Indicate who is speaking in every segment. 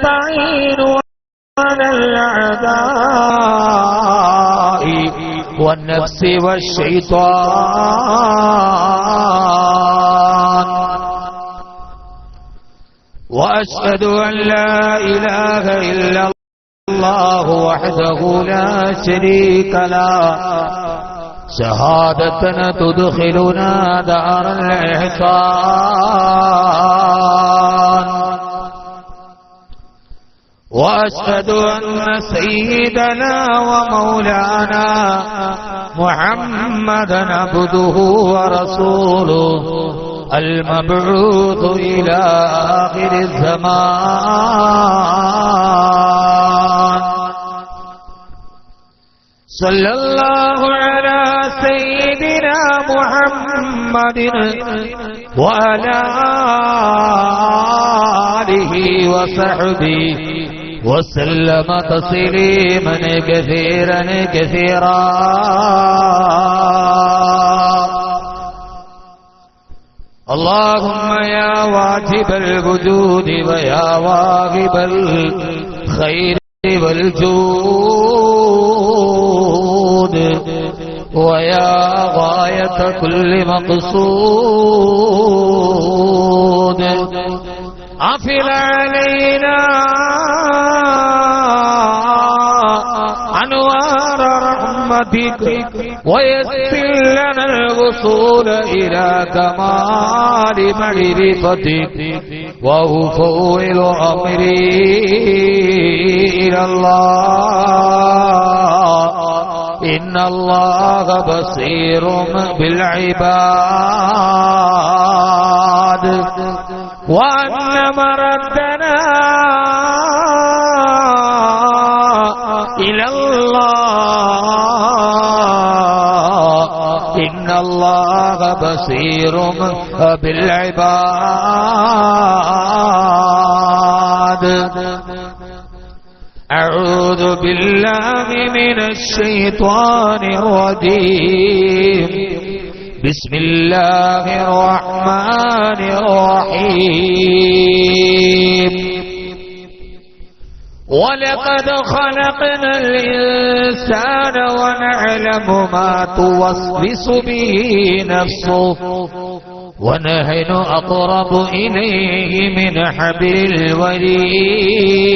Speaker 1: ونستعين على الأعداء والنفس والشيطان وأشهد أن لا إله إلا الله وحده لا شريك له شهادة تدخلنا دار الإحسان وأشهد أن سيدنا ومولانا محمدا عبده ورسوله المبعوث إلى آخر الزمان صلى الله على سيدنا محمد وعلى آله وصحبه وسلم تسليما كثيرا كثيرا اللهم يا واجب الوجود ويا واهب الخير والجود ويا غاية كل مقصود أفل علينا أنوار رحمتك ويسر لنا الوصول إلى كمال معرفتك وأفوض أمري إلى الله إن الله بصير بالعباد وأن مردنا إلى الله إن الله بصير بالعباد أعوذ بالله من الشيطان الرجيم بسم الله الرحمن الرحيم ولقد خلقنا الإنسان ونعلم ما توسوس به نفسه ونحن أقرب إليه من حبل الوريد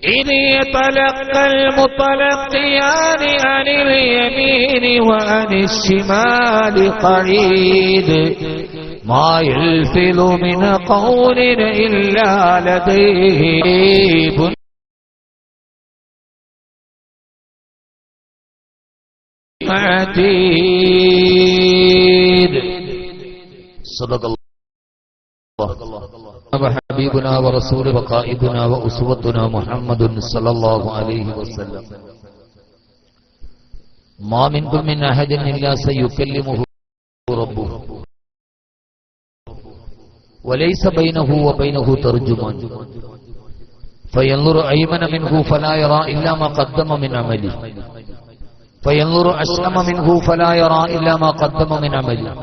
Speaker 1: إذ يتلقى المتلقيان عن اليمين وعن الشمال قعيد ما يلفظ من قول إلا لديه رقيب عتيد صدق الله وحبيبنا ورسول وقائدنا وأسوتنا محمد صلى الله عليه وسلم ما منكم من أحد إلا سيكلمه ربه وليس بينه وبينه ترجمان فينظر أيمن منه فلا يرى إلا ما قدم من عمله فينظر أشأم منه فلا يرى إلا ما قدم من عمله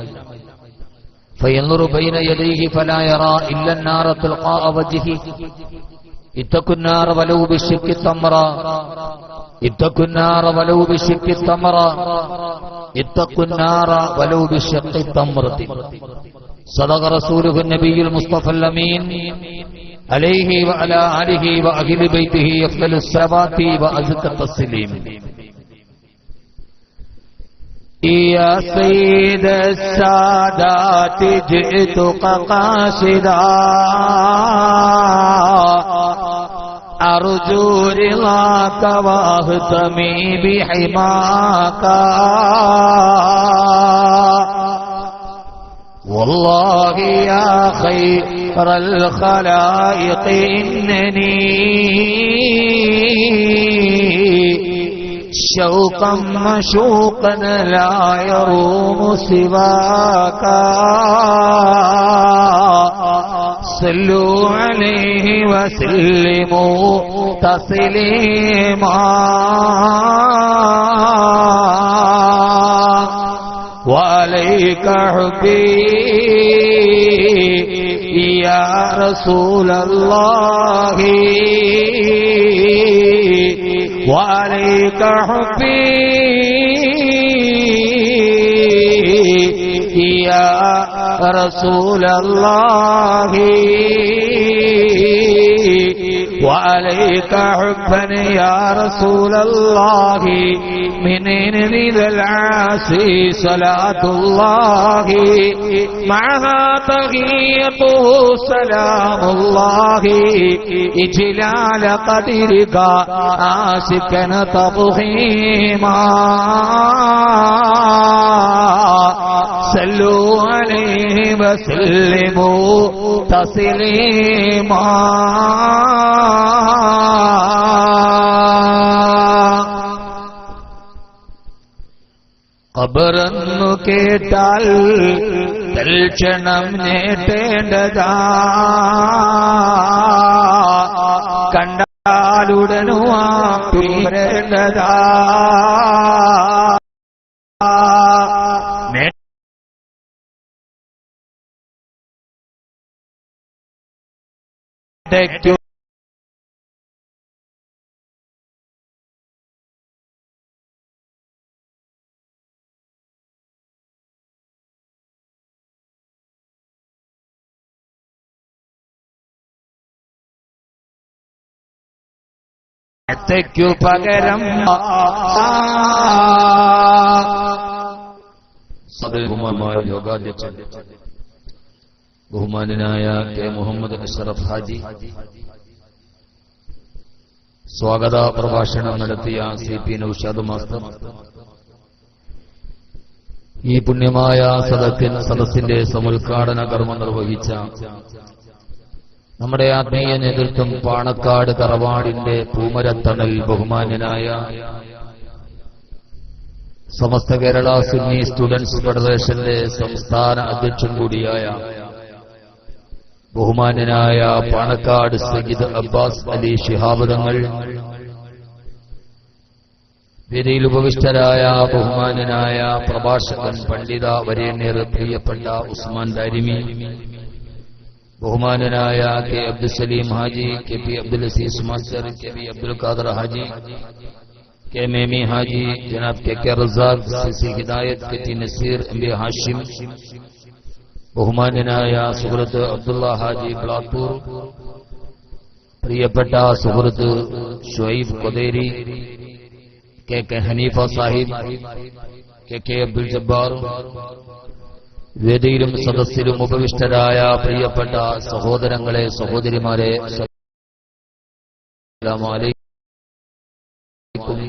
Speaker 1: فينظر بين يديه فلا يرى إلا النار تلقاء وجهه اتقوا النار ولو بشق التمرة اتقوا النار ولو بشق التمرة اتقوا النار ولو بشق التمرة صدق رسوله النبي المصطفى الأمين عليه وعلى آله وأهل بيته أفضل الصلوات وأزكى التسليم يا سيد السادات جئتك قاصدا أرجو رضاك واهتمي بحماك والله يا خير الخلائق إنني شوقا مشوقا لا يروم سواك صلوا عليه وسلموا تسليما وعليك حبي يا رسول الله وعليك حبي يا رسول الله وعليك حبا يا رسول الله من ذي العاصي صلاة الله معها تغييته سلام الله إجلال قدرك عاشقا تضخيما صلوا عليه وسلموا تسليما ഖബറെന്നു കേട്ടാൽ തൽക്ഷണം നേട്ടേണ്ടതാ കണ്ടാലുടനുവാ പേരേണ്ടതാ ക്കു പകരം യോഗാധ്യക്ഷൻ ബഹുമാനനായ കെ മുഹമ്മദ് അഷ്റഫ് ഹാജി സ്വാഗത പ്രഭാഷണം നടത്തിയ CP നൗഷാദ് മാസ്റ്റർ, ഈ പുണ്യമായ സദസ്സിന്റെ സമുദ്ഘാടന കർമ്മം നിർവഹിച്ച നമ്മുടെ ആത്മീയ നേതൃത്വം പാണക്കാട് തറവാടിന്റെ പൂമരത്തണൽ ബഹുമാന്യനായ സമസ്ത കേരള സുന്നി സ്റ്റുഡൻസ് ഫെഡറേഷന്റെ സംസ്ഥാന അധ്യക്ഷൻ കൂടിയായ ബഹുമാന്യനായ പാണക്കാട് സയ്യിദ് അബ്ബാസ് അലി ശിഹാബ് തങ്ങൾ, വേദിയിൽ ഉപവിഷ്ടരായ ബഹുമാന്യനായ പ്രഭാഷകൻ പണ്ഡിത വരേണ്യർ പ്രിയപ്പെട്ട ഉസ്മാൻ ദാരിമി, ബഹുമാനനായ K Abdul Saleem Haji, KP Abdul Azeez master, KP Abdul Khader Haji, K Memi Haji, ജനാബ് KK Razak, CC Hidayath, KT Naseer, MB Hashim, ബഹുമാനനായ സുഹൃത്ത് അബ്ദുള്ള ഹാജി ബ്ലാത്തൂർ, പ്രിയപ്പെട്ട സുഹൃത്ത് ഷുഐബ് കൊതേരി, KK ഹനീഫ സാഹിബ്, KK അബ്ദുൽ ജബ്ബാർ, വേദിയിലും സദസ്സിലും ഉപവിഷ്ടരായ പ്രിയപ്പെട്ട സഹോദരങ്ങളെ, സഹോദരിമാരെ, അസ്സലാമു അലൈക്കും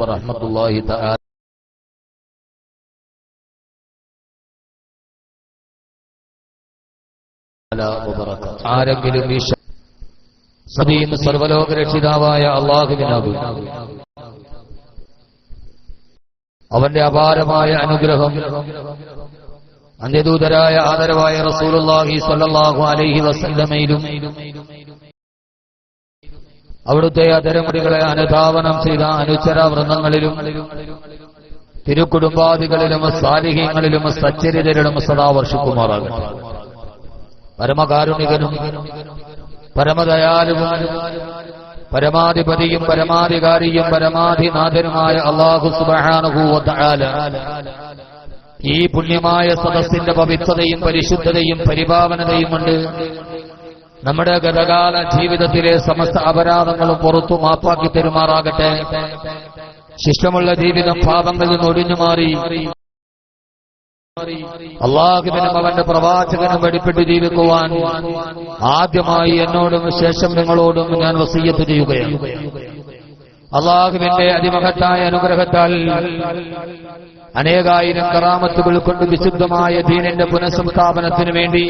Speaker 1: വറഹ്മത്തുള്ളാഹി തആല വബറകാതുഹു. ആരെങ്കിലും ഈ സദീം സർവലോക രക്ഷിതാവായ അല്ലാഹുവിനാകും അവന്റെ അപാരമായ അനുഗ്രഹം അന്ത്യദൂതരായ ആദരവായ റസൂലുള്ളാഹി സ്വല്ലല്ലാഹു അലൈഹി വസല്ലമയിലും അവിടുത്തെ അതരമുടികളെ അനുധാവനം ചെയ്ത അനുചര വൃന്ദങ്ങളിലും തിരുക്കുടുംബാദികളിലും സാലിഹീങ്ങളിലും സച്ചരിതരിലും സദാ വർഷിക്കുമാറാകട്ടെ. പരമകാരുണികനും പരമദയാലുവും പരമാധിപതിയും പരമാധികാരിയും പരമാധിനാഥനുമായ അല്ലാഹു സുബ്ഹാനഹു വ തആല ഈ പുണ്യമായ സദസ്സിന്റെ പവിത്രതയും പരിശുദ്ധതയും പരിപാവനതയും കൊണ്ട് നമ്മുടെ ഗതകാല ജീവിതത്തിലെ സമസ്ത അപരാധങ്ങളും പുറത്തു മാപ്പാക്കി തരുമാറാകട്ടെ. ശിഷ്ടമുള്ള ജീവിതം പാപങ്ങളിൽ നിന്ന് ഒഴിഞ്ഞു മാറി അല്ലാഹുവിനും അവന്റെ പ്രവാചകനും വെടിപ്പെട്ട് ജീവിക്കുവാൻ ആദ്യമായി എന്നോടും ശേഷം നിങ്ങളോടും ഞാൻ വസിയ്യത്ത് ചെയ്യുകയാണ്. അല്ലാഹുവിന്റെ അതിമഹത്തായ അനുഗ്രഹത്താൽ അനേകായിരം കറാമത്തുകൾ കൊണ്ട് വിശുദ്ധമായ ദീനിന്റെ പുനഃസംസ്ഥാപനത്തിനു വേണ്ടി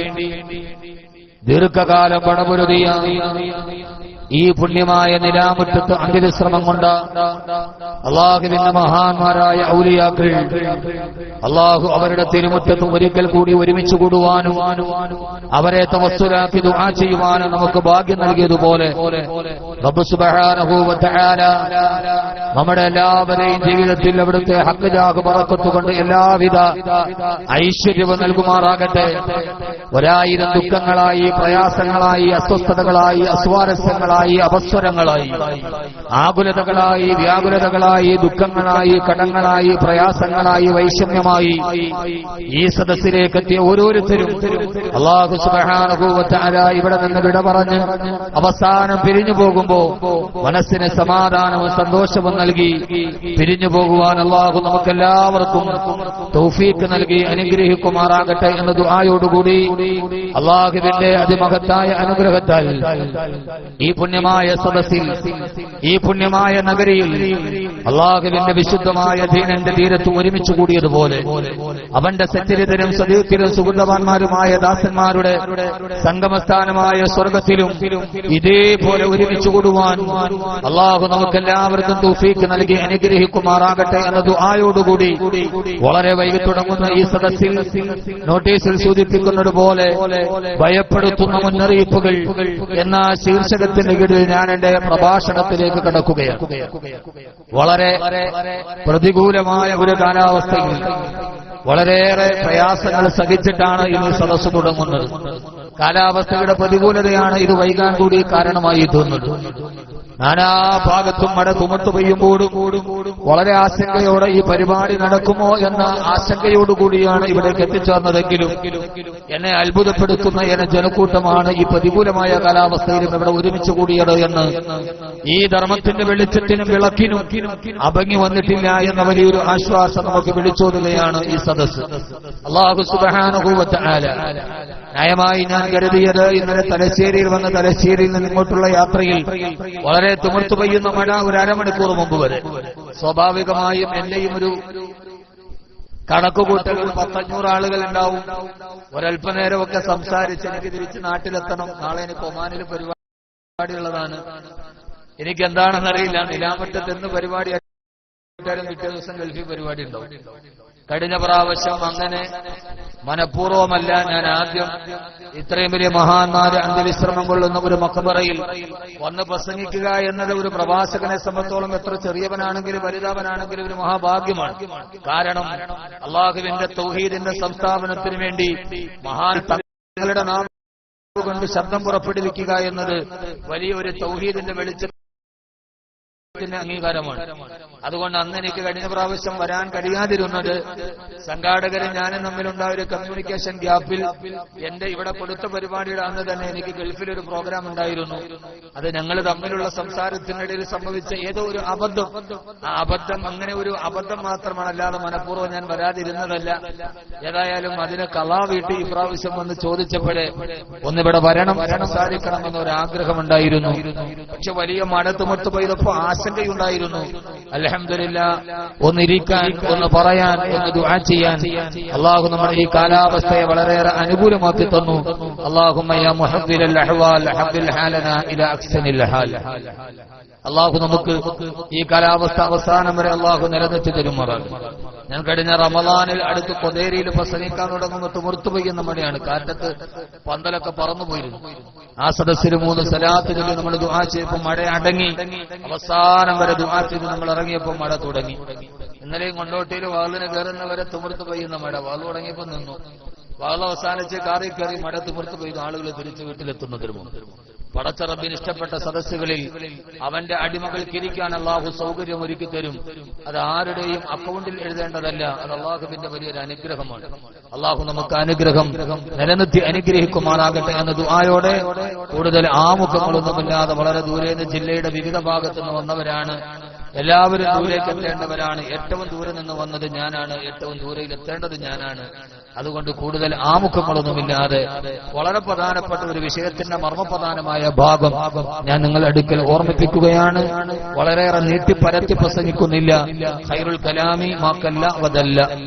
Speaker 1: ദീർഘകാലം പണപൊരുതിയ ഈ പുണ്യമായ നിലാമുറ്റത്ത് അന്ത്യവിശ്രമം കൊണ്ട് അല്ലാഹുവിന്റെ മഹാന്മാരായ ഔലിയാക്കൾ അല്ലാഹു അവരുടെ തിരുമുറ്റത്ത് ഒരിക്കൽ കൂടി ഒരുമിച്ച് കൂടുവാനും അവരെ തവസ്സുലാക്കി ദുആ ചെയ്യുവാനും നമുക്ക് ഭാഗ്യം നൽകിയതുപോലെ റബ്ബ് സുബ്ഹാനഹു വ തആല നമ്മുടെ എല്ലാവരെയും ജീവിതത്തിൽ അവിടുത്തെ ഹഖ് ജാഹ് ബറക്കത്ത് കൊണ്ട് എല്ലാവിധ ഐശ്വര്യവും നൽകുമാറാകട്ടെ. 1000 ദുഃഖങ്ങളായി, പ്രയാസങ്ങളായി, അസ്വസ്ഥതകളായി, അസ്വാരസ്യങ്ങളായി, അപസ്വരങ്ങളായി, ആകുലതകളായി, വ്യാകുലതകളായി, ദുഃഖങ്ങളായി, കടങ്ങളായി, പ്രയാസങ്ങളായി, വൈഷമ്യമായി ഈ സദസ്സിലേക്ക് എത്തിയ ഓരോരുത്തരും അല്ലാഹു സുബ്ഹാനഹു വ തആല ഇവിടെ നിന്ന് വിട പറഞ്ഞ് അവസാനം പിരിഞ്ഞു പോകുമ്പോ മനസ്സിന് സമാധാനവും സന്തോഷവും നൽകി പിരിഞ്ഞു പോകുവാൻ അല്ലാഹു നമുക്കെല്ലാവർക്കും തൗഫീഖ് നൽകി അനുഗ്രഹിക്കുമാറാകട്ടെ എന്ന ദുആയോടുകൂടി അല്ലാഹുവിന്റെ അതിമഹത്തായ അനുഗ്രഹത്താൽ ഈ പുണ്യമായ സദസ്സിൽ, ഈ പുണ്യമായ നഗരിയിൽ അല്ലാഹുവിന്റെ വിശുദ്ധമായ ദീനിന്റെ തീരത്ത് ഒരുമിച്ച് കൂടിയതുപോലെ അവന്റെ സച്ചരിതരും സദീഖിലും സുഹൃതവാന്മാരുമായ ദാസന്മാരുടെ സംഗമസ്ഥാനമായ സ്വർഗത്തിലും ഇതേപോലെ ഒരുമിച്ച് കൂടുവാൻ അല്ലാഹു നമുക്കെല്ലാവർക്കും തൗഫീഖ് നൽകി അനുഗ്രഹിക്കുമാറാകട്ടെ എന്ന ദുആയോടുകൂടി വളരെ വൈകി തുടങ്ങുന്ന ഈ സദസ്സിൽ നോട്ടീസിൽ സൂചിപ്പിക്കുന്നത് പോലെ ഭയപ്പെടുത്തുന്ന മുന്നറിയിപ്പുകൾ എന്ന ശീർഷകത്തിന്റെ കീഴിൽ ഞാൻ എന്റെ പ്രഭാഷണത്തിലേക്ക് കടക്കുകയാണ്. വളരെ പ്രതികൂലമായ ഒരു കാലാവസ്ഥയിൽ വളരെയേറെ പ്രയാസങ്ങൾ സഹിച്ചിട്ടാണ് ഇന്ന് സദസ്സ് തുടങ്ങുന്നത്. കാലാവസ്ഥയുടെ പ്രതികൂലതയാണ് ഇത് വൈകാൻ കൂടി കാരണമായി തോന്നുന്നത്. നാനാഭാഗത്തും മഴ തുമത്തു പെയ്യുമ്പോഴും വളരെ ആശങ്കയോടെ ഈ പരിപാടി നടക്കുമോ എന്ന ആശങ്കയോടുകൂടിയാണ് ഇവിടേക്ക് എത്തിച്ചേർന്നതെങ്കിലും എന്നെ അത്ഭുതപ്പെടുത്തുന്ന എന്നെ ജനക്കൂട്ടമാണ് ഈ പ്രതികൂലമായ കാലാവസ്ഥയിലും ഇവിടെ ഒരുമിച്ച് കൂടിയത് എന്ന് ഈ ധർമ്മത്തിന്റെ വെളിച്ചത്തിനും വിളക്കിനും അഭംഗി വന്നിട്ടില്ല എന്ന വലിയൊരു ആശ്വാസം നമുക്ക് വിളിച്ചോതുകയാണ് ഈ സദസ്സ്. അല്ലാഹു സുബ്ഹാനഹു വ തആല ന്യായമായി ഞാൻ കരുതിയത് ഇന്നലെ തലശ്ശേരിയിൽ വന്ന് തലശ്ശേരിയിൽ നിന്ന് ഇങ്ങോട്ടുള്ള യാത്രയിൽ വളരെ തുമർത്തു പെയ്യുന്ന മഴ ഒരു അരമണിക്കൂർ മുമ്പ് വരെ സ്വാഭാവികമായും എന്റെയും ഒരു കണക്കുകൂട്ടൽ 100-500 ആളുകൾ ഉണ്ടാവും. ഒരല്പനേരമൊക്കെ സംസാരിച്ച് എനിക്ക് തിരിച്ച് നാട്ടിലെത്തണം. നാളെ എനിക്ക് ഒമാനിൽ പരിപാടിയുള്ളതാണ്. എനിക്കെന്താണെന്നറിയില്ല. നിലാമറ്റത്ത് എന്ന് പരിപാടി പിറ്റേ ദിവസം ഗൾഫിൽ പരിപാടി ഉണ്ടാവും. കഴിഞ്ഞ പ്രാവശ്യം അങ്ങനെ മനഃപൂർവമല്ല ഞാൻ ആദ്യം ഇത്രയും വലിയ മഹാന്മാര് അന്ത്യവിശ്രമം കൊള്ളുന്ന ഒരു മഖബറയിൽ വന്ന് പ്രസംഗിക്കുക എന്നത് ഒരു പ്രവാചകനെ സംബന്ധിച്ചോളം എത്ര ചെറിയവനാണെങ്കിലും വലുതാവനാണെങ്കിലും ഒരു മഹാഭാഗ്യമാണ്. കാരണം അള്ളാഹുവിന്റെ തൗഹീദിന്റെ സംസ്ഥാപനത്തിന് വേണ്ടി മഹാൻ തങ്ങളുടെ നാമം കൊണ്ട് ശബ്ദം പുറപ്പെടുവിക്കുക എന്നത് വലിയൊരു തൗഹീദിന്റെ വെളിച്ചത്തിന്റെ അംഗീകാരമാണ്. അതുകൊണ്ട് അന്ന് എനിക്ക് കഴിഞ്ഞ പ്രാവശ്യം വരാൻ കഴിയാതിരുന്നത് സംഘാടകരെ ഞാനും തമ്മിലുണ്ടായ ഒരു കമ്മ്യൂണിക്കേഷൻ ഗ്യാപ്പിൽ എന്റെ ഇവിടെ കൊടുത്ത പരിപാടിയുടെ അന്ന് തന്നെ എനിക്ക് ഗൾഫിലൊരു പ്രോഗ്രാം ഉണ്ടായിരുന്നു. അത് ഞങ്ങൾ തമ്മിലുള്ള സംസാരത്തിനിടയിൽ സംഭവിച്ച ഏതോ ഒരു അബദ്ധം. ആ അബദ്ധം അങ്ങനെ ഒരു അബദ്ധം മാത്രമാണ്, അല്ലാതെ മനഃപൂർവ്വം ഞാൻ വരാതിരുന്നതല്ല. ഏതായാലും അതിനെ കളാ വീട്ടി ഇപ്രാവശ്യം വന്ന് ചോദിച്ചപ്പോഴേ ഒന്നിവിടെ വരണം, സംസാരിക്കണം എന്നൊരാഗ്രഹമുണ്ടായിരുന്നു. പക്ഷെ വലിയ മഴ തുമർത്തു പെയ്തപ്പോ ആശങ്കയുണ്ടായിരുന്നു. അൽഹംദുലില്ലാഹ് ഒന്നിരിക്കാൻ, ഒന്ന് പറയാൻ, ഒന്ന് ദുആ ചെയ്യാൻ അല്ലാഹു നമ്മുടെ ഈ കാലാവസ്ഥയെ വളരെയേറെ അനുകൂലമാക്കി തന്നു. അല്ലാഹുമ്മ യാ മുഹബ്ബിലൽ അഹ്വാൽ ഹബ്ബിൽ ഹാലനാ ഇലാ അഹ്സനിൽ ഹാൽ. അല്ലാഹു നമുക്ക് ഈ കാലാവസ്ഥ അവസാനം വരെ അല്ലാഹു നിലനിർത്തി തരുമാറാകും. ഞാൻ കഴിഞ്ഞ റമളാനിൽ അടുത്ത് കൊതേരിയിൽ പ്രസംഗിക്കാൻ തുടങ്ങുമ്പോൾ തുമർത്തു പെയ്യുന്ന മഴയാണ്. കാറ്റത്ത് പന്തലൊക്കെ പറന്നു പോയിരുന്നു. ആ സദസ്സിൽ 3 സലാത്ത് ചൊല്ലി നമ്മൾ ദുആ ചെയ്തപ്പോൾ മഴ അടങ്ങി. അവസാനം വരെ ദുആ ചെയ്ത് നമ്മൾ ഇറങ്ങിയപ്പോൾ മഴ തുടങ്ങി. ഇന്നലെയും കൊണ്ടോട്ടിയിൽ വാളിന് കയറുന്നവരെ തുമർത്തു പെയ്യുന്ന മഴ. വാള് തുടങ്ങിയപ്പോൾ നിന്നു. വാള് അവസാനിച്ച് കാറി കയറി മഴ തുമർത്തു പെയ്തു ആളുകൾ തിരിച്ച് വീട്ടിലെത്തുന്നതിന് മുമ്പ്. പടച്ച റബ്ബിന് ഇഷ്ടപ്പെട്ട സദസ്സുകളിൽ അവന്റെ അടിമകൾക്ക് ഇരിക്കാൻ അല്ലാഹു സൗകര്യം ഒരുക്കി തരും. അത് ആരുടെയും അക്കൗണ്ടിൽ എഴുതേണ്ടതല്ല. അത് അല്ലാഹുവിന്റെ വലിയൊരു അനുഗ്രഹമാണ്. അല്ലാഹു നമുക്ക് അനുഗ്രഹം നിലനിർത്തി അനുഗ്രഹിക്കുമാറാകട്ടെ എന്ന ദുആയോടെ കൂടുതൽ ആമുഖങ്ങളൊന്നുമില്ലാതെ വളരെ ദൂരെ ജില്ലയുടെ വിവിധ ഭാഗത്തു നിന്ന് വന്നവരാണ്. എല്ലാവരും ദൂരേക്ക് എത്തേണ്ടവരാണ്. ഏറ്റവും ദൂരെ നിന്ന് വന്നത് ഞാനാണ്. ഏറ്റവും ദൂരയിൽ എത്തേണ്ടത് ഞാനാണ്. അതുകൊണ്ട് കൂടുതൽ ആമുഖങ്ങളൊന്നുമില്ലാതെ വളരെ പ്രധാനപ്പെട്ട ഒരു വിഷയത്തിന്റെ മർമ്മപ്രധാനമായ ഭാഗം ഞാൻ നിങ്ങളുടെ അടുക്കൽ ഓർമ്മിപ്പിക്കുകയാണ്. വളരെയേറെ നീട്ടിപ്പരത്തി പ്രസംഗിക്കുന്നില്ല. ഖൈറുൽ കലാമി മാക്കല്ല വദല്ല.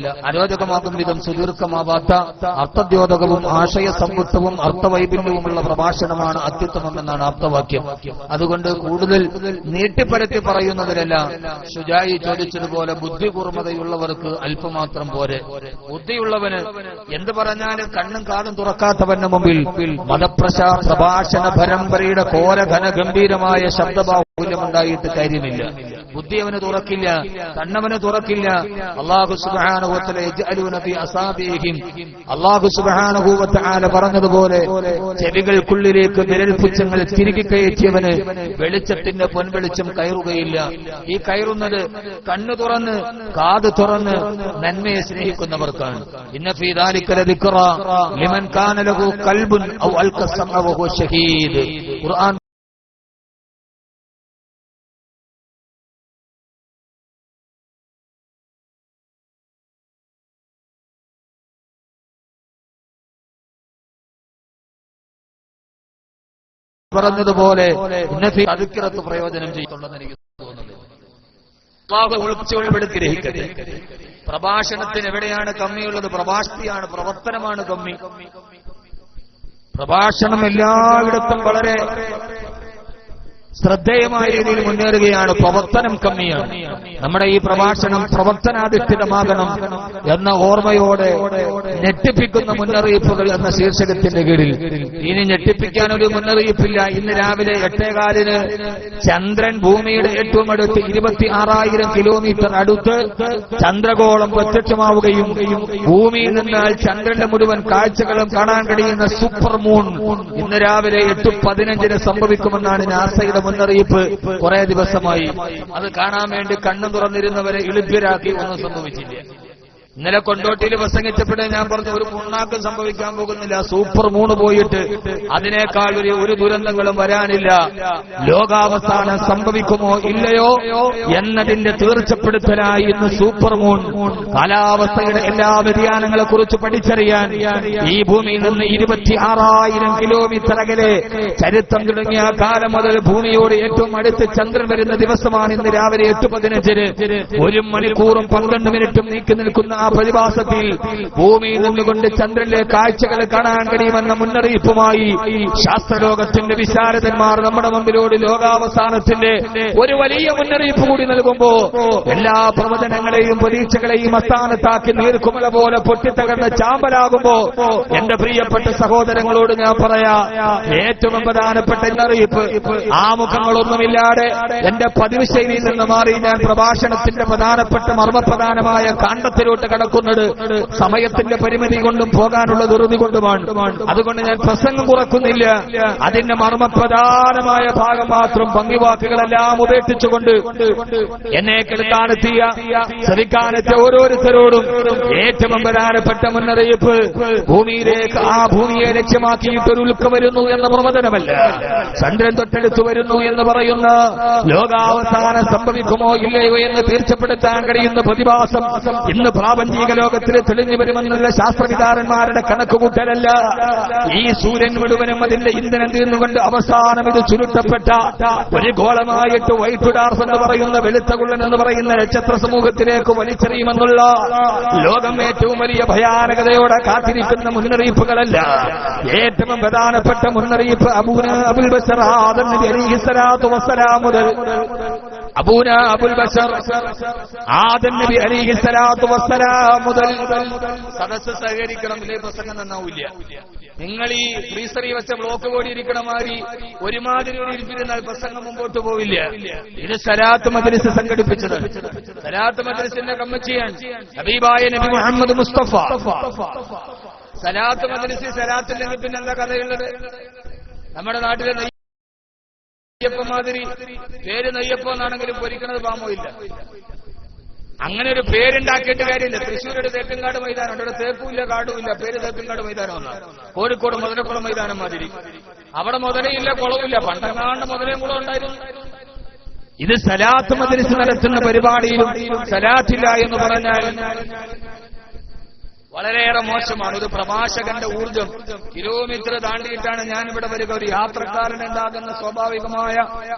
Speaker 1: അരോചകമാകും വിധം സുദീർഘമാവാത്ത അർത്ഥദ്യോതകവും ആശയസമ്പുഷ്ടവും അർത്ഥവൈപല്യവുമുള്ള പ്രഭാഷണമാണ് അത്യുത്തമം എന്നാണ് ആപ്തവാക്യം. അതുകൊണ്ട് കൂടുതൽ നീട്ടിപ്പരത്തി പറയുന്നതിലല്ല, ശുജായി ചോദിച്ചതുപോലെ ബുദ്ധി കൂർമ്മതയുള്ളവർക്ക് അല്പമാത്രം പോരെ. ബുദ്ധിയുള്ളവന് എന്ത് പറഞ്ഞാലും കണ്ണും കാതും തുറക്കാത്തവന്റെ മുമ്പിൽ പ്രഭാഷണ പരമ്പരയുടെ ഘോര ഘനഗംഭീരമായ ശബ്ദബാഹുല്യമുണ്ടായിട്ട് കാര്യമില്ല. ബുദ്ധി അവന് തുറക്കില്ല, കണ്ണവന് തുറക്കില്ല. അല്ലാഹു സുബ്ഹാനഹു വ തആല യജ്അലൂന ഫീ അസാബിഹിം, അല്ലാഹു സുബ്ഹാനഹു വ തആല പറഞ്ഞതുപോലെ ചെവികൾക്കുള്ളിലേക്ക് വിരൽപുച്ഛങ്ങൾ തിരികെ കയറ്റിയവന് വെളിച്ചത്തിന്റെ പൊൻവെളിച്ചം കയറുകയില്ല. ഈ കയറുന്നത് കണ്ണു തുറന്ന് കാത് തുറന്ന് നന്മയെ സ്നേഹിക്കുന്നവർക്കാണ്. ഇന്ന ഫീ ദാലിക ലദിക്റ ലിമൻ കാന ലഹു ഖൽബുൻ ഔ അൽഖ സമഅ വഹുവ ഷഹീദ്. ഖുർആൻ പറഞ്ഞതുപോലെ അതിക്കിറത്ത് പ്രയോജനം ചെയ്യുന്നുണ്ടെന്ന് എനിക്ക് തോന്നുന്നത്. അല്ലാഹു ഒളിച്ചുകൊള്ളിപ്പെടുത്തി ഗ്രഹിക്കട്ടെ. പ്രഭാഷണത്തിന് എവിടെയാണ് കമ്മിയുള്ളത്? പ്രഭാഷണത്തിയാണ്, പ്രവർത്തനമാണ് കമ്മി. പ്രഭാഷണം എല്ലായിടത്തും വളരെ ശ്രദ്ധേയമായ രീതിയിൽ മുന്നേറുകയാണ്, പ്രവർത്തനം കമ്മിയാണ്. നമ്മുടെ ഈ പ്രഭാഷണം പ്രവർത്തനാധിഷ്ഠിതമാകണം എന്ന ഓർമ്മയോടെ ഞെട്ടിപ്പിക്കുന്ന മുന്നറിയിപ്പുകൾ എന്ന ശീർഷകത്തിന്റെ കീഴിൽ ഇനി ഞെട്ടിപ്പിക്കാനൊരു മുന്നറിയിപ്പില്ല. ഇന്ന് രാവിലെ 8:15 ചന്ദ്രൻ ഭൂമിയുടെ ഏറ്റവും അടുത്ത് 26,000 കിലോമീറ്റർ അടുത്ത് ചന്ദ്രഗോളം പ്രത്യക്ഷമാവുകയും ഭൂമിയിൽ നിന്നാൽ ചന്ദ്രന്റെ മുഴുവൻ കാഴ്ചകളും കാണാൻ കഴിയുന്ന സൂപ്പർ മൂൺ ഇന്ന് രാവിലെ 8:15 സംഭവിക്കുമെന്നാണ് നാസയുടെ മുന്നറിയിപ്പ്. കുറെ ദിവസമായി അത് കാണാൻ വേണ്ടി കണ്ണു തുറന്നിരുന്നവരെ ഇളിഭ്യരാക്കി. ഒന്നും സംഭവിച്ചില്ല. ഇന്നലെ കൊണ്ടോട്ടിയിൽ പ്രസംഗിച്ചപ്പോഴേ ഞാൻ പറഞ്ഞു, ഒരു പുണ്ണാക്കും സംഭവിക്കാൻ പോകുന്നില്ല. സൂപ്പർ മൂണ് പോയിട്ട് അതിനേക്കാൾ ഒരു ദുരന്തങ്ങളും വരാനില്ല. ലോകാവസാനം സംഭവിക്കുമോ ഇല്ലയോ എന്നതിന്റെ തീർച്ചപ്പെടുത്തലായി ഇന്ന് സൂപ്പർ മൂൺ. കാലാവസ്ഥയുടെ എല്ലാ വ്യതിയാനങ്ങളെ കുറിച്ച് പഠിച്ചറിയാൻ ഈ ഭൂമിയിൽ നിന്ന് 26,000 കിലോമീറ്റർ അകലെ ചരിത്രം തുടങ്ങിയ കാലം മുതൽ ഭൂമിയോട് ഏറ്റവും അടുത്ത് ചന്ദ്രൻ വരുന്ന ദിവസമാണ് ഇന്ന് രാവിലെ 8:15. 1 മണിക്കൂറും 12 മിനിറ്റും നീക്കി നിൽക്കുന്ന ആ പ്രതിഭാസത്തിൽ ഭൂമിയിൽ നിന്നുകൊണ്ട് ചന്ദ്രനിലെ കാഴ്ചകൾ കാണാൻ കഴിയുമെന്ന മുന്നറിയിപ്പുമായി ശാസ്ത്രലോകത്തിന്റെ വിശാരദന്മാർ നമ്മുടെ മുമ്പിലോട് ലോകാവസാനത്തിന്റെ ഒരു വലിയ മുന്നറിയിപ്പ് കൂടി നൽകുമ്പോ എല്ലാ പ്രവചനങ്ങളെയും പ്രതീക്ഷകളെയും അസ്ഥാനത്താക്കി നീർക്കുമല പോലെ പൊട്ടിത്തകർന്ന് ചാമ്പലാകുമ്പോ എന്റെ പ്രിയപ്പെട്ട സഹോദരങ്ങളോട് ഞാൻ പറയാ, ഏറ്റവും പ്രധാനപ്പെട്ട മുന്നറിയിപ്പ് ആമുഖങ്ങളൊന്നുമില്ലാതെ എന്റെ പതിവ് ശൈലിയിൽ നിന്ന് മാറി ഞാൻ പ്രഭാഷണത്തിന്റെ പ്രധാനപ്പെട്ട മർമ്മപ്രധാനമായ കാണ്ഡത്തിലോട്ട് കടക്കുന്നത് സമയത്തിന്റെ പരിമിതി കൊണ്ടും പോകാനുള്ള ധൃതി കൊണ്ടുമാണ്. അതുകൊണ്ട് ഞാൻ പ്രസംഗം കുറക്കുന്നില്ല. അതിന്റെ മർമ്മപ്രധാനമായ ഭാഗം മാത്രം ഭംഗിവാക്കുകളെല്ലാം ഉപേക്ഷിച്ചുകൊണ്ട് എന്നെ കേൾക്കാനെത്തിയ ശ്രവിക്കാനെത്തിയ ഓരോരുത്തരോടും ഏറ്റവും പ്രധാനപ്പെട്ട മുന്നറിയിപ്പ്, ഭൂമിയിലേക്ക് ആ ഭൂമിയെ ലക്ഷ്യമാക്കിയിട്ടൊരു ഉൽക്ക വരുന്നു എന്ന പ്രവചനമല്ല, ചന്ദ്രൻ തൊട്ടടുത്ത് വരുന്നു എന്ന് പറയുന്ന ലോകാവസാനം സംഭവിക്കുമോ ഇല്ലയോ എന്ന് തീർച്ചപ്പെടുത്താൻ കഴിയുന്ന പ്രതിഭാസം ഇന്ന് പ്രാപഞ്ചിക ലോകത്തിൽ തെളിഞ്ഞു വരുമെന്നുള്ള ശാസ്ത്രവിചാരന്മാരുടെ കണക്കുകൂട്ടലല്ല. ഈ സൂര്യൻ മുഴുവനും അതിന്റെ ഇന്ധനം തീർന്നുകൊണ്ട് അവസാനം ഇത് ചുരുട്ടപ്പെട്ട ഒരു ഗോളമായിട്ട് വൈറ്റ് ഡാർഫ് എന്ന് പറയുന്ന വെളുത്ത കുള്ളൻ എന്ന് പറയുന്ന നക്ഷത്ര സമൂഹത്തിലേക്ക് വലിച്ചെറിയുമെന്നുള്ള ലോകം ഏറ്റവും വലിയ ഭയാനകതയോടെ കാത്തിരിക്കുന്ന മുന്നറിയിപ്പുകളല്ല. ഏറ്റവും പ്രധാനപ്പെട്ട മുന്നറിയിപ്പ് അബുൽ ബശർ ആദം നബി അലൈഹിസ്സലാത്തു വസ്സലാം മുതൽ അബൂന അബുൽ ബശർ ആദം നബി അലൈഹിസ്സലാത്തു വസ്സലാം മുതൽ സദസ്സ് സഹകരിക്കണം. ഇല്ലേ പ്രസംഗം നന്നാവില്ല. നിങ്ങൾ ഈ ഫ്രീസറിൽ വെച്ച ബ്ലോക്ക് കൂടി ഇരിക്കണ മാതിരി ഒരുമാതിരി ഇരിപ്പിരുന്നാൽ പ്രസംഗം മുമ്പോട്ട് പോവില്ല. ഇത് സലാത്ത് മജ്ലിസ് സംഘടിപ്പിച്ചത്. സലാത്ത് മജ്ലിസിന്റെ കമ്മിറ്റിയാണ് ഹബീബായ നബി മുഹമ്മദ് മുസ്തഫ. സലാത്ത് മജ്ലിസ് സലാത്തില്ലെങ്കിൽ പിന്നെ എന്താ കഥയുള്ളത്? നമ്മുടെ നാട്ടിലെ നെയ്യപ്പം മാതിരി പേര് നെയ്യപ്പം എന്നാണെങ്കിലും പൊരിക്കണത് പാമോ ഇല്ല. അങ്ങനെ ഒരു പേരുണ്ടാക്കിയിട്ട് കാര്യമില്ല. തൃശ്ശൂരുടെ തേക്കുംകാട് മൈതാനം, അവിടെ തേക്കുമില്ല കാടുമില്ല, പേര് തേക്കുംകാട് മൈതാനം എന്നാണ്. കോഴിക്കോട് മുതലക്കുളം മൈതാനം മാതിരി അവിടെ മുതലയില്ല കുളമില്ല. പണ്ടങ്ങാണ്ട് മുതലയും കുളം ഉണ്ടായിരുന്നു. ഇത് സലാത്ത് മജ്ലിസ് നടത്തുന്ന പരിപാടിയിലും സലാത്തില്ല എന്ന് പറഞ്ഞാൽ വളരെയേറെ മോശമാണ്. ഒരു പ്രഭാഷകന്റെ ഊർജം കിലോമീറ്റർ താണ്ടിയിട്ടാണ് ഞാൻ ഇവിടെ വരിക. ഒരു യാത്രക്കാരനുണ്ടാകുന്ന സ്വാഭാവികമായ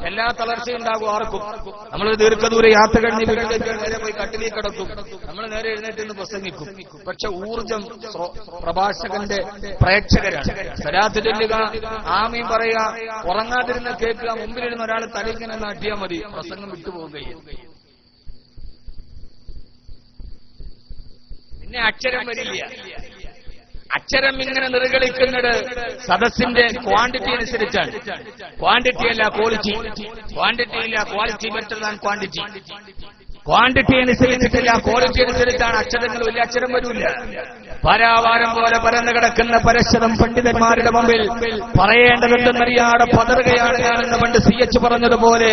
Speaker 1: എല്ലാ തളർച്ചയും ഉണ്ടാകും ആർക്കും. നമ്മളൊരു ദീർഘദൂര യാത്ര കഴിഞ്ഞ് വീട്ടിലേക്ക് നേരെ പോയി കട്ടിലേക്ക് കിടക്കും, നമ്മൾ നേരെ എഴുന്നേറ്റ് നിന്ന് പ്രസംഗിക്കും. പക്ഷെ ഊർജം പ്രഭാഷകന്റെ പ്രേക്ഷകരാണ്. സലാത്ത് ചൊല്ലുക, ആമീൻ പറയുക, ഉറങ്ങാതിരുന്ന കേൾക്കുക, മുമ്പിലിരുന്ന ഒരാൾ തലയിങ്ങനെ നാട്ടിയാൽ മതി, പ്രസംഗം വിട്ടുപോവുകയും പിന്നെ അക്ഷരം വരില്ല.
Speaker 2: അക്ഷരം ഇങ്ങനെ നിർഗളിക്കുന്നത് സദസ്സിന്റെ ക്വാണ്ടിറ്റി അനുസരിച്ചാണ്. ക്വാണ്ടിറ്റി അല്ല ക്വാളിറ്റി, ക്വാണ്ടിറ്റി ഇല്ല quality better than quantity. Quantity അനുസരിച്ചിട്ടില്ല ക്വാളിറ്റി അനുസരിച്ചാണ് അക്ഷരങ്ങൾ. വലിയ അക്ഷരം വരില്ല. പരാവാരം പോലെ പരന്നു കിടക്കുന്ന പരശതം പണ്ഡിതന്മാരുടെ മുമ്പിൽ പറയേണ്ടതെന്തെന്നറിയാതെ പതറുകയാണ് ഞാനെന്ന് പണ്ട് CH പറഞ്ഞതുപോലെ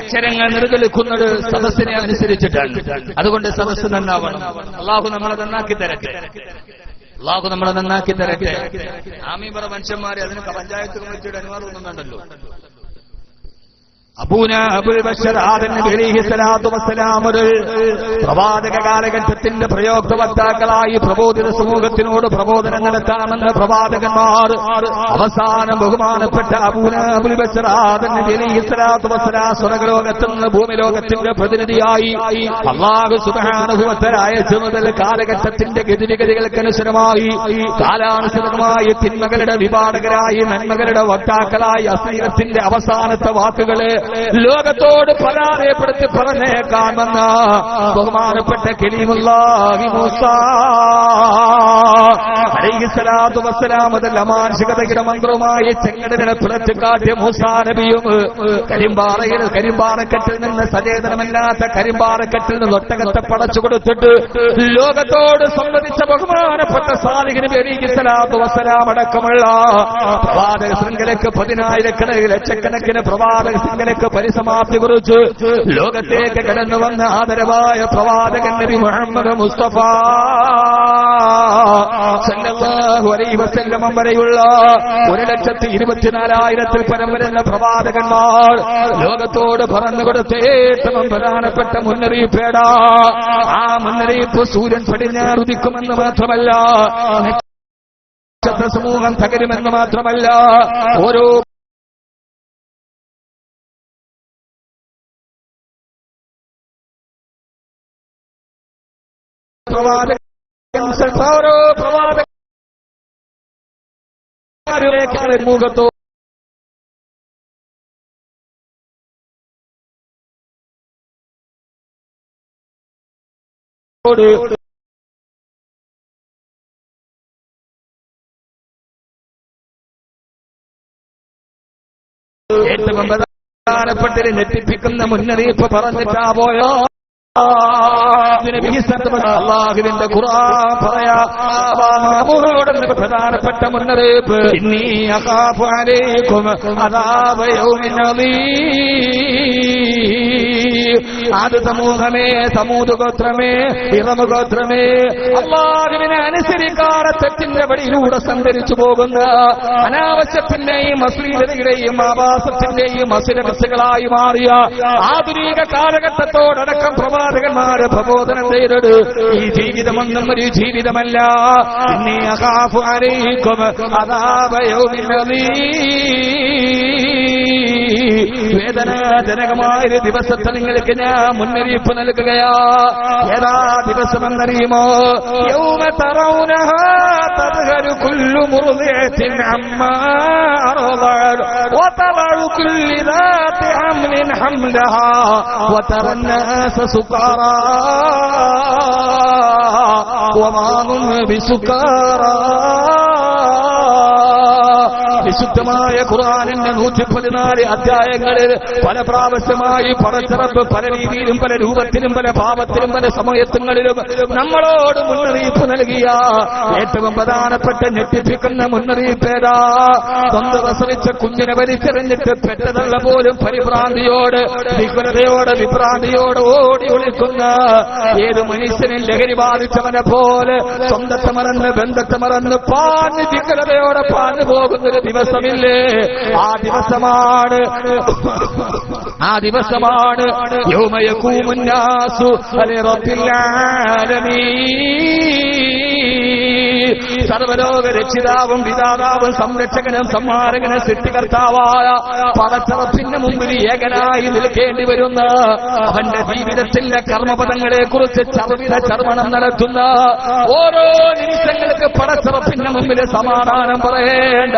Speaker 2: അക്ഷരങ്ങൾ നിർഗളിക്കുന്നത് സദസ്സിനെ അനുസരിച്ചിട്ടാണ്. അതുകൊണ്ട് സദസ്സ് നന്നാവണം. അള്ളാഹു നമ്മളെ നന്നാക്കി തരട്ടെ. അള്ളാഹു നമ്മളെ നന്നാക്കി തരട്ടെ. ആമീൻ പറ മനുഷ്യന്മാരെ. അതിന് പഞ്ചായത്ത് കമ്മിറ്റിയുടെ അനുവാദം ഒന്നും വേണ്ടല്ലോ. അബൂന അബുൽ ബശർ ആദം നബി അലൈഹി സ്വലാത്തു വസ്സലാം ഒരു പ്രവാചക കാലഘട്ടത്തിന്റെ പ്രയോക്ത വക്താക്കളായി പ്രബോധിത സമൂഹത്തിനോട് പ്രബോധനം നടത്താമെന്ന് പ്രവാചകന്മാർ അവസാനം ബഹുമാനപ്പെട്ട അബൂന അബുൽ ബശർ ആദം നബി അലൈഹി സ്വലാത്തു വസ്സലാം സ്വർഗ്ഗലോകത്തിൽ നിന്ന് ഭൂമിലോകത്തിന്റെ പ്രതിനിധിയായി അല്ലാഹു സുബ്ഹാനഹു വ തആല അയച്ചു മുതൽ കാലഘട്ടത്തിന്റെ ഗതിവിഗതികൾക്കനുസരമായി കാലാനുസൃതമായി തിന്മകളുടെ വിഭാടകരായി നന്മകളുടെ വക്താക്കളായി അസ്ലീലത്തിന്റെ അവസാനത്തെ വാക്കുകളെ ലോകത്തോട് പരാജയപ്പെടുത്തി പറഞ്ഞേക്കാമെന്ന ബഹുമാനപ്പെട്ട കലീമുല്ലാഹി മൂസ അലൈഹിസ്സലാത്തു വസ്സലാം മുതൽ അമാനുഷികതയുടെ മന്ത്രവുമായി ചെങ്കടലിനെ പിളച്ചു കാട്ടിയ മൂസാ നബിയും കരിമ്പാറക്കെട്ടിൽ നിന്ന് സചേതനമല്ലാത്ത കരിമ്പാറക്കെട്ടിൽ നിന്ന് ഒട്ടകത്തെ പടച്ചു കൊടുത്തിട്ട് ലോകത്തോട് സംവദിച്ച ബഹുമാനപ്പെട്ട സാലിഹ് നബി അലൈഹിസ്സലാത്തു വസ്സലാം അടക്കമുള്ള പ്രവാചക ശൃംഖലയ്ക്ക് 10,000 ലക്ഷക്കണക്കിന് പ്രവാചക ശൃംഖലയ്ക്ക് പരിസമാപ്തി കുറിച്ച് ലോകത്തേക്ക് കടന്നു വന്ന ആദരവായ പ്രവാചകൻ നബി മുഹമ്മദ് മുസ്തഫ സല്ലല്ലാഹു അലൈഹി വസല്ലം വരെയുള്ള 1,24,000 പരം വരുന്ന പ്രവാചകന്മാർ ലോകത്തോട് പറഞ്ഞുകൊടുത്ത ഏറ്റവും പ്രധാനപ്പെട്ട മുന്നറിയിപ്പേടാ. ആ മുന്നറിയിപ്പ് സൂര്യൻ പടിഞ്ഞാറുദിക്കുമെന്ന് മാത്രമല്ല, സമൂഹം തകരുമെന്ന് മാത്രമല്ല, ഓരോ പ്രവാചകൻ മുഖത്തോ ഏറ്റവും പ്രധാനപ്പെട്ടതിൽ ഞെട്ടിപ്പിക്കുന്ന മുന്നറിയിപ്പ് പറഞ്ഞിട്ടാ പോയോ. അല്ലാഹുവിന്റെ ഖുർആൻ പറയാ പ്രധാനപ്പെട്ട മുന്നറിയിപ്പ് ഇന്നി അഖാഫു അലൈക്കും അദാബ യൗമിൻ അദീം. അത് സമൂഹമേ, സമൂദ് ഗോത്രമേ, ഇറമ ഗോത്രമേ, അല്ലാഹുവിനെ അനുസരിക്കാതെ തെറ്റിന്റെ വഴിയിലൂടെ സഞ്ചരിച്ചു പോകുന്ന അനാവശ്യത്തിന്റെയും അശ്ലീലതയുടെയും ആഭാസത്തിന്റെയും അസുരവസ്തുക്കളായി മാറിയ ആധുനിക കാലഘട്ടത്തോടടക്കം പ്രവാചകന്മാരെ പ്രബോധനം ചെയ്തത് ഈ ജീവിതമൊന്നും ഒരു ജീവിതമല്ല. ഇന്നി അഖാഫു അലൈക്കും അദാബ യൗമിൻ അദീം. വേദനാജനകമായൊരു ദിവസത്തെ നിങ്ങൾക്ക് ഞാൻ മുന്നറിയിപ്പ് നൽകുകയാ. ഏതാ ദിവസമെന്നറിയുമോ? യൗമ തറൗനഹാ തദ്ഹരു കുല്ലു മുർദിഅത്തിൻ അമ്മാ അർളഅത് വതറഉ കുല്ലു ദാതി ഹംലിൻ ഹംലഹാ വതറന്നാസ സുകാറാ വമാ ഹും ബിസുകാറാ. വിശുദ്ധമായ ഖുർആനിന്റെ 114 അധ്യായങ്ങളിൽ പല പ്രാവശ്യമായി പടച്ചിറപ്പ് പല രീതിയിലും പല രൂപത്തിലും പല ഭാവത്തിലും പല സമയത്തുകളിലും നമ്മളോട് മുന്നറിയിപ്പ് നൽകിയ ഏറ്റവും പ്രധാനപ്പെട്ട ഞെട്ടിപ്പിക്കുന്ന മുന്നറിയിപ്പേതാ? സ്വന്തം പ്രസവിച്ച കുഞ്ഞിനെ വലിച്ചെറിഞ്ഞിട്ട് പെറ്റതള്ള പോലും പരിഭ്രാന്തിയോട് വിഹ്വലതയോട് വിഭ്രാന്തിയോട് ഓടി ഒളിക്കുന്ന ഏത് മനുഷ്യനും ലഹരി ബാധിച്ചവനെ പോലെ സ്വന്തത്തെ മറന്ന് ബന്ധത്തെ മറന്ന് പാഞ്ഞ് വിഹ്വലതയോടെ പാഞ്ഞു പോകുന്നൊരു ദിവസമില്ലേ? ആ ദിവസമാണ് യൗമ യഖൂമുൻ നാസു ലിറബ്ബിൽ ആലമീൻ. സർവലോക രക്ഷിതാവും പിതാവും സംരക്ഷകനും സംഹാരകനും സൃഷ്ടികർത്താവായ പടച്ചറപ്പിന് മുമ്പിൽ ഏകനായി നിൽക്കേണ്ടി വരുന്ന അവന്റെ ജീവിതത്തിന്റെ കർമ്മപദങ്ങളെ കുറിച്ച് ചർവണം നടത്തുന്ന ഓരോ നിമിഷങ്ങൾക്ക് പടച്ചറപ്പിന് മുമ്പിൽ സമാധാനം പറയേണ്ട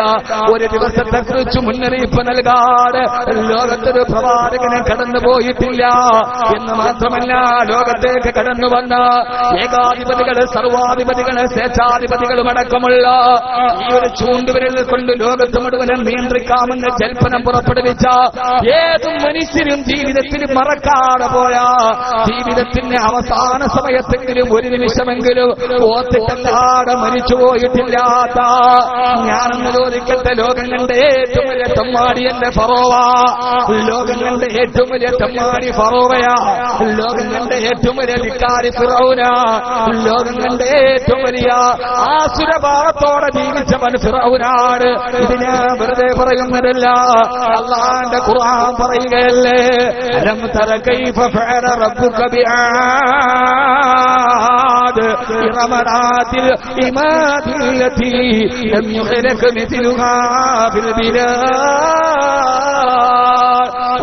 Speaker 2: ഒരു ദിവസത്തെ കുറിച്ച് മുന്നറിയിപ്പ് നൽകാതെ ലോകത്തൊരു പ്രവാചകനെ കടന്നുപോയിട്ടില്ല എന്ന് മാത്രമല്ല, ലോകത്തേക്ക് കടന്നു വന്ന ഏകാധിപതികള് സർവാധിപതികള് സ്വേച്ഛാധിപതികളുമടക്കം അടക്കമുള്ള ഈ ഒരു ചൂണ്ടുവിരൽ കൊണ്ട് ലോകത്ത് മുഴുവനും നിയന്ത്രിക്കാമെന്ന് ജൽപ്പനം പുറപ്പെടുവിച്ച ഏതും മനുഷ്യരും ജീവിതത്തിൽ മറക്കാതെ പോയ ജീവിതത്തിന്റെ അവസാന സമയത്തെങ്കിലും ഒരു നിമിഷമെങ്കിലും ഓത്തിട്ടല്ലാതെ മരിച്ചുപോയിട്ടില്ലാത്ത ഞാനെന്ന് ചോദിക്കട്ടെ, ലോകം കണ്ട ഏറ്റവും വലിയ തെമ്മാടി എന്റെ ഫറോവ, ലോകം കണ്ട ഏറ്റവും വലിയ തെമ്മാടി ഫറോവയാ, ലോകം കണ്ട ഏറ്റവും വലിയ ധിക്കാരി ഫിറൗന, ലോകം കണ്ട ഏറ്റവും വലിയ ആസുരഭാവത്തോടെ ജീവിച്ചവൻ ഫിറൗനാണ്. ഇത് ഞാൻ വെറുതെ പറയുന്നതല്ല, അല്ലാഹുവിന്റെ ഖുർആൻ പറയുകയല്ലേ, അലം തര കൈഫ ഫഅല റബ്ബുക ബിആദ് ഇറമദാതിൽ ഇമാദില്ലതി ലം യുഖ്ലഖ മിഥ്ലുഹാ ഫിൽ ബിലാദ്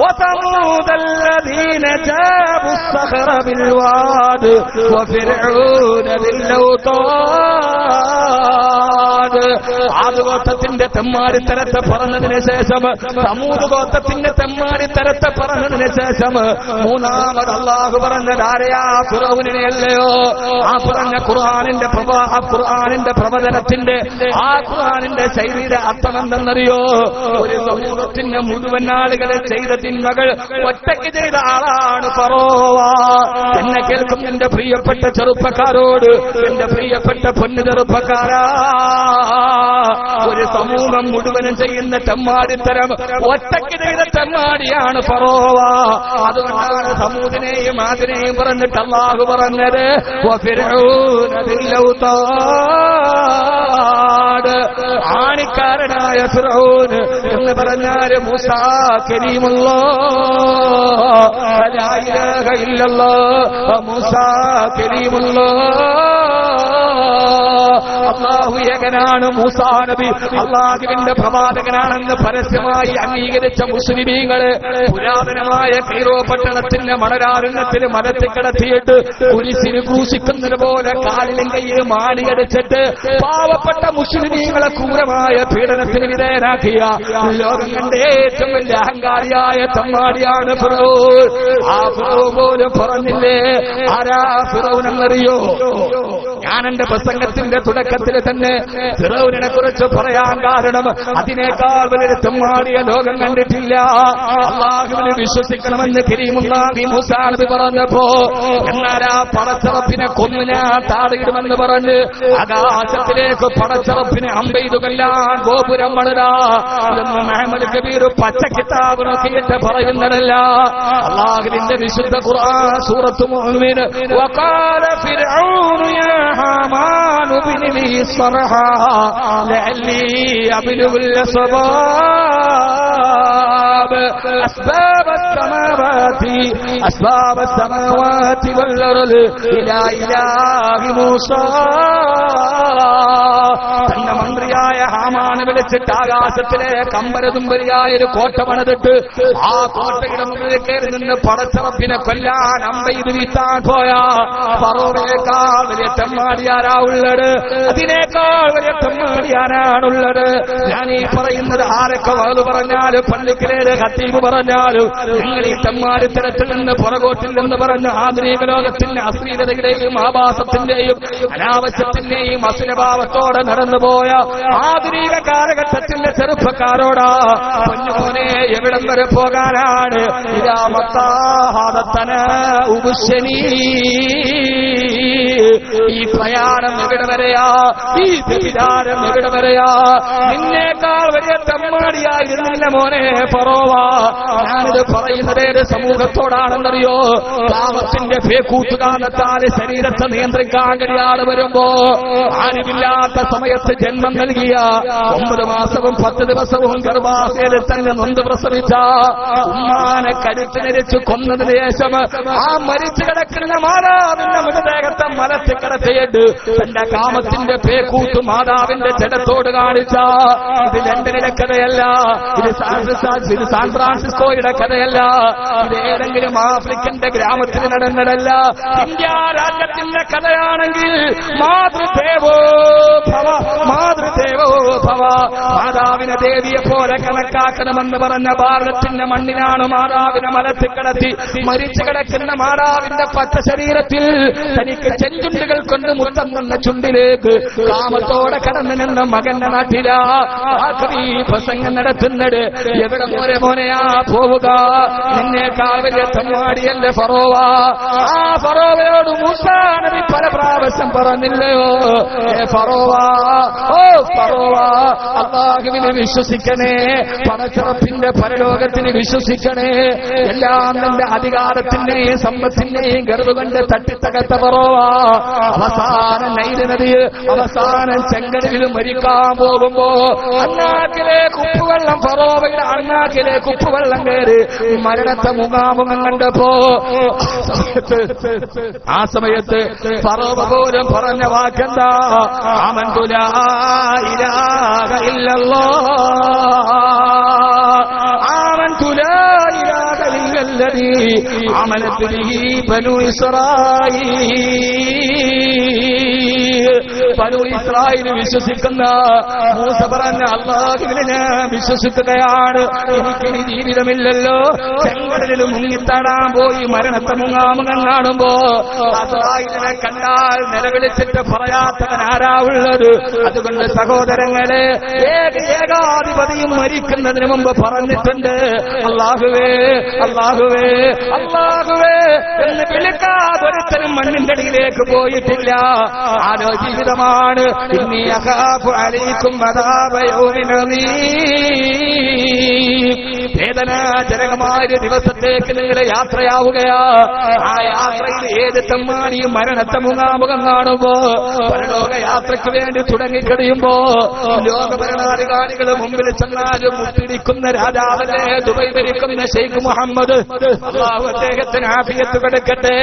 Speaker 2: وثمود الذين جابوا الصخر بالواد وفرعون بالأوطاد. ആദ് ഗോത്രത്തിന്റെ തെമ്മാടിത്തരത്തെ പറഞ്ഞതിന് ശേഷം, സമൂദ് ഗോത്രത്തിന്റെ തെമ്മാടിത്തരത്തെ പറഞ്ഞതിന് ശേഷം മൂന്നാമത് അല്ലാഹു പറഞ്ഞതാരെയാ? ഫിറൗനിനെയല്ലയോ? ആ പറഞ്ഞ ഖുർആനിന്റെ ഖുർആനിന്റെ പ്രവചനത്തിന്റെ ആ ഖുർആനിന്റെ ശൈലിയുടെ അർത്ഥം എന്തെന്നറിയോ? ഒരു സമൂഹത്തിന്റെ മുഴുവൻ ആളുകളെ ചെയ്ത തിന്മകൾ ഒറ്റയ്ക്ക് ചെയ്ത ആളാണ് ഫറോവ. എന്നെ കേൾക്കും എന്റെ പ്രിയപ്പെട്ട ചെറുപ്പക്കാരോട്, എന്റെ പ്രിയപ്പെട്ട പൊന്നു ചെറുപ്പക്കാരാ, ഒരു സമൂഹം മുഴുവനും ചെയ്യുന്ന തെമ്മാടിത്തരം ഒറ്റയ്ക്ക് ചെയ്ത തെമ്മാടിയാണ് ഫറോവ. അതുകൊണ്ടാണ് സമൂദിനെയും ആദിനെയും പറഞ്ഞിട്ട് അല്ലാഹു പറഞ്ഞത് ആണിക്കാരനായ ഫിറഔൻ എന്ന് പറഞ്ഞാൽ മൂസാ കലീമുല്ലാഹ്, ലാ ഇലാഹ ഇല്ലല്ലാഹ് മൂസാ കലീമുല്ലാഹ്. അല്ലാഹു ഏകനാണ്, മൂസാ നബി അല്ലാഹുവിന്റെ പ്രവാചകനാണെന്ന് പരസ്യമായി അംഗീകരിച്ച മുസ്ലിമീങ്ങള് പുരാതനമായ കൈറോ പട്ടണത്തിന്റെ മണരാരണ്യത്തിൽ മരത്തിൽ കിടത്തിയിട്ട് കുരിശിന് ക്രൂശിക്കുന്നത് പോലെ കാലിലും കയ്യിലും മാലിയടിച്ചിട്ട് പാവപ്പെട്ട മുസ്ലിമീങ്ങളെ ക്രൂരമായ പീഡനത്തിന് വിധേയനാക്കിയ ലോകം കണ്ട ഏറ്റവും വലിയ അഹങ്കാരിയായ തമ്മാടിയാണ് ഫിറൗൻ. ആ ഫിറൗൻ പോലും പറഞ്ഞില്ലേ ആരാ ഫിറൗൻ എന്നറിയോ? ഞാൻ എന്റെ പ്രസംഗത്തിന്റെ തുടക്കത്തിൽ തന്നെ ഫിറൗനിനെ കുറിച്ച് പറയാൻ കാരണം അതിനേക്കാൾ വലിയ തെമ്മാടിയ ലോകം കണ്ടിട്ടില്ല. അല്ലാഹുവിനെ വിശ്വസിക്കണമെന്ന് കരീമുല്ലാഹി മൂസാ നബി പറഞ്ഞപ്പോ, എന്നാൽ ആ പടച്ചറപ്പിനെ കൊന്നു ഞാൻ താഴെയിടുമെന്ന് പറഞ്ഞ് ആകാശത്തിലേക്ക് പടച്ചറപ്പിനെ അമ്പെയ്തു കൊല്ലാൻ ഗോപുരം വളരാ എന്ന് മുഹമ്മദ് കബീർ പച്ച കിതാബ് നോക്കിയിട്ട് പറയുന്നതല്ല. അല്ലാഹുവിന്റെ വിശുദ്ധ ഖുർആൻ സൂറത്ത് മുഅ്മിൻ വഖാല ഫിർഔനു യാ ഹാമാൻ ഇബ്നി ലി സർഹാ ലഅല്ലി അബ്ലുഗുൽ അസ്ബാബ് അസ്ബാബ السماوات والأرض إلى إله موسى. തന്റെ മന്ത്രിയായ ഹാമാനെ വിളിച്ചിട്ട് ആകാശത്തിലെ കമ്പരതുമ്പരിയായ ഒരു കോട്ട പണിതിട്ട് ആ കോട്ടയുടെ മുകളിൽ കയറി നിന്ന് പടച്ചറപ്പിനെ കൊല്ലാൻ അമ്പെയ്ത് വീഴ്ത്താൻ പോയ ഫറോവയേക്കാൾ വലിയ തെമ്മാടിയാരാ ഉള്ളത്? അതിനേക്കാൾ വലിയ തെമ്മാടിയാരാണുള്ളത്? ഞാൻ ഈ പറയുന്നത് ആരൊക്കെ വാത് പറഞ്ഞാലും പള്ളിക്കലേത് ഖത്തീബ് പറഞ്ഞാലും നിങ്ങൾ ഈ തെമ്മാടിത്തരത്തിൽ നിന്ന് പുറകോട്ടിൽ നിന്ന് പറഞ്ഞ ആധുനിക ലോകത്തിന്റെ അശ്ലീലതയുടെയും ആഭാസത്തിന്റെയും അനാവശ്യത്തിന്റെയും അസുരഭാവത്തോടെ നടന്നുപോയ ആധുനിക കാലഘട്ടത്തിന്റെ ചെറുപ്പക്കാരോടാ പൊന്നുമോനെ എവിടം വരെ പോകാനാണ്? ഈ പ്രയാണം എവിടെ വരെയാ? ഈ വ്യഭിചാരം എവിടെ വരെയാ? നിന്നേക്കാൾ വലിയ തെമ്മാടിയായിരുന്നില്ല മോനെ ഫറോവ. ഞാനിത് പറയുന്നത് ഏത് സമൂഹത്തോടാണെന്നറിയോ? പാപത്തിന്റെ പേക്കൂത്തുകാലത്താല് ശരീരത്തെ നിയന്ത്രിക്കാൻ കഴിയാതെ വരുമ്പോ ആരുമില്ലാത്ത സമയത്ത് ജന്മം നൽകിയ 9 മാസവും 10 ദിവസവും ഗർഭാശയത്തിൽ തന്നെ നൊന്ത് പ്രസവിച്ച ഉമ്മാനെ കരുത്തിനരിച്ചു കൊന്നതിന് ശേഷം ആ മരിച്ചു കിടക്കുന്ന മാതാവിന്റെ മൃതദേഹത്തെ മലത്തിൽ കിടത്തിയിട്ട് തന്റെ കാമത്തിന്റെ പേക്കൂത്ത് മാതാവിന്റെ ജഡത്തോട് കാണിച്ച ഇത് ലണ്ടനിലെ കഥയല്ല, ഇത് സാൻ ഫ്രാൻസിസ്കോയുടെ കഥയല്ല, ഇത് ഏതെങ്കിലും ആഫ്രിക്കന്റെ ഗ്രാമത്തിൽ നടന്നതല്ല. ഇന്ത്യ രാജ്യത്തിന്റെ കഥയാണെങ്കിൽ മാതൃദേവോ ഭവ, മാതൃദേവോ ഭവ, മാതാവിനെ ദേവിയെ പോലെ കണക്കാക്കണമെന്ന് പറഞ്ഞ ഭാരതത്തിന്റെ മണ്ണിലാണ് മാതാവിനെ മലത്തിൽ കിടത്തി മരിച്ചു കിടക്കുന്ന മാതാവിന്റെ പച്ച ശരീരത്തിൽ തനിക്ക് ചെഞ്ചുണ്ടുകൾ കൊണ്ട് മുത്തം നിന്ന ചുണ്ടിലേക്ക് കാമത്തോടെ കടന്നു നിന്ന മകന്റെ നാട്ടിലാ ആഖിരി പ്രസംഗം നടത്തുന്നത്. എവിടെ മോനെയാ പോവുക, നിന്നേക്കാൾ വലിയ തമ്മാടിയല്ലേ ഫറോവ. ആ ഫറോവയോട് മൂസാ നബി പല പ്രാവശ്യം പറഞ്ഞില്ലയോ, ഫറോവ, ഓ ഫറോവ, അല്ലാഹുവിനെ വിശ്വസിക്കണേ, പണച്ചിറപ്പിന്റെ പരലോകത്തിന് വിശ്വസിക്കണേ. എല്ലാം നിന്റെ അധികാരത്തിന്റെയും സമ്പത്തിന്റെയും ഗർവ് കൊണ്ട് തട്ടിത്തകർത്ത ഫറോവ അവസാനം നൈൽ നദിയിൽ അവസാനം ചെങ്കടലിൽ മരിക്കാൻ പോകുമ്പോ അണ്ണാക്കിലേക്ക് ഉപ്പുവെള്ളം, ഫറോവയുടെ അണ്ണാക്കിലേക്ക് ഉപ്പുവെള്ളം കയറി മരണത്തെ മുഖാമുഖം കണ്ടപ്പോ ആ സമയത്ത് ഫറോവ പോലും പറഞ്ഞ വാക്കെന്താ, ആമന്തു ലാ ഇലാഹ ഇല്ലല്ലാഹ്, ആമന്തു ലാ ഇലാഹ ഇല്ലല്ലദീ ആമനത് ബിഹി ബനൂ ഇസ്രായീൽ വിശ്വസിക്കുന്ന മൂസ പറഞ്ഞ അല്ലാഹുവിനെ ഞാൻ വിശ്വസിക്കുകയാണ്. എനിക്കിനി ജീവിതമില്ലല്ലോ. ചെങ്കടലിൽ മുങ്ങിത്താടാൻ പോയി മരണത്തെ മുങ്ങാമുഖം കാണുമ്പോ ഇസ്രായേലിനെ കണ്ടാൽ നിലവിളിച്ചിട്ട് പറയാത്തവൻ ആരാ ഉള്ളത്? അതുകൊണ്ട് സഹോദരങ്ങളെ, ഏകാധിപതിയും മരിക്കുന്നതിന് മുമ്പ് പറഞ്ഞിട്ടുണ്ട്, അല്ലാഹുവേ അല്ലാഹുവേ അല്ലാഹുവേ എന്ന് വിളിക്കാതൊരുത്തരും മണ്ണിന്റെ അടിയിലേക്ക് പോയിട്ടില്ല. ആരോ ജീവിതമാണ്. ഇന്നി അഖാഫു അലൈക്കും അദാബ യൗമിൻ അദീം. വേദനാജനകമായ ദിവസത്തേക്ക് നിങ്ങൾ യാത്രയാവുകയാ. ആ യാത്രയിൽ ഏത് തമ്മാടിയും മരണത്തെ മുഖാമുഖം കാണുമ്പോ പരലോക യാത്രയ്ക്ക് വേണ്ടി തുടങ്ങിക്കഴിയുമ്പോ ലോക ഭരണാധികാരികൾ മുമ്പിൽ ചെന്നാലും മുട്ടിടിക്കുന്ന രാജാവല്ലേ ദുബൈ ഭരിക്കുന്ന ഷെയ്ഖ് മുഹമ്മദ്, അല്ലാഹു അദ്ദേഹത്തിന് ആഫിയത്ത് കൊടുക്കട്ടെ.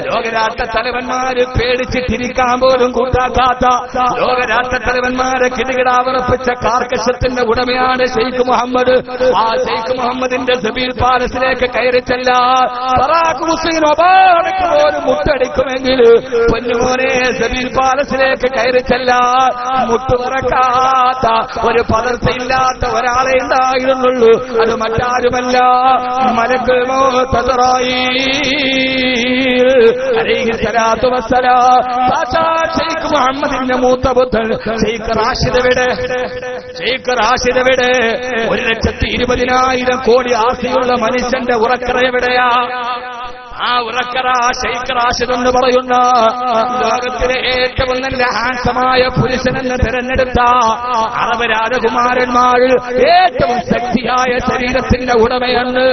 Speaker 2: ലോകരാഷ്ട്ര തലവന്മാര് പേടിച്ച് തിരിക്കാൻ പോലും കൂട്ടാക്കാത്ത ലോകരാഷ്ട്ര തലവന്മാരെ കിടുകിടാവിറപ്പിച്ച കാർക്കശത്തിന്റെ ഉടമയാണ് ഷെയ്ഖ് മുഹമ്മദ്. ആ ഷെയ്ഖ് മുഹമ്മദിന്റെ സബീൽ പാലസിലേക്ക് കയറി ചെല്ലാൻ ബറാഖ് ഹുസൈൻ ഒബാമയ്ക്ക് പോലും മുട്ടടിക്കുമെങ്കിൽ പൊന്നുമോനെ സബീൽ പാലസിലേക്ക് കയറി ചെല്ലാൻ മുട്ടുവറക്കാത്ത ഒരു പദർച്ചയില്ലാത്ത ഒരാളെ ഉണ്ടായിരുന്നുള്ളൂ. അത് മറ്റാരുമല്ല, മലക്കുൽ മൗത്ത് അലൈഹിസ്സലാത്തു വസ്സലാം. ഷെയ്ഖ് മുഹമ്മദിന്റെ മൂത്ത പുത്രൻ ഷെയ്ഖ് റാഷിദ് എവിടെ? ഷെയ്ഖ് റാഷിദ് എവിടെ? 1,20,000 കോടി ആസ്തിയുള്ള മനുഷ്യന്റെ ഉറക്കറ എവിടെയാ? ആ ഉറക്കറ ഷെയ്ഖ് റാഷിദ് എന്ന് പറയുന്ന ലോകത്തിലെ ഏറ്റവും നല്ല ഹാൻസമായ പുരുഷനെന്ന് തിരഞ്ഞെടുത്ത അറബ് രാജകുമാരന്മാരിൽ ഏറ്റവും ശക്തിയായ ശരീരത്തിന്റെ ഉടമയെന്ന്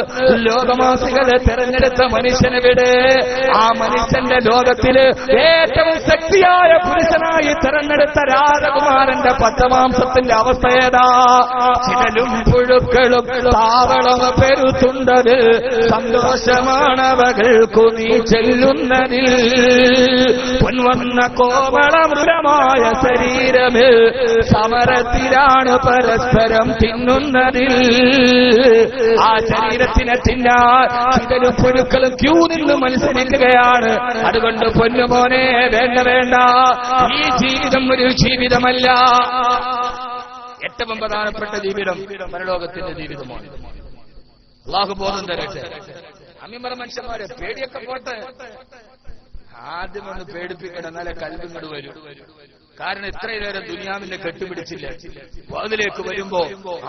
Speaker 2: ലോകവാസികളെ തിരഞ്ഞെടുത്ത മനുഷ്യനെവിടെ? ആ മനുഷ്യന്റെ ലോകത്തില് ഏറ്റവും ശക്തിയായ പുരുഷനായി തിരഞ്ഞെടുത്ത രാജകുമാരന്റെ പച്ചമാംസത്തിന്റെ അവസ്ഥ ഏതാ? ചിതലും പുഴുക്കളും താവളം പെരുത്തുണ്ടത് സന്തോഷമാണവകൾ നീ ചെല്ലുന്നതിൽ പൊൻവന്ന കോമളമൃഗമായ ശരീരമേ സമരത്തിലാണ് പരസ്പരം തിന്നുന്നതിൽ. ആ ശരീരത്തിനെ തിന്നാൻ ചിതലും പുഴുക്കളും ക്യൂ നിന്ന് മത്സരിക്കുകയാണ്. അതുകൊണ്ട് പൊന്നുമോനെ, വേണ്ട വേണ്ട, ഈ ജീവിതം ഒരു ജീവിതമല്ല. ഏറ്റവും പ്രധാനപ്പെട്ട ജീവിതം പരലോകത്തിന്റെ ജീവിതമാണ്. അല്ലാഹു ബോധം തരട്ടെ. അമ്മിമറ മനുഷ്യന്മാരെ പേടിയൊക്കെ പോട്ടെ, ആദ്യം ഒന്ന് പേടിപ്പിക്കണം, എന്നാലേ കൽബിങ്ങട് വരും. കാരണം ഇത്രയും നേരം ദുനിയാവിന്റെ കെട്ടുപിടിച്ചില്ല. അതിലേക്ക് വരുമ്പോ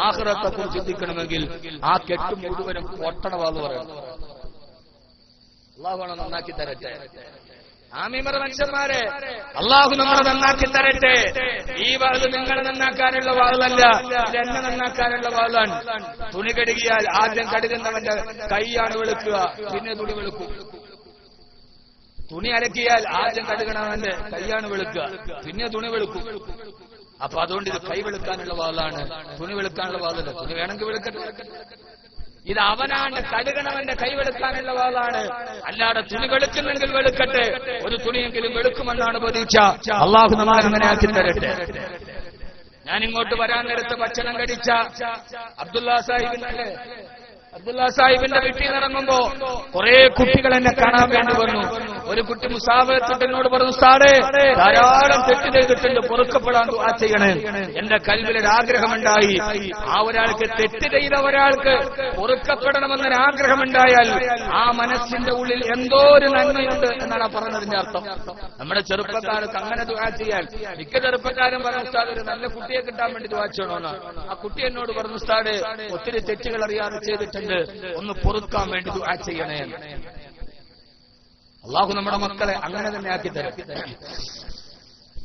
Speaker 2: ആഖിറത്തെ കുറിച്ച് ചിന്തിക്കണമെങ്കിൽ ആ കെട്ട് മുഴുവനും പൊട്ടണ വാന്ന് പറയണം. അല്ലാഹു നന്നാക്കി തരട്ടെ. ആമീമറ മനുഷ്യന്മാരെ, അല്ലാഹു നമ്മളെ നന്നാക്കി തരട്ടെ. ഈ വാള് നിങ്ങളെ നന്നാക്കാനുള്ള വാളല്ല, എന്നെ നന്നാക്കാനുള്ള വാളാണ്. തുണി കഴുകിയാൽ ആദ്യം കഴുകുന്നവന്റെ കൈയാണ് വെളുക്കുക, പിന്നെ തുണി വെളുക്കും. തുണി അലക്കിയാൽ ആദ്യം കഴുകണവന്റെ കൈയാണ് വെളുക്കുക, പിന്നെ തുണി വെളുക്കും. അപ്പൊ അതുകൊണ്ട് ഇത് കൈ വെളുക്കാനുള്ള വാളാണ്, തുണി വെളുക്കാനുള്ള വാളല്ല. തുണി വേണമെങ്കിൽ വെളുക്കട്ടെ. ഇത് അവനാണ് കഴുകണവന്റെ കൈ വെളുക്കാനുള്ള വാളാണ്. അല്ലാതെ തുണി വെളുക്കുന്നെങ്കിൽ വെളുക്കട്ടെ, ഒരു തുണിയെങ്കിലും വെളുക്കുമെന്നാണ് പ്രതീക്ഷ. അല്ലാഹു നമ്മളെ അങ്ങനെ ആക്കി തരട്ടെ. ഞാൻ ഇങ്ങോട്ട് വരാൻ നേരത്ത് ഭക്ഷണം കഴിച്ച അബ്ദുല്ലാ സാഹിബിന്റെ വീട്ടിൽ ഇറങ്ങുമ്പോ കുറെ കുട്ടികൾ എന്നെ കാണാൻ വേണ്ടി വന്നു. ഒരു കുട്ടി മുസാഫിറിനോട് പറഞ്ഞു, ഉസ്താദേ ധാരാളം തെറ്റ് ചെയ്തിട്ടുണ്ട്, പൊറുക്കപ്പെടാൻ ദുആ ചെയ്യണേ. എന്റെ കൽബിലൊരു ആഗ്രഹമുണ്ടായി, ആ ഒരാൾക്ക് തെറ്റ് ചെയ്ത ഒരാൾക്ക് പൊറുക്കപ്പെടണമെന്നൊരു ആഗ്രഹമുണ്ടായാൽ ആ മനസ്സിന്റെ ഉള്ളിൽ എന്തോ ഒരു നന്മയുണ്ട് എന്നാണ് പറഞ്ഞതിന്റെ അർത്ഥം. നമ്മുടെ ചെറുപ്പക്കാർക്ക് അങ്ങനെ ദുആ ചെയ്യാൻ മിക്ക ചെറുപ്പക്കാരും പറഞ്ഞു, ഉസ്താദ് ഒരു നല്ല കുട്ടിയെ കിട്ടാൻ വേണ്ടി ദുആ ചെയ്യണമെന്ന്. ആ കുട്ടി എന്നോട് പറഞ്ഞു, ഉസ്താദ് ഒത്തിരി തെറ്റുകൾ അറിയാതെ ചെയ്തിട്ടുണ്ട്, ഒന്ന് പൊറുക്കാൻ വേണ്ടി ദുആ ചെയ്യണേ. അള്ളാഹു നമ്മുടെ മക്കളെ അങ്ങനെ തന്നെ ആക്കി തരും.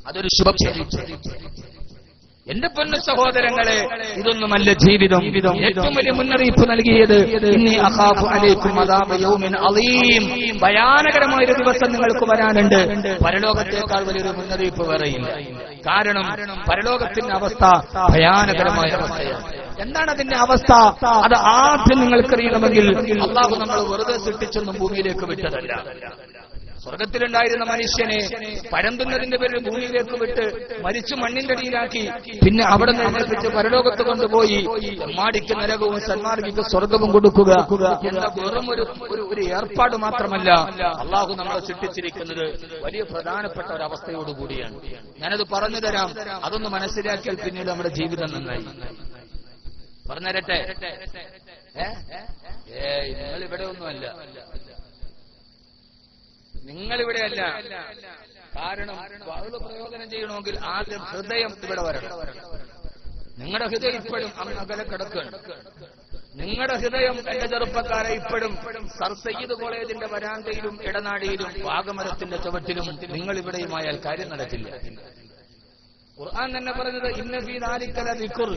Speaker 2: അതൊരു ശുഭക്ഷേമം. എന്റെ പൊന്നു സഹോദരങ്ങളെ, ഇതൊന്നുമല്ല ജീവിതം. ഏറ്റവും വലിയ മുന്നറിയിപ്പ് നൽകിയത് ഇന്നി അഖാഫു അലൈക്കും അദാബ യൗമിൻ അളീം, ഭയാനകരമായൊരു ദിവസം നിങ്ങൾക്ക് വരാനുണ്ട്. പരലോകത്തേക്കാൾ വലിയൊരു മുന്നറിയിപ്പ് വേറെയില്ല. കാരണം പരലോകത്തിന്റെ അവസ്ഥ ഭയാനകരമായ അവസ്ഥയാണ്. എന്താണ് അതിന്റെ അവസ്ഥ? അത് ആദ്യം നിങ്ങൾക്കറിയണമെങ്കിൽ അള്ളാഹു നമ്മൾ വെറുതെ സൃഷ്ടിച്ചൊന്നും ഭൂമിയിലേക്ക് വിട്ടതല്ല. സ്വർഗത്തിലുണ്ടായിരുന്ന മനുഷ്യനെ പരന്തുന്നതിന്റെ പേരിൽ ഭൂമിയിലേക്ക് വിട്ട് മരിച്ചു മണ്ണിന്റെ അടിയിലാക്കി പിന്നെ അവിടെ നിന്ന് പരലോകത്ത് കൊണ്ടുപോയി മാടിക്ക് നരകവും സന്മാർഗിക്ക് സ്വർഗവും കൊടുക്കുക എന്ന വെറും ഒരു ഏർപ്പാട് മാത്രമല്ല, അള്ളാഹു നമ്മളെ സൃഷ്ടിച്ചിരിക്കുന്നത് വലിയ പ്രധാനപ്പെട്ട ഒരവസ്ഥയോടുകൂടിയാണ്. ഞാനത് പറഞ്ഞു തരാം, അതൊന്ന് മനസ്സിലാക്കിയാൽ പിന്നീട് നമ്മുടെ ജീവിതം നന്നായി. പറഞ്ഞുതരട്ടെ? നിങ്ങളിവിടെ ഒന്നുമല്ല, നിങ്ങളിവിടെയല്ല. കാരണം വാഴ പ്രയോജനം ചെയ്യണമെങ്കിൽ ആദ്യം ഹൃദയം ഇവിടെ വരണം. നിങ്ങളുടെ ഹൃദയം ഇപ്പോഴും അകലെ കിടക്കുകയാണ്. നിങ്ങളുടെ ഹൃദയം എന്റെ ചെറുപ്പക്കാരെ ഇപ്പോഴും സർ സയ്യിദ് കോളേജിന്റെ വരാന്തയിലും ഇടനാടിയിലും വാഗമരത്തിന്റെ ചുവട്ടിലും നിങ്ങളിവിടെയുമായാൽ കാര്യം നടക്കില്ല. ഖുർആൻ തന്നെ പറഞ്ഞത് ഇന്ന ഫീ ദാലിക ലദിക്ർ.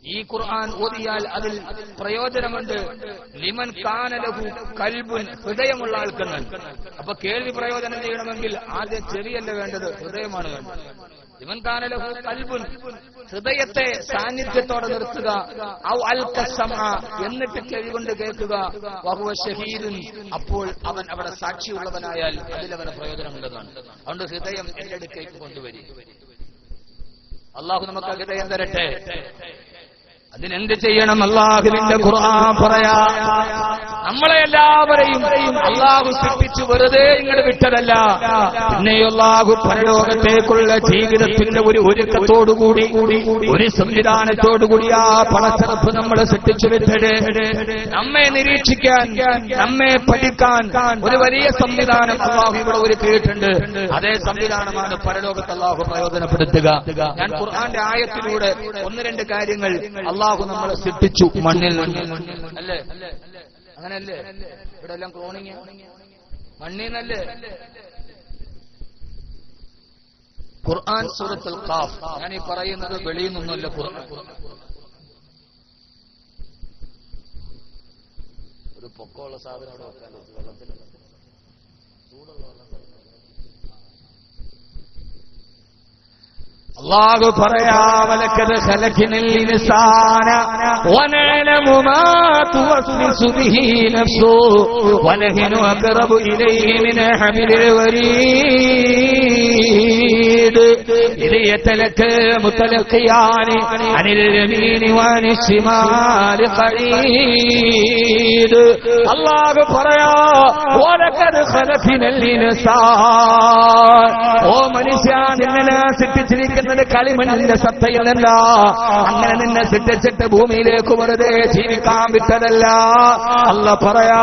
Speaker 2: ഈ ഖുർആൻ ഓതിയാൽ അതിൽ പ്രയോജനമുണ്ട്. ലിമൻ കാന ലഹു ഖൽബുൻ, ഹൃദയമുള്ള ആൾക്കെന്ന്. അപ്പൊ കേൾവി പ്രയോജനം ചെയ്യണമെങ്കിൽ ആദ്യം ചെവിയല്ല വേണ്ടത്, ഹൃദയമാണ് വേണ്ടത്. ലിമൻ കാന ലഹു ഖൽബുൻ, ഹൃദയത്തെ സാന്നിധ്യത്തോടെ നിർത്തുക. ഔ അൽകസമ, എന്നിട്ട് ചെവി കൊണ്ട് കേൾക്കുക. വഹുവ ഷഹീദുൻ, അപ്പോൾ അവൻ അവിടെ സാക്ഷിയുള്ളവനായാൽ അതിലവന് പ്രയോജനമുണ്ടെന്നാണ്. അതുകൊണ്ട് ഹൃദയം എന്റെ അടുക്കേക്ക് കൊണ്ടുവരും. അള്ളാഹു നമുക്ക് ഹൃദയം തരട്ടെ. അതിനെന്ത് ചെയ്യണം? അള്ളാഹുവിന്റെ ഖുർആൻ പറയാ, നമ്മളെ എല്ലാവരെയും അള്ളാഹു സൃഷ്ടിച്ചു വെറുതെ ഇങ്ങോട്ട് വിട്ടതല്ല. പിന്നെ അള്ളാഹു പരലോകത്തേക്കുള്ള ജീവിതത്തിന്റെ ഒരു ഒരുക്കത്തോടുകൂടി ഒരു സംവിധാനത്തോടുകൂടി ആ പണച്ചെറുപ്പ് നമ്മളെ സൃഷ്ടിച്ചു വിട്ടത്. നമ്മെ നിരീക്ഷിക്കാൻ, നമ്മെ പഠിക്കാൻ ഒരു വലിയ സംവിധാനം അള്ളാഹു ഇവിടെ ഒരുക്കിയിട്ടുണ്ട്. അതേ സംവിധാനമാണ് പരലോകത്ത് അള്ളാഹു പ്രയോജനപ്പെടുത്തുക. ഞാൻ ഖുർആന്റെ ആയത്തിലൂടെ ഒന്ന് രണ്ട് കാര്യങ്ങൾ അള്ളാഹു നമ്മളെ സൃഷ്ടിച്ചു മണ്ണിൽ അല്ലേ? അങ്ങനല്ലേ? ഇവിടെ എല്ലാം ക്ലോണിങ് മണ്ണിന്നല്ലേ? ഖുർആൻ സൂറത്തുൽ ഖാഫ്. ഞാൻ ഈ പറയുന്നത് വെളിയിൽ നിന്നല്ല. ഖുർആൻ ഒരു പൊക്കമുള്ള സാധനം അവിടെ വെക്കാൻ വെള്ളത്തിൽ ചൂടുള്ള വെള്ളം. അല്ലാഹു പറയാ, വലഖദ് ഖലഖനൽ ഇൻസാന വനഅലമു മാ തുവസ്വിസു ബിഹി നഫ്സു വനഹ്നു അഖറബു ഇലൈഹി മിൻ ഹബിലിൽ വരീദ് ഇദ് യതലഖ മുതലഖിയാനി അനിൽ യമീനി വനിൽ ശിമാലി ഖരീദ്. അല്ലാഹു പറയാ, വലഖദ് ഖലഖനൽ ഇൻസാന, ഓ മനുഷ്യ, നിന്നെ സൃഷ്ടിച്ചിരിക്കുന്ന കളിമണ്ണിന്റെ സത്തയിൽ നിന്ന. അങ്ങനെ നിന്നെ സൃഷ്ടിച്ചിട്ട് ഭൂമിയിലേക്ക് വെറുതെ ജീവിക്കാൻ വിട്ടതല്ല. അല്ലാഹു പറയാ,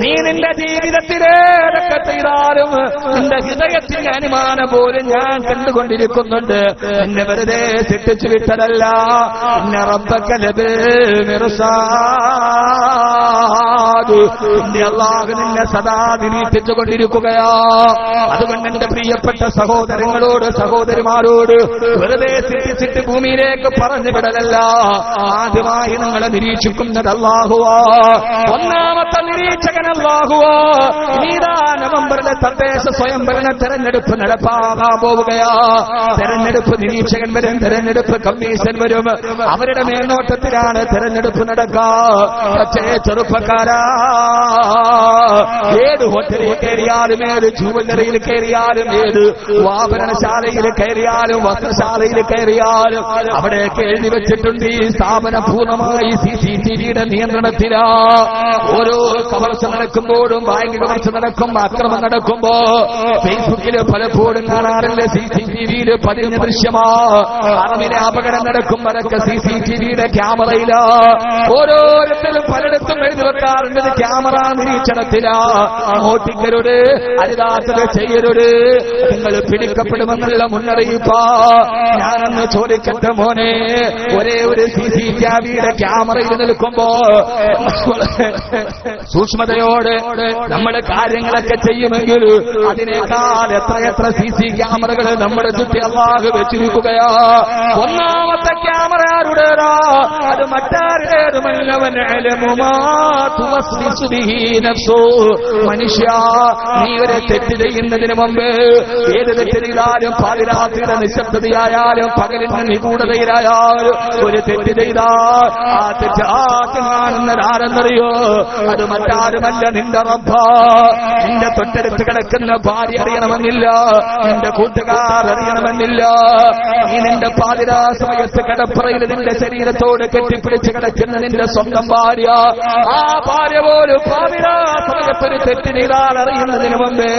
Speaker 2: നീ നിന്റെ ജീവിതത്തിലേതൊക്കെ ചെയ്താലും നിന്റെ ഹൃദയത്തിന്റെ അനുമാനം പോലും ഞാൻ കണ്ടുകൊണ്ടിരിക്കുന്നുണ്ട്. നിന്നെ വെറുതെ സൃഷ്ടിച്ചു വിട്ടതല്ല. നിന്നെ റബ്ബക ലബിൽ മിർസാദ്, നിന്റെ അല്ലാഹു നിന്നെ സദാ നിരീക്ഷിച്ചുകൊണ്ടിരിക്കുകയാ. അതുകൊണ്ട് എന്റെ പ്രിയപ്പെട്ട സഹോദരങ്ങളോട് സഹോദരിമാരോട് വെറുതെ സൃഷ്ടിച്ചിട്ട് ഭൂമിയിലേക്ക് പറഞ്ഞു വിടലല്ല. ആദ്യമായി നിങ്ങളെ നിരീക്ഷിക്കുന്നത് അല്ലാഹുവാ. ഒന്നാമത്തെ നിരീക്ഷകൻ അല്ലാഹുവാ. നീതാ നവംബറിലെ തദ്ദേശ സ്വയംഭരണ തെരഞ്ഞെടുപ്പ് നടപ്പാകാൻ പോവുകയാ. തെരഞ്ഞെടുപ്പ് നിരീക്ഷകൻ വരും, തെരഞ്ഞെടുപ്പ് കമ്മീഷൻ വരും. അവരുടെ മേൽനോട്ടത്തിലാണ് തെരഞ്ഞെടുപ്പ് നടക്കുക. പക്ഷേ ചെറുപ്പക്കാരാ, ഏത് ഹോട്ടലിൽ കയറിയാലും, ഏത് ജുവല്ലറിയിൽ കയറിയാലും, ഏത് ആഭരണശാലയിൽ കയറിയാലും, വസ്ത്രശാലയിൽ കയറിയാലും അവിടെയൊക്കെ എഴുതി വെച്ചിട്ടുണ്ട് ഈ സ്ഥാപനം പൂർണ്ണമായി CCTVയുടെ നിയന്ത്രണത്തിലാ. ഓരോ കവർച്ച നടക്കുമ്പോഴും, ബാങ്ക് കവർച്ച നടക്കുമ്പോ, അക്രമം നടക്കുമ്പോ ഫേസ്ബുക്കിൽ പലപ്പോഴും കാണാറില്ല CCTVയിൽ പതിഞ്ഞ ദൃശ്യമാ. അറമിലെ അപകടം നടക്കുമ്പോഴൊക്കെ CCTVയുടെ ക്യാമറയിലാ. ഓരോരുത്തരും പലയിടത്തും എഴുതി വെക്കാറുണ്ട് ക്യാമറ നിരീക്ഷണത്തിലാ. മോട്ടിക്കരുത്, അരുതാത്തത് ചെയ്യരുത്, നിങ്ങൾ പിടിക്കപ്പെടുമെന്നുള്ള മുന്നറിയിപ്പാ. ഞാനൊന്ന് ചോദിക്കട്ടെ മോനെ, ഒരേ ഒരു CCTVയുടെ ക്യാമറയിൽ നിൽക്കുമ്പോ സൂക്ഷ്മതയോടെ നമ്മുടെ കാര്യങ്ങളൊക്കെ ചെയ്യുമെങ്കിൽ അതിനേക്കാൾ എത്രയെത്ര CC ക്യാമറകൾ നമ്മുടെ ചുറ്റി അല്ലാഹു വെച്ചിരിക്കുകയാ. ഒന്നാമത്തെ ക്യാമറ ആരുടേതാ? അത് മറ്റാരുടേതുമല്ലവൻ ഇൽമുമാ തുവസ്വിസു ബിഹി നഫ്സു. മനുഷ്യ, നീ ഒരു തെറ്റ് ചെയ്യുന്നതിന് മുമ്പ്, ഏത് തെറ്റ് ചെയ്താലും, പാതിരാത്രിയുടെ നിശബ്ദതയായാലും പകലിന്റെ നിഗൂഢതയിലായാലും ഒരു തെറ്റ് ചെയ്താൽ ആ തെറ്റ് ആദ്യം കാണുന്നതാരെന്നറിയോ? അത് മറ്റാരുമല്ല, നിന്റെ റബ്ബ. നിന്റെ തൊട്ടടുത്ത് കിടക്കുന്ന ഭാര്യ അറിയണമെന്നില്ല, നിന്റെ കൂട്ടുകാർ അറിയണമെന്നില്ല. നീ നിന്റെ പാതിരാ സമയത്ത് കിടപ്പറയിൽ നിന്റെ ശരീരത്തോട് കെട്ടിപ്പിടിച്ച് കിടക്കുന്ന നിന്റെ സ്വന്തം ഭാര്യ, ആ ഭാര്യ പോലും പാതിരാ സമയത്തൊരു തെറ്റ് ചെയ്താൽ അറിയുന്നതിന് മുമ്പേ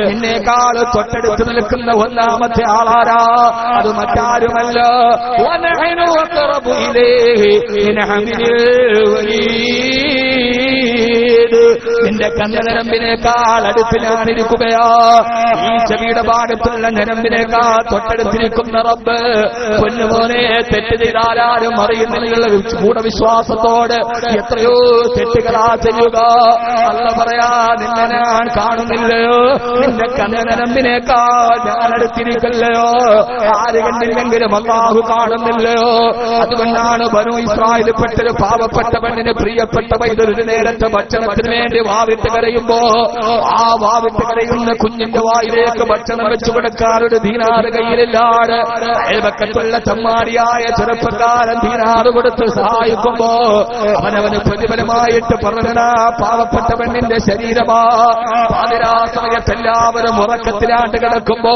Speaker 2: നിന്നേക്കാൾ തൊട്ടടുത്ത് നിൽക്കുന്ന ഒന്നാമത്തെ ആളാരാ? അത് മറ്റാരുമല്ല. വനഹ്നു അഖറബു ഇലൈഹി മിൻ ഹബ്ലിൽ വരീദ്. നിന്റെ കണ്ണനരമ്പിനേക്കാൾ അടുപ്പിലാണിരിക്കുകയാ. ഈ ചെവിയുടെ ഭാഗത്തുള്ള നരമ്പിനേക്കാൾ തൊട്ടടുത്തിരിക്കുന്ന റബ്ബ്. പൊന്നുമോനെ, തെറ്റ് ചെയ്താലും അറിയുന്നില്ല ഗൂഢവിശ്വാസത്തോട് എത്രയോ തെറ്റുകളാ ചെയ്യുക. അല്ല പറയാ, നിന്നെ ഞാൻ കാണുന്നില്ലയോ? നിന്റെ കണ്ണനരമ്പിനേക്കാൾ ഞാൻ അടുത്തിരിക്കല്ലയോ? ആര് കണ്ടില്ലെങ്കിലും അല്ലാഹു കാണുന്നില്ലയോ? അതുകൊണ്ടാണ് ബനൂ ഇസ്രായേലിൽപ്പെട്ടൊരു പാവപ്പെട്ട പെണ്ണിന് പ്രിയപ്പെട്ട പൈതലൊരു നേരത്തെ ഭക്ഷണത്തിന് വേണ്ടി വാവിട്ട് കരയുമ്പോ ആ വാവിട്ട് കരയുന്ന കുഞ്ഞിന്റെ വായിലേക്ക് ഭക്ഷണം വെച്ചു കൊടുക്കാൻ ഒരു ദീനാറ് കയ്യിലില്ലാതെ അയൽപക്കത്തുള്ള ചമ്മാടിയായ ചെറുപ്പക്കാരൻ ദീനാറ് കൊടുത്ത് സഹായിക്കുമ്പോ അവനവന് പ്രതിഫലമായിട്ട് പറഞ്ഞ പാവപ്പെട്ട പെണ്ണിന്റെ ശരീരമാ. പാതിരാ സമയത്ത് എല്ലാവരും ഉറക്കത്തിലാണ്ട് കിടക്കുമ്പോ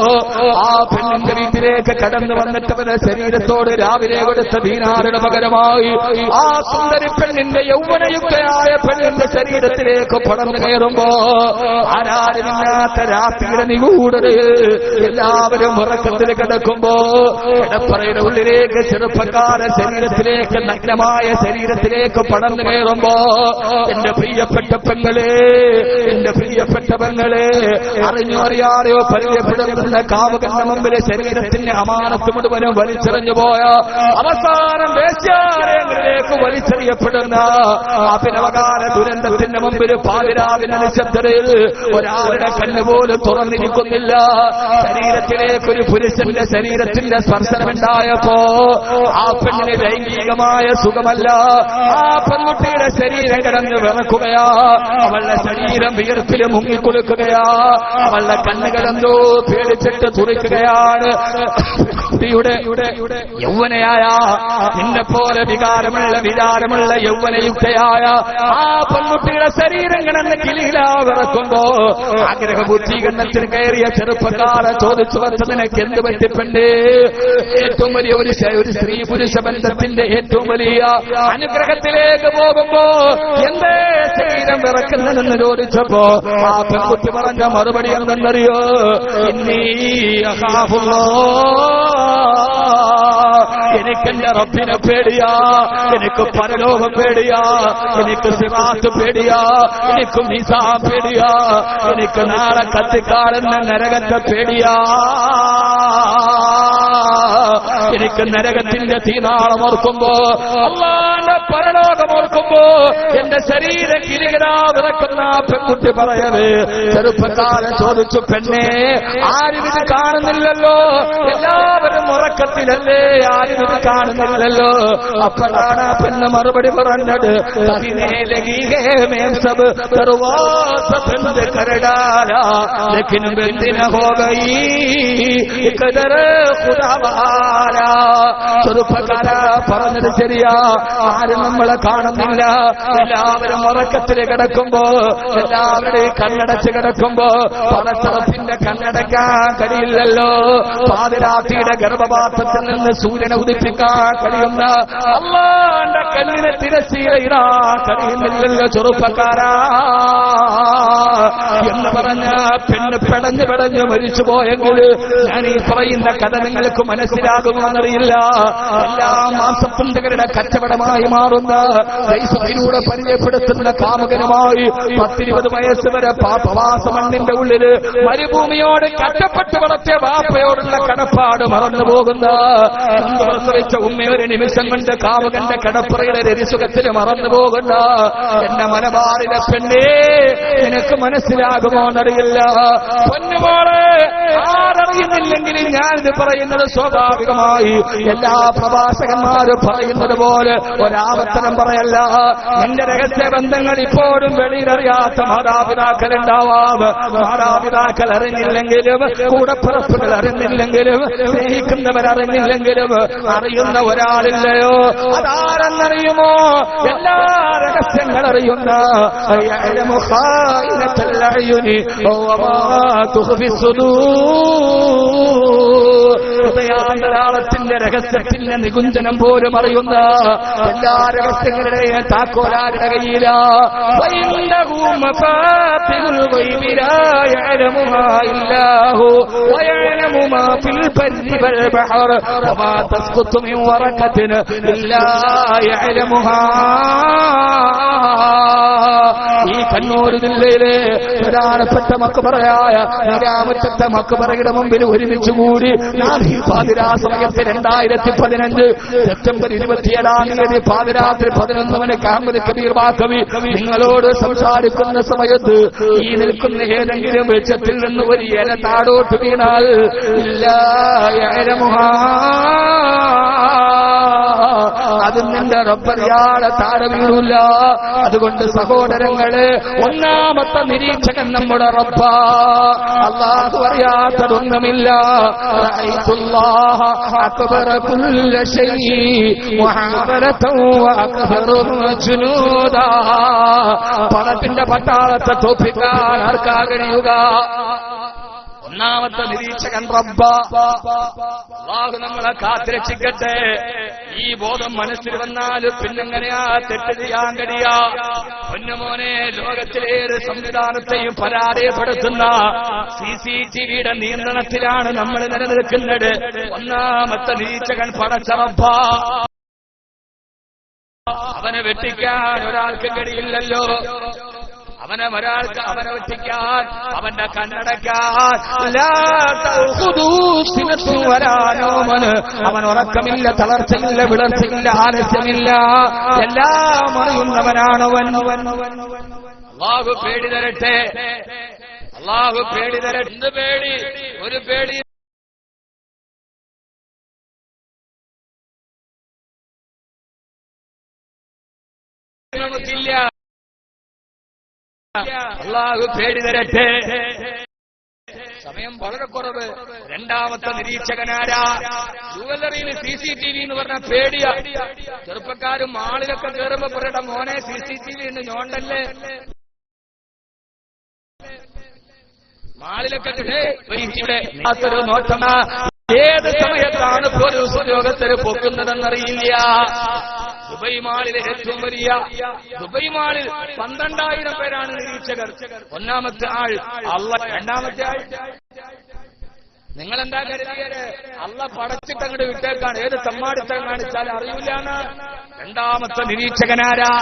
Speaker 2: ആ പെണ്ണിന്റെ വീട്ടിലേക്ക് കടന്നു വന്നിട്ട് അവന്റെ ശരീരത്തോട് രാവിലെ കൊടുത്ത ദീനാറിന് പകരമായി ആ സുന്ദരി പെണ്ണിന്റെ യൗവനയുക്തയായ പെണ്ണിന്റെ ശരീരത്തിലേക്ക് പടർന്നു കയറുമ്പോ ആരാരുമില്ലാത്ത രാത്രിയുടെ നിഗൂഢതയിൽ എല്ലാവരും ഉറക്കത്തിൽ കിടക്കുമ്പോ കിടപ്പറയുടെ ഉള്ളിലേക്ക് ചെറുപ്പക്കാരൻ ശരീരത്തിലേക്ക്, നഗ്നമായ ശരീരത്തിലേക്ക് പടർന്നു കയറുമ്പോ എന്റെ പ്രിയപ്പെട്ട പെങ്ങളെ, എന്റെ പ്രിയപ്പെട്ട പെങ്ങളെ, അറിഞ്ഞോ അറിയാതെയോ പരിചയപ്പെടുന്ന കാമുകന്റെ മുമ്പിലെ ശരീരത്തിന്റെ അമാനത്ത് മുഴുവനും വലിച്ചെറിഞ്ഞു പോയ അവസാനം വേശ്യാലയങ്ങളിലേക്ക് വലിച്ചെറിയപ്പെടുന്ന അഭിനവകാല ദുരന്തത്തിന്റെ മുമ്പിൽ പാതിരാവിന്റെ നിശബ്ദതയിൽ ഒരാളുടെ കണ്ണുപോലും തുറന്നിരിക്കുന്നില്ല. ശരീരത്തിലേക്ക് ഒരു പുരുഷന്റെ ശരീരത്തിന്റെ സ്പർശനമുണ്ടായപ്പോ ആ പെണ്ണിന് ലൈംഗികമായ സുഖമല്ല, ആ പെൺകുട്ടിയുടെ ശരീരം കിടന്ന് വിറക്കുകയാ. അവളുടെ ശരീരം വിയർപ്പിൽ മുങ്ങിക്കൊടുക്കുകയാ. അവളുടെ കണ്ണുകളെന്തോ പേടിച്ചിട്ട് തുറിക്കുകയാണ്. കുട്ടിയുടെ യൗവനയായ, നിന്നെ പോലെ വികാരമുള്ള യൗവനയുക്തയായ ആ പെൺകുട്ടിയുടെ ശരീരം കിടന്ന് കിളിയിലാ വിറക്കുമ്പോ ആഗ്രഹബുദ്ധി ഗണ്ണത്തിന് കയറിയ ചെറുപ്പക്കാരെ ചോദിച്ചു വച്ച നിനക്ക് എന്ത് പറ്റിപ്പണ്ട്? ഏറ്റവും വലിയ ഒരു സ്ത്രീ പുരുഷ ബന്ധത്തിന്റെ ഏറ്റവും വലിയ അനുഗ്രഹത്തിലേക്ക് പോകുമ്പോ എന്തേ ശരീരം വിറക്കുന്നതെന്ന് ചോദിച്ചപ്പോ ആ പെൺകുട്ടി പറഞ്ഞ മറുപടി എന്തെന്നറിയോ? ഇന്നീ എനിക്കെന്റെ റബ്ബിനെ പേടിയാ, എനിക്ക് പരലോകം പേടിയാ, എനിക്ക് സിറാത്ത് പേടിയാ, എനിക്ക് മീസാൻ പേടിയാ, എനിക്ക് നാളെ കത്തിക്കാടുന്ന നരകത്തെ പേടിയാ, എനിക്ക് നരകത്തിന്റെ തീനാളം ഓർക്കുമ്പോ, അല്ലാഹുവിന്റെ പരലോകം ഓർക്കുമ്പോ എന്റെ ശരീരം കിരികിടാ വിറക്കുന്ന പെൺകുട്ടി പറയവേ ചെറുപ്പക്കാരൻ ചോദിച്ചു, പെണ്ണേ ആരും ഇത് കാണുന്നില്ലല്ലോ, എല്ലാവരും ഉറക്കത്തിലല്ലേ, ആരും ഇത് കാണുന്നില്ലല്ലോ. അപ്പോഴാണ് പെണ്ണ് മറുപടി പറഞ്ഞത് ചെറുപ്പക്കാര പറഞ്ഞത് ശരിയാ. ആരും നമ്മളെ കാണുന്നില്ല. എല്ലാവരും ഉറക്കത്തിൽ കിടക്കുമ്പോ, എല്ലാവരുടെയും കണ്ണടച്ച് കിടക്കുമ്പോ പടച്ചറപ്പിന്റെ കണ്ണടക്കാൻ കഴിയില്ലല്ലോ. പാതിരാത്രിയുടെ ഗർഭപാത്രത്തിൽ നിന്ന് സൂര്യനെ ഉദിപ്പിക്കാൻ കഴിയുന്ന അല്ലാഹുവിന്റെ കണ്ണിനെ തിരശ്ശീലയിടാ കഴിയുന്നില്ലല്ലോ ചെറുപ്പക്കാരാ എന്ന് പറഞ്ഞ പെണ്ണ് പെടഞ്ഞു മരിച്ചു പോയെങ്കിൽ ഞാൻ ഈ പറയുന്ന കഥ നിങ്ങൾക്ക് മനസ്സിലാകുമെന്നറിയില്ല. എല്ലാ മാംസത്തുണ്ടകളുടെ കച്ചവടമായി മാറുന്ന ഫേസ്ബുക്കിലൂടെ പരിചയപ്പെടുത്തുന്ന കാമുകനുമായി 10-20 വയസ്സ് വരെ പ്രവാസ മണ്ണിന്റെ ഉള്ളില് മരുഭൂമിയോട് കഷ്ടപ്പെട്ട് വളർത്തിയ ബാപ്പയോടുള്ള കടപ്പാട് മറന്നു പോകുന്ന പ്രസവിച്ച ഉമ്മ ഒരു നിമിഷം കൊണ്ട് കാമുകന്റെ കടപ്പുറയുടെ രതിസുഖത്തിന് മറന്നു പോകുന്ന എന്റെ മലബാറിലെ പെണ്ണേ, നിനക്ക് മനസ്സിലാകുമോ എന്നറിയില്ല. പൊന്നുമോളെ, ആരറിയുന്നില്ലെങ്കിലും ഞാനിത് പറയുന്നത് സ്വാഭാവികമായി എല്ലാ പ്രഭാഷകന്മാരും പറയുന്നത് പോലെ ഒരാവർത്തനം പറയല്ല. നിന്റെ രഹസ്യ ബന്ധങ്ങൾ ഇപ്പോഴും വെളിയിലറിയാത്ത മാതാപിതാക്കൾ ഉണ്ടാവാം. മാതാപിതാക്കൾ അറിഞ്ഞില്ലെങ്കിലും, കൂടപ്പിറപ്പുകൾ അറിഞ്ഞില്ലെങ്കിലും, സ്നേഹിക്കുന്നവരറിഞ്ഞില്ലെങ്കിലും അറിയുന്ന ഒരാളില്ലയോ? അതാരെന്നറിയുമോ? എല്ലാ രഹസ്യങ്ങൾ അറിയുന്ന ഹൃദയാന്തരാളത്തിന്റെ രഹസ്യത്തിന്റെ നികുഞ്ചനം പോലും അറിയുന്ന എല്ലാ രഹസ്യങ്ങളുടെയും താക്കോലാരുടെ കയ്യില. ഈ കണ്ണൂർ ജില്ലയിലെ പ്രധാനപ്പെട്ട മക്ബറയായ രാമറ്റത്തെ മക്ബറയുടെ മുമ്പിൽ ഒരുമിച്ച് കൂടി പാതിരാ സമയത്ത് 2015 സെപ്റ്റംബർ 27 പാതിരാത്രി 11 കാമ്പൽ കബീർ ബാക്കവി നിങ്ങളോട് സംസാരിക്കുന്ന സമയത്ത് ഈ നിൽക്കുന്ന ഏതെങ്കിലും വെളിച്ചത്തിൽ നിന്ന് ഒരു ഇല താടോട്ട് വീണാൽ അത് നിന്റെ റബ്ബറിയാളെ താഴെ വീഴില്ല. അതുകൊണ്ട് സഹോദരങ്ങളെ, ഒന്നാമത്തെ നിരീക്ഷകൻ നമ്മുടെ റബ്ബ. അല്ലാഹു അറിയാത്തതൊന്നുമില്ല. പണത്തിന്റെ പട്ടാളത്തെ തോൽപ്പിക്കാൻ ആർക്കാ കഴിയുക? ഒന്നാമത്തെ നിരീക്ഷകൻ റബ്ബ. അല്ലാഹു നമ്മളെ കാത്തുരക്ഷിക്കട്ടെ. ഈ ബോധം മനസ്സിൽ വന്നാൽ പിന്നെങ്ങനെയാ തെറ്റ് ചെയ്യാൻ കഴിയാ? പൊന്നുമോനെ, ലോകത്തിലേറെ സംവിധാനത്തെയും പരാജയപ്പെടുത്തുന്ന CCTVയുടെ നിയന്ത്രണത്തിലാണ് നമ്മൾ നിലനിൽക്കുന്നത്. ഒന്നാമത്തെ നിരീക്ഷകൻ പടച്ച റബ്ബ. അവനെ വെട്ടിക്കാൻ ഒരാൾക്ക് കഴിയില്ലല്ലോ. അവനെ വെട്ടിക്കാൻ, അവന്റെ കണ്ണടക്കാൻ അവൻ ഉറക്കമില്ല, തളർച്ചയില്ല, വിളർച്ചയില്ല, ആലസ്യമില്ല, എല്ലാം അറിയുന്നവനാണവൻ. അല്ലാഹു പേടി തരട്ടെ, അല്ലാഹു പേടി തരട്ടെ. എന്ത് പേടി? ഒരു പേടി നമുക്കില്ല. അല്ലാഹു പേടി തരട്ടെ. സമയം വളരെ കുറവ്. രണ്ടാമത്തെ നിരീക്ഷകനാരാ? ജുവലറിയിൽ CCTV എന്ന് പറഞ്ഞ പേടിയാ. ചെറുപ്പക്കാരും മാളിലൊക്കെ കയറുമ്പോ പറയട മോനെ CCTV എന്ന് ഞോണ്ടല്ലേ. മാളിലൊക്കെ നോട്ടണ ഏത് സമയത്താണ് പോലീസ് ഉദ്യോഗസ്ഥര് പൊക്കുന്നതെന്നറിയില്ല. ദുബൈ മാളിലെ ഏറ്റവും വലിയ ദുബൈ മാളിൽ 12,000 പേരാണ് നിരീക്ഷകർ. ഒന്നാമത്തെ ആൾ അള്ള, രണ്ടാമത്തെ ആൾ നിങ്ങളെന്താ കരുതിയത്? അള്ള പടച്ചിട്ടങ്ങോട്ട് വിട്ടേക്കാണ്. ഏത് തമ്മാടിത്തം കാണിച്ചാൽ അറിയില്ലാന്ന്. രണ്ടാമത്തെ നിരീക്ഷകനാരാ?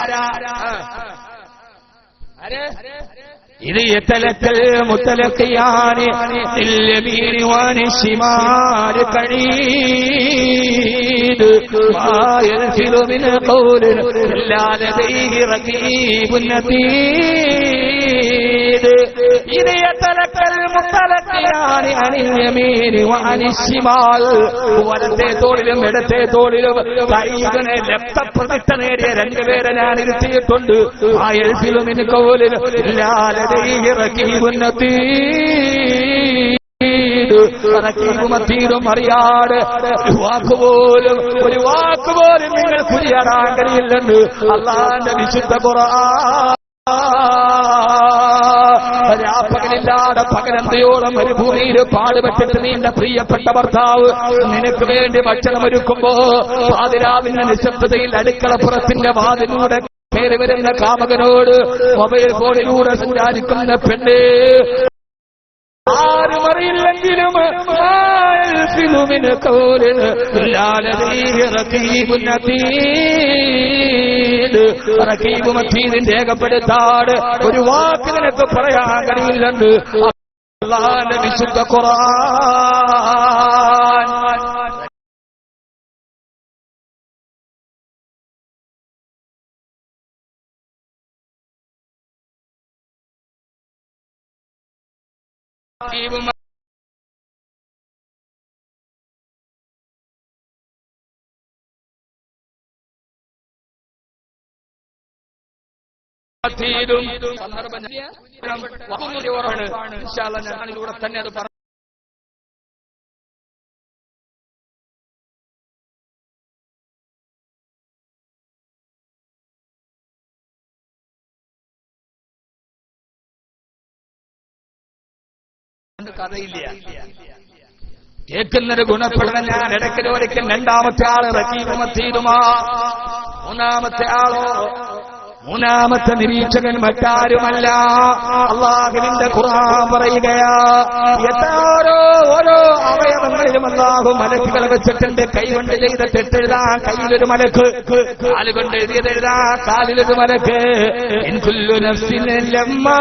Speaker 2: ഇത് യതലക്കൽ മുതലഖിയാനി ലിൽയമീൻ വനിശിമാൽ ഖരീദ് മാ യൽഫിലു മിൻ ഖൗലിൻ ഇല്ലാ ലദൈഹി റഖീബുൻ നതീദ്. ഇത് യതലക്കൽ മുത്തലക്കിയാനി അനിൽ യമീനി വഅനിൽ ശിമാൽ. വലത്തെ തോളിലും ഇടത്തെ തോളിലും കൈകളെ രക്തപ്രതിഷ്ഠ നേടിയ രണ്ടുപേരെ ഞാൻ ഇരുത്തിയിട്ടുണ്ട്. ആയൽഫിലുമിന് കൗലിൽ ഇല്ലാ ലദൈഹി റഖീബുൻ അതീദ്. റഖീബുമത്തീദും അറിയാട് ഒരു വാക്കുപോലും നിങ്ങൾ കുരിയാടാൻ കഴിയില്ലെന്ന് അല്ലാഹുവിന്റെ വിശുദ്ധ ഖുർആൻ. രാപ്പകലില്ലാതെ പകലന്തയോളം മരുഭൂമിയിൽ പാടുപെട്ടിട്ട് നിന്റെ പ്രിയപ്പെട്ട ഭർത്താവ് നിനക്ക് വേണ്ടി ഭക്ഷണം ഒരുക്കുമ്പോ പാതിരാവിന്റെ നിശബ്ദതയിൽ അടുക്കളപ്പുറത്തിന്റെ വാതിലൂടെ കയറി വരുന്ന കാമകനോട് മൊബൈൽ ഫോണിലൂടെ സഞ്ചാരിക്കുന്ന പെണ്ണ് ആരും അറിയില്ലെങ്കിലും രേഖപ്പെടുത്താട് ഒരു വാക്ക് നിനക്ക് പറയാൻ കഴിയില്ലെന്ന് അല്ലാഹുവിന്റെ വിശുദ്ധ ഖുർആൻ. ഞാനിലൂടെ തന്നെ അത് പറഞ്ഞു. കഥയില്ല, കേൾക്കുന്നൊരു ഗുണപ്പെടണം. ഞാൻ ഇടയ്ക്കൊരിക്കൽ രണ്ടാമത്തെ ആള് റഖീബുമത്തീദുമാ, മൂന്നാമത്തെ നിരീക്ഷകൻ മറ്റാരുമല്ല അല്ലാഹുവിന്റെ ഖുർആൻ പറയുകയാ. ഓരോ അവയവങ്ങളിലും അല്ലാഹു മലക്കുകൾ വെച്ചിട്ടുണ്ട്. കൈകൊണ്ട് ചെയ്ത തെറ്റെഴുതാൻ കയ്യിലൊരു മലക്ക്, കാലുകൊണ്ട് എഴുതിയതെഴുതാൻ കാലിലൊരു മലക്ക്. ഇൻ കുല്ലു നഫ്സിൻ ലമ്മാ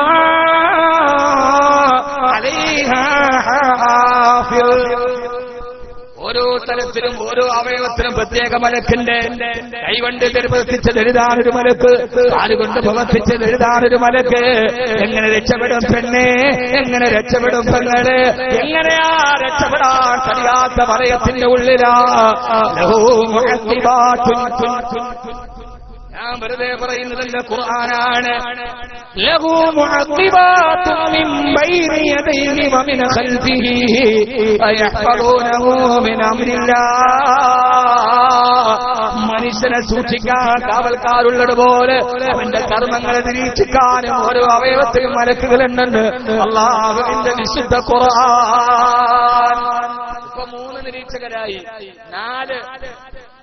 Speaker 2: അലൈഹാ ഹാഫിൾ. ഓരോ തലത്തിലും ഓരോ അവയവത്തിനും പ്രത്യേക മലക്കുണ്ട്. കൈകൊണ്ട് പ്രവർത്തിച്ചത് എഴുതാനൊരു മലക്ക്, കാലുകൊണ്ട് പ്രവർത്തിച്ചത് എഴുതാനൊരു മലക്ക്. എങ്ങനെ രക്ഷപ്പെടും പെണ്ണെ, എങ്ങനെ രക്ഷപ്പെടും പെങ്ങള്, എങ്ങനെയാ രക്ഷപ്പെടാൻ കഴിയാത്ത വലയത്തിന്റെ ഉള്ളിലാ. ഞാൻ വെറുതെ പറയുന്നതല്ല, ഖുർആനാണ്. ലഹു മുഅഖിബാതുൻ മിൻ ബൈനി യദൈഹി വമിൻ ഖൽഫിഹി അയഹ്ഫദൂനഹു മിൻ അംരില്ലാഹ്. മനുഷ്യനെ സൂക്ഷിക്കാൻ കാവൽക്കാരുള്ളതുപോലെ അവന്റെ കർമ്മങ്ങളെ നിരീക്ഷിക്കാനും ഓരോ അവയവത്തിലും മലക്കുകളുണ്ടെന്ന് അല്ലാഹുവിന്റെ വിശുദ്ധ ഖുർആൻ. ഇപ്പൊ 3 നിരീക്ഷകരായി, 4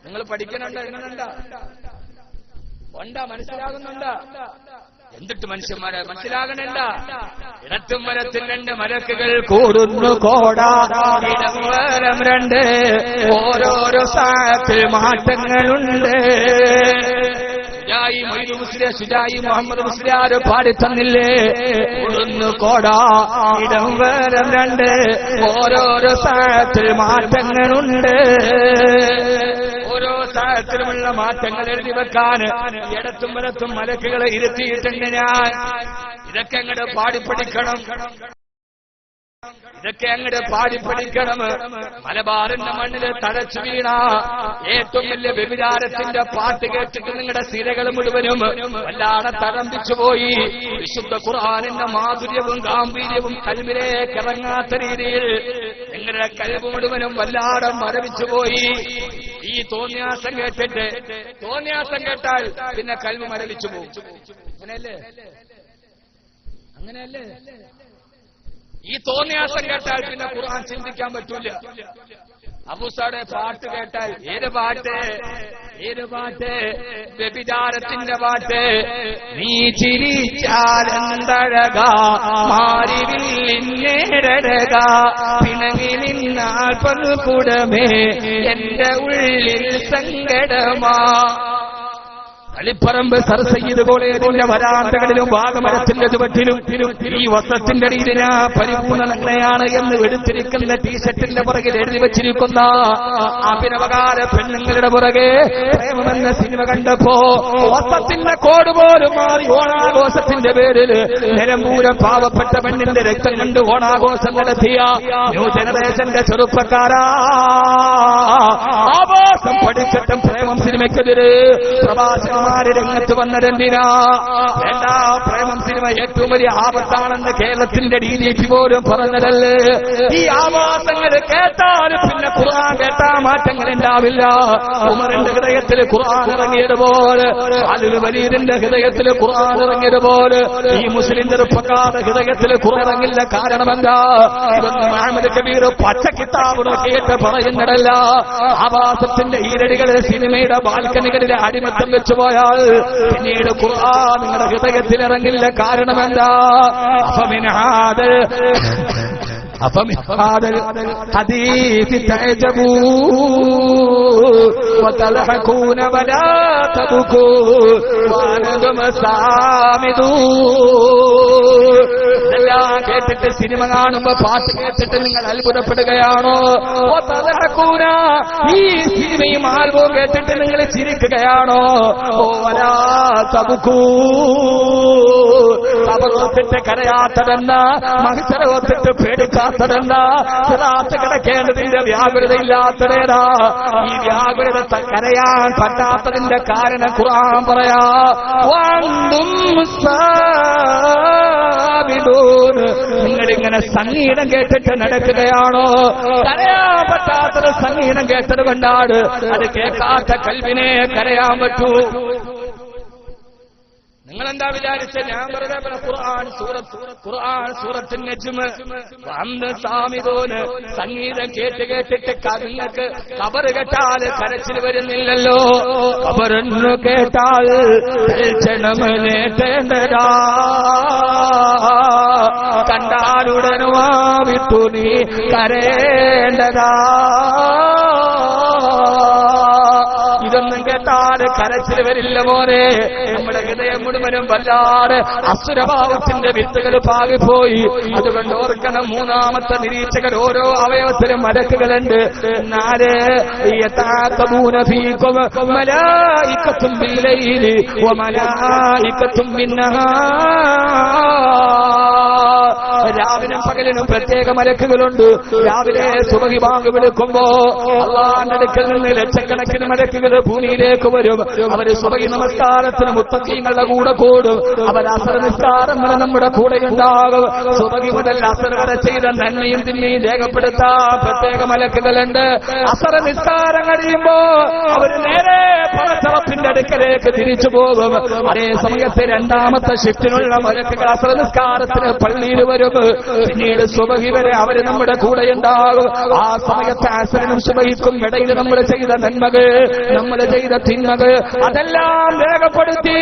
Speaker 2: നിങ്ങൾ പഠിക്കണുണ്ടോ? എങ്ങനെയുണ്ടോ? മനസ്സിലാകുന്നുണ്ട്? എന്നിട്ട് മനുഷ്യന്മാരെ മനസ്സിലാകണണ്ട. ഇടത്തും വലത്തും 2 മലക്കുകൾ കൂടുന്നു കോടാ, ഇടം വലം 2 ഓരോരോ സാത്തിൽ മാറ്റങ്ങളുണ്ട്. സുജായി മുഹമ്മദ് മുസ്ലിയാർ പാടി തന്നില്ലേ? കൂടുന്നു കോടാ, ഇടം വലം 2 ഓരോരോ സാത്തിൽ മാറ്റങ്ങളുണ്ട്. ഓരോ സാഹത്തിലുമുള്ള മാറ്റങ്ങൾ എഴുതി വെക്കാൻ ഇടത്തും വലത്തും മലക്കുകളെ ഇരുത്തിയിട്ടുണ്ട് ഞാൻ. ഇതൊക്കെ അങ്ങോട്ട് പാടിപ്പടിക്കണം, ഇതൊക്കെ അങ്ങോട്ട് പാടിപ്പടിക്കണം. മലബാറിന്റെ മണ്ണില് തഴച്ചു വീണ ഏറ്റവും വലിയ വ്യഭിചാരത്തിന്റെ പാട്ട് കേട്ടിട്ട് നിങ്ങളുടെ സിരകൾ മുഴുവനും വല്ലാതെ തഴമ്പിച്ചു പോയി. വിശുദ്ധ ഖുർആനിന്റെ മാധുര്യവും ഗാംഭീര്യവും കൽബിലേക്ക് ഇറങ്ങാത്ത രീതിയിൽ നിങ്ങളുടെ കൽബ് മുഴുവനും വല്ലാതെ മരവിച്ചു പോയി. ഈ തോന്നിയാസം കേട്ടിട്ട്, തോന്നിയാസം കേട്ടാൽ പിന്നെ കൽബ് മരവിച്ചു പോകും. അങ്ങനെയല്ലേ? അങ്ങനെയല്ലേ? ഈ തോന്നിയാസം കേട്ടാൽ പിന്നെ ഖുർആൻ ചിന്തിക്കാൻ പറ്റൂല. അബൂസാടെ പാട്ട് കേട്ടാൽ ഏത് പാട്ട്? വ്യഭിചാരത്തിന്റെ പാട്ട്. നീ ചിരിച്ചാലെന്തഴകാ മാരിവില്ലിന്നേരഴക പിണങ്ങി നിന്നാൽ പൊൽക്കുടമേ എന്റെ ഉള്ളിൽ സങ്കടമാ. തളിപ്പറമ്പ് സർ സയ്യിദ് കോളേജിന്റെ വരാന്തകളിലും വാഗമരത്തിന്റെ ചുവട്ടിലും ഈ വസ്ത്രത്തിന്റെ അടിയിലിന് പരിപൂർണ്ണ നഗ്നയാണ് എന്ന് എടുത്തിരിക്കുന്ന ടീഷർട്ടിന്റെ പുറകിൽ എഴുതി വെച്ചിരിക്കുന്ന അഭിനവകാര പെണ്ണുങ്ങളുടെ പുറകെ പ്രേമമെന്ന സിനിമ കണ്ടപ്പോ വസ്ത്രത്തിന്റെ കോഡ് പോലും മാറി ഓണാഘോഷത്തിന്റെ പേരിൽ നിലമ്പൂരം പാവപ്പെട്ട പെണ്ണിന്റെ രക്തം കണ്ട് ഓണാഘോഷം നടത്തിയ ന്യൂ ജനറേഷന്റെ ചെറുപ്പക്കാരാ, ആവാസം പഠിച്ചിട്ടും പ്രേമം സിനിമയ്ക്കെതിരെ പ്രവാചകന്മാര് രംഗത്ത് വന്നതെന്തിനാ? വേണ്ട, പ്രേമം സിനിമ ഏറ്റവും വലിയ ആപത്താണെന്ന് കേരളത്തിന്റെ DGP പോലും പറഞ്ഞതല്ലേ? ഈ ആവാസങ്ങൾ കേട്ടാലും പിന്നെ ഖുർആൻ കേട്ടാ മാറ്റങ്ങൾ ഉണ്ടാവില്ല. ഉമറിന്റെ ഹൃദയത്തിൽ ഖുർആൻ ഇറങ്ങിയതുപോലെ, അലിൽ വലീദിന്റെ ഹൃദയത്തിൽ ഖുർആൻ ഇറങ്ങിയതുപോലെ ഈ മുസ്ലിം ചെറുപ്പക്കാരുടെ ഹൃദയത്തിൽ ഖുർആൻ ഇറങ്ങില്ല. കാരണമെന്താ? ഇതൊന്നും മുഹമ്മദ് കബീർ പച്ച കിതാബ് നോക്കിയിട്ട് പറയുന്നതല്ല. ആവാസത്തിന്റെ ഈരടികളിൽ സിനിമയുടെ ബാൽക്കണികളിലെ അടിമത്തം വെച്ചുപോയാൽ പിന്നീട് ഖുർആൻ നിങ്ങളുടെ ഹൃദയത്തിൽ ഇറങ്ങില്ല. കാരണമെന്താ? أفمن هذا الحديث تعجبون وتضحكون ولا تبكون وأنتم سامدون. എല്ലാം കേട്ടിട്ട് സിനിമ കാണുമ്പോ പാട്ട് കേട്ടിട്ട് നിങ്ങൾ അത്ഭുതപ്പെടുകയാണോ? ഈ സിനിമയും ആൽബവും കേട്ടിട്ട് നിങ്ങൾ ചിരിക്കുകയാണോ? ഓരാ തബുക്കൂ, അവരോത്തിട്ട് കരയാത്തതെന്ന, മഹിഷരോത്തിട്ട് പേടിക്കാത്തതെന്ന, സിറാത്ത് കിടക്കേണ്ടതിന്റെ വ്യാകുലതയില്ലാത്തതേതാ? ഈ വ്യാകുലത കരയാൻ പറ്റാത്തതിന്റെ കാരണം ഖുർആൻ പറയാ. നിങ്ങളിങ്ങനെ സംഗീതം കേട്ടിട്ട് നടക്കുകയാണോ? കരയാൻ പറ്റാത്തത് സംഗീതം കേട്ടത് കൊണ്ടാണ്. അത് കേൾക്കാത്ത കൽവിനെ കരയാൻ പറ്റൂ. നിങ്ങളെന്താ വിചാരിച്ച? ഞാൻ വെറുതെ ഖുർആൻ സൂറത്തുൻ നജ്മ് സാമിദൂന് സംഗീതം കേട്ടിട്ട് നിങ്ങൾക്ക് ഖബറ് കേട്ടാൽ കരച്ചിൽ വരുന്നില്ലല്ലോ. ഖബറെന്നു കേട്ടാൽ ക്ഷണം നേട്ടേണ്ടതാ, കണ്ടാലുടനുവാ വിട്ടു നീ കരേണ്ടതാ. ഇതൊന്നും കേട്ടാൽ കരച്ചിൽ വരില്ല മോനെ. നമ്മുടെ ഹൃദയം മുഴുവനും വല്ലാതെ അസുരഭാവത്തിന്റെ വിത്തുകൾ പാകിപ്പോയി. അതുകൊണ്ട് ഓർക്കണം, മൂന്നാമത്തെ നിരീക്ഷകർ ഓരോ അവയവത്തിലും മലക്കുകളുണ്ട്. രാവിലും പകലിനും പ്രത്യേക മലക്കുകളുണ്ട്. രാവിലെ സുബഹി ബാങ്ക് വിളിക്കുമ്പോ അല്ലാഹുവിന്റെ അടുക്കൽ നിന്ന് ലക്ഷക്കണക്കിന് മലക്കുകൾ ഭൂമിയിലേക്ക് വരും. അവര് സുബഹി നമസ്കാരത്തിന് മുത്തഖീങ്ങളുടെ കൂടെ കൂടും. അവർ അസർ നിസ്കാരം വരെ നമ്മുടെ കൂടെ ഉണ്ടാകും. സുബഹി മുതൽ അസർ വരെ ചെയ്ത നന്മയും തിന്മയും രേഖപ്പെടുത്താൻ പ്രത്യേക മലക്കുകളുണ്ട്. അസർ നിസ്കാരം കഴിയുമ്പോ അവർ നേരെ പടച്ചറപ്പിന്റെ അടുക്കലേക്ക് തിരിച്ചു പോകും. അതേ സമയത്ത് രണ്ടാമത്തെ ഷിഫ്റ്റിനുള്ള മലക്കുകൾ അസർ നിസ്കാരത്തിന് പള്ളിയിൽ വരും. പിന്നീട് സുബഹി വരെ അവര് നമ്മുടെ കൂടെ ഉണ്ടാകും. ആ സമയത്ത് അസറിനും സുബഹിക്കും ഇടയിൽ നമ്മൾ ചെയ്ത നന്മകൾ, നമ്മൾ ചെയ്ത തിന്മകൾ അതെല്ലാം രേഖപ്പെടുത്തി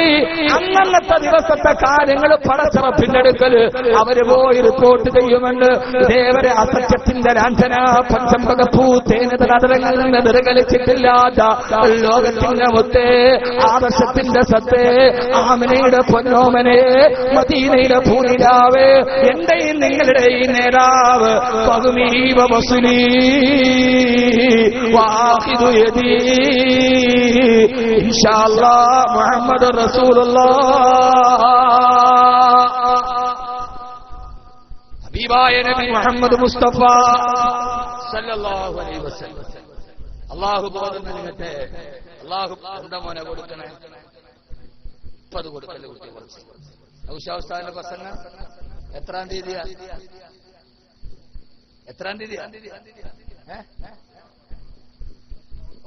Speaker 2: അന്നത്തെ ദിവസത്തെ കാര്യങ്ങൾ പടച്ചറപ്പിന്റെ അടുക്കൽ അവര് പോയി റിപ്പോർട്ട് ചെയ്യുമെന്ന്. ഇതേവരെ അസത്യത്തിന്റെ ലാഞ്ചന പഞ്ചമ്പകപ്പൂ തേനതരങ്ങളിൽ നിന്ന് നിറകളിച്ചിട്ടില്ലാത്ത ലോകത്തിന്റെ മുത്തേ, ആദർശത്തിന്റെ സത്തേ, ആമനയുടെ പൊന്നോമനെ, മദീനയുടെ പൂനിലാവ്, എന്റെയും നിങ്ങളുടെയും നേതാവ്, പകുമീവ വസുലീ വാഹിദു യദീ ഇൻഷാ അല്ലാഹ് മുഹമ്മദ് റസൂലുള്ളാഹ്. ഹബീബായ നബി മുഹമ്മദ് മുസ്തഫ സല്ലല്ലാഹു അലൈഹി വസല്ലം. അല്ലാഹു ബോധം നൽകട്ടെ. അല്ലാഹു എന്താ മോനെ കൊടുക്കണേ? 30 കൊടുക്കല്ലേ കുട്ടി. കുറച്ച് ഔഷാവസ്ഥാന്റെ പ്രസംഗം എത്രാം തീയതിയാ?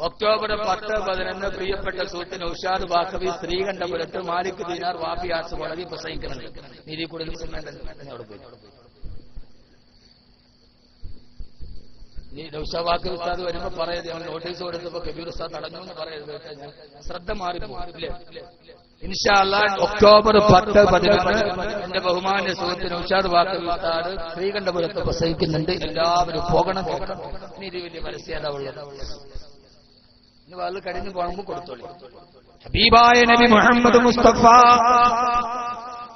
Speaker 2: ഒക്ടോബർ 10, 11 പ്രിയപ്പെട്ട സുഹൃത്തിന് ഉഷാദ് വാക്കവി ശ്രീകണ്ഠപുരത്ത് മാലിക് ദീനാർ വാഫി ആർട്സ് കോളേജിൽ പ്രസംഗിക്കുന്നുണ്ട്. നീതി കൂടുതൽ അവിടെ പോയി വാക്കവി ഉസ്താദ് വരുമ്പോ പറയത് ഞങ്ങൾ നോട്ടീസ് കൊടുത്തപ്പോ കബീർ ഉസ്താദ് തടഞ്ഞു എന്ന് പറയരുത്. ശ്രദ്ധ മാറിപ്പോയില്ലേ? ഇൻഷാ അല്ലാഹ് ഒക്ടോബർ 10, 11 എന്റെ ബഹുമാന്യ സുഹൃത്തിന് ഉഷാദ് വാക്കവി ഉസ്താദ് ശ്രീകണ്ഠപുരത്ത് പ്രസംഗിക്കുന്നുണ്ട്. എല്ലാവരും പോകണം. നീതി വലിയ പരസ്യത ഉള്ളത്.
Speaker 1: അത് കഴിഞ്ഞ് പോകുമ്പോൾ കൊടുത്തോളി.
Speaker 2: ഹബീബായ നബി മുഹമ്മദ് മുസ്തഫ.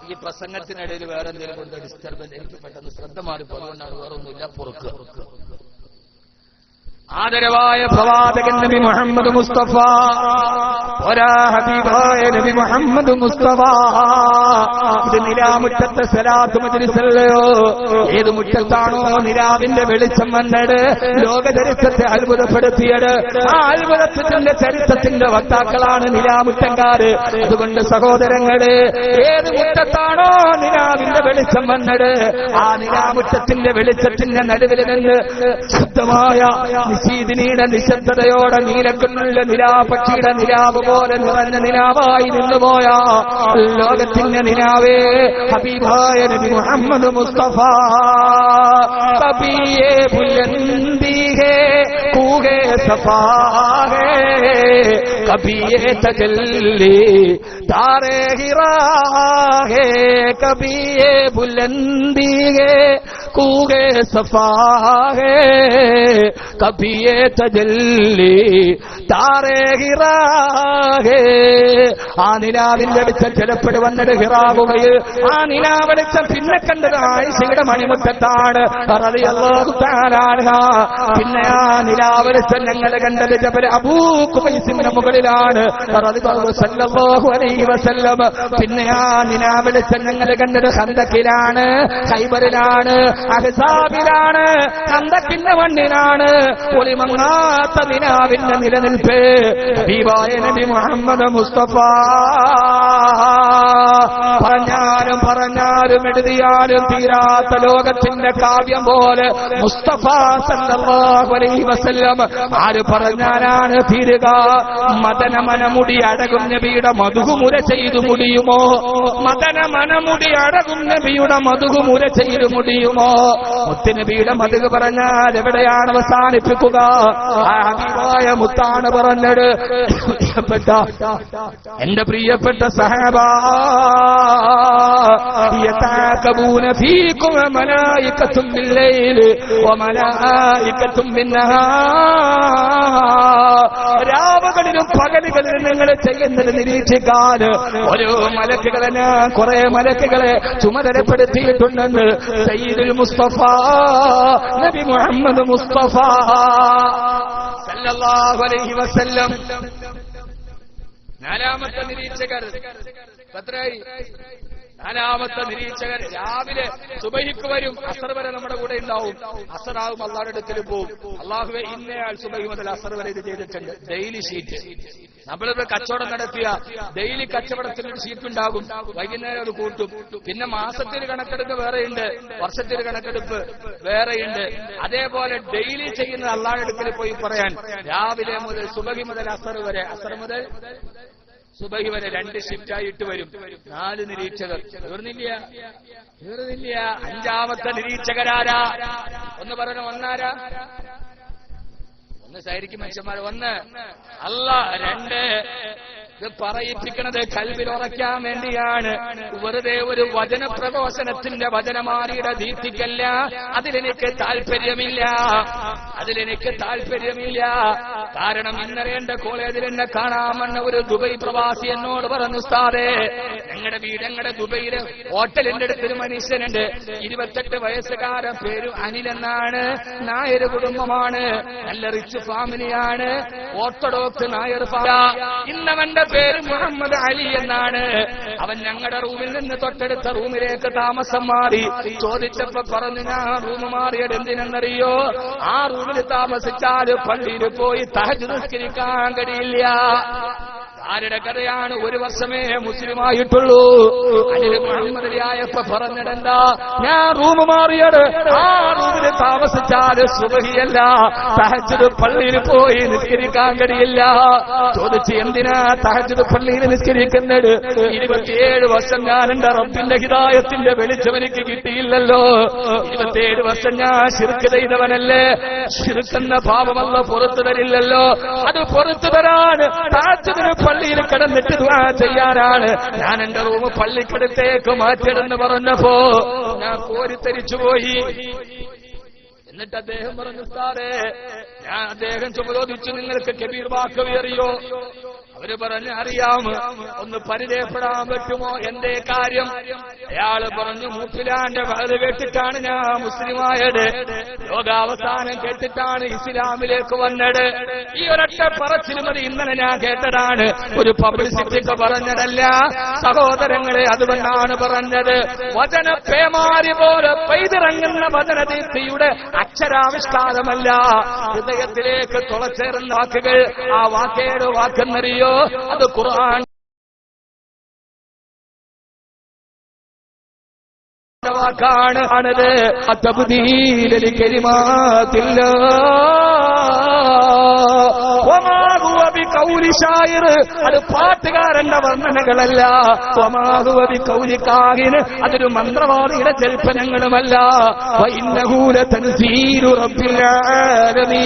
Speaker 1: ഈ പ്രസംഗത്തിനിടയിൽ വേറെ എന്തെങ്കിലും കൊണ്ട് ഡിസ്റ്റർബൻസ് എനിക്ക് പെട്ടെന്ന് ശ്രദ്ധ മാറിപ്പോ, അതുകൊണ്ടാണ് വേറൊന്നുമില്ല, പൊറുക്കുക.
Speaker 2: ആദരവായ പ്രവാചകൻ നബി മുഹമ്മദ് മുസ്തഫ, ഒരാ ഹബീബായ നബി മുഹമ്മദ് മുസ്തഫ. ഇത് നിലാമുറ്റത്തെ സലാത്ത് മജ്ലിസല്ലയോ? ഏത് മുറ്റത്താണോ നിലാവിന്റെ വെളിച്ചം വന്നത്, ലോകചരിത്രത്തെ അത്ഭുതപ്പെടുത്തിയത്? ആ അത്ഭുതത്തിന്റെ ചരിത്രത്തിന്റെ വക്താക്കളാണ് നിലാമുറ്റങ്കാര്. അതുകൊണ്ട് സഹോദരങ്ങളെ, ഏത് മുറ്റത്താണോ നിലാവിന്റെ വെളിച്ചം വന്നത്, ആ നിലാമുറ്റത്തിന്റെ വെളിച്ചത്തിന്റെ നടുവിൽ നിന്ന് ശുദ്ധമായ നിശീതിനിയുടെ നിശബ്ദതയോടെ നീലക്കുന്നുള്ള നിലാപക്ഷിയുടെ നിലാവ് പോലെ നിറഞ്ഞ നിലാവായി നിന്നുപോയ ലോകത്തിന്റെ നിലാവേ ഹബീബായ നബി മുഹമ്മദ് മുസ്തഫ. കബിയേ ബുലന്ദി ഹേ കൂഗേ സഫാ ഹേ, കബിയേ തജല്ലി താരേ ഹിറാ ഹേ, കബിയേ ബുലന്ദി ഹേ കൂഗേ സഫാ ഹേ, കബി ये തജല്ലി താരേ ഹിറാ ഹേ. ആ നിലാവിന്റെ വെളിച്ചം ചിലപ്പോൾ വന്നത് ഹിറാവുകയിൽ, ആ നിലാ വെളിച്ചം പിന്നെ കണ്ടത് ആയിഷയുടെ മണിമുറ്റത്താണ് റളിയല്ലാഹു തആല അൻഹ. പിന്നെ ആ നിലാ വെളിച്ചം ഞങ്ങൾ കണ്ടത് ജബൽ അബൂ ഖുബൈസിന്റെ മുകളിലാണ് റളിയല്ലാഹു സല്ലല്ലാഹു അലൈഹി വസല്ലം. പിന്നെ ആ നിലാ വെളിച്ചം ഞങ്ങൾ കണ്ടത് ഖന്തക്കിലാണ്, ഖൈബറിലാണ്, അഹ്സാബിലാണ്. ഖന്തക്കിന്റെ മണ്ണിലാണ് ഒളിമങ്ങാത്ത നിലാവിന്റെ നിലനിൽപ്പ് ഹബീബായ നബി മുഹമ്മദ് മുസ്തഫ. പറഞ്ഞാലും പറഞ്ഞാലും എഴുതിയാലും തീരാത്ത ലോകത്തിന്റെ കാവ്യം പോലെ മുസ്തഫ സല്ലല്ലാഹു അലൈഹി വസല്ലം. ആര് പറഞ്ഞാലാണ് തീരുക? മദന മനമുടി അടകും നബിയുടെ മധുഹുമുര ചെയ്തു മുടിയുമോ? മദന മനമുടി അടകും നബിയുടെ മധുഹുമുര ചെയ്തു മുടിയുമോ? മുത്തുനബിയുടെ മധു പറഞ്ഞാൽ എവിടെയാണ് അവസാനിപ്പിക്കുക? ഹബീബായ മുത്താണ് പറഞ്ഞത്. എന്റെ പ്രിയപ്പെട്ട സഹബ, യതഅകബൂന ഫീകും മലായികത്തും ബില്ലൈലി വമലായികത്തും ബിന്നഹാർ. രാവുകളിലും പകലുകളിലും നിങ്ങൾ ചെയ്യുന്നത് നിരീക്ഷിക്കാൻ ഓരോ മലക്കുകളെ, കുറെ മലക്കുകളെ ചുമതലപ്പെടുത്തിയിട്ടുണ്ടെന്ന് സയ്യിദുൽ മുസ്തഫ നബി മുഹമ്മദ് മുസ്തഫ സല്ലല്ലാഹു അലൈഹി വസല്ലം. നാലാമത്തെ നിരീക്ഷകർ എത്രയായി? നാലാമത്തെ നിരീക്ഷകർ രാവിലെ സുബഹിക്ക് വരും, അസർ വരെ നമ്മുടെ കൂടെ ഉണ്ടാവും. അസറാവും അള്ളാഹുടെ അടുക്കൽ പോവും. അള്ളാഹുവെ ഇന്നയാൾ സുബഹി മുതൽ അസർ വരെ ഇത് ചെയ്തിട്ടുണ്ട്. Daily sheet. നമ്മളിവിടെ കച്ചവടം നടത്തിയ ഡെയിലി കച്ചവടത്തിനൊരു ഷീറ്റ് ഉണ്ടാകും. വൈകുന്നേരം അത് കൂട്ടും. പിന്നെ മാസത്തിന് കണക്കെടുപ്പ് വേറെയുണ്ട്, വർഷത്തിന് കണക്കെടുപ്പ് വേറെയുണ്ട്. അതേപോലെ ഡെയിലി ചെയ്യുന്ന അള്ളാഹുടെ അടുക്കൽ പോയി പറയാൻ രാവിലെ മുതൽ സുബഹി മുതൽ അസർ വരെ, അസർ മുതൽ സുബഹി വരെ 2 ഷിഫ്റ്റായിട്ട് വരും. 4 നിരീക്ഷകർ. തീർന്നില്ല. അഞ്ചാമത്തെ നിരീക്ഷകരാരാ? ഒന്ന് പറഞ്ഞു. ഒന്നാരാ? ഒന്ന് ശരിക്കും മനുഷ്യന്മാർ. ഒന്ന് അല്ലാഹ്. 2 ഇത് പറയിപ്പിക്കുന്നത് കൽബിൽ ഉറയ്ക്കാൻ വേണ്ടിയാണ്. വെറുതെ ഒരു വചനപ്രഘോഷണത്തിന്റെ വചനമാരിയുടെ ദീപ്തിക്കല്ല. അതിലെനിക്ക് താല്പര്യമില്ല. കാരണം ഇന്നലെ എന്റെ കോളേജിൽ എന്നെ കാണാമെന്ന ഒരു ദുബൈ പ്രവാസി എന്നോട് പറഞ്ഞു, ഉസ്താദേ ഞങ്ങളുടെ വീട്, ഞങ്ങളുടെ ദുബൈയിലെ ഹോട്ടലിന്റെ അടുത്തൊരു മനുഷ്യനുണ്ട്, 28 വയസ്സുകാരൻ, പേര് അനിൽ എന്നാണ്, നായർ കുടുംബമാണ്, നല്ല റിച്ച് ഫാമിലിയാണ്, ഓർത്തഡോക്സ് നായർ. ഇന്നവന്റെ പേര് മുഹമ്മദ് അലി എന്നാണ്. അവൻ ഞങ്ങളുടെ റൂമിൽ നിന്ന് തൊട്ടടുത്ത റൂമിലേക്ക് താമസം മാറി. ചോദിച്ചപ്പോ പറഞ്ഞു, ഞാൻ റൂം മാറിയത് എന്തിനെന്നറിയോ? ആ റൂമിൽ താമസിച്ചാൽ പള്ളിയിൽ പോയി തഹജ്ജുദ് നിസ്കരിക്കാൻ കഴിയില്ല. ആരുടെ കഥയാണ്? 1 വർഷമേ മുസ്ലിമായിട്ടുള്ളൂ. അനിൽ മുഹമ്മദ് അലിയായപ്പോ പറഞ്ഞിടെന്താ, ഞാൻ റൂം മാറിയത് ആ റൂമിൽ താമസിച്ചാൽ സുബഹിയല്ല, തഹജ്ജുദ് പള്ളിയിൽ പോയി നിസ്കരിക്കാൻ കഴിയില്ല. ചോദിച്ച്, എന്തിനാ തഹജ്ജുദ് പള്ളിയിൽ നിസ്കരിക്കുന്നത്? 27 വർഷം ഞാൻ എന്റെ റബ്ബിന്റെ ഹിദായത്തിന്റെ വെളിച്ചം എനിക്ക് കിട്ടിയില്ലല്ലോ. 27 വർഷം ഞാൻ ശിർക്ക് ചെയ്തവനല്ലേ. ശിർക്കെന്ന പാപമല്ല പുറത്തു തരില്ലല്ലോ. അത് പുറത്തു തരാൻ തഹജ്ജുദിന് പള്ളിയിൽ കിടന്നിട്ട് ദുആ ചെയ്യാനാണ് ഞാൻ എന്റെ റൂം പള്ളിക്കടുത്തേക്ക് മാറ്റിയതെന്ന് പറഞ്ഞപ്പോ ഞാൻ കോരിത്തരിച്ചുപോയി. എന്നിട്ട് അദ്ദേഹം പറഞ്ഞു, ഉസ്താദേ, അദ്ദേഹം ചോദിച്ചു, നിങ്ങൾക്ക് കബീർ വാക്കവി അറിയോ? അവര് പറഞ്ഞു, അറിയാം. ഒന്ന് പരിചയപ്പെടാൻ പറ്റുമോ? എന്തേ കാര്യം? അയാള് പറഞ്ഞു, മൂപ്പിലാന്റെ വയത് കേട്ടിട്ടാണ് ഞാൻ മുസ്ലിമായത്, ലോകാവസാനം കേട്ടിട്ടാണ് ഇസ്ലാമിലേക്ക് വന്നത്. ഈ ഒരൊറ്റ പറച്ചിൽ മതി, ഇന്നലെ ഞാൻ കേട്ടതാണ്, ഒരു പബ്ലിസിറ്റിക്ക് പറഞ്ഞതല്ല സഹോദരങ്ങളെ. അതുകൊണ്ടാണ് പറഞ്ഞത്, വചന പേമാരി പോലെ പെയ്തിറങ്ങുന്ന വചനദീപ്തിയുടെ അക്ഷരാവിഷ്കാരമല്ല, ഹൃദയത്തിലേക്ക് തുളച്ചേർന്ന വാക്കുകൾ. ആ വാക്കേട് വാക്കെന്നറിയോ? അത് ഖുർആൻ വാക്കാണ്. ആണത് തബ്ദീലി കലിമാത്തില്ലാ വമാ ഹുവ ബിഖൗലി ശായിർ. അത് പാട്ടുകാരന്റെ വർണ്ണനകളല്ല. വമാ ഹുവ ബിഖൗലി കാഹിൻ. അതൊരു മന്ത്രവാദിയുടെ ജൽപ്പനങ്ങളുമല്ല. വഇന്നഹു ലതൻസീലു റബ്ബിൽ ആലമീൻ.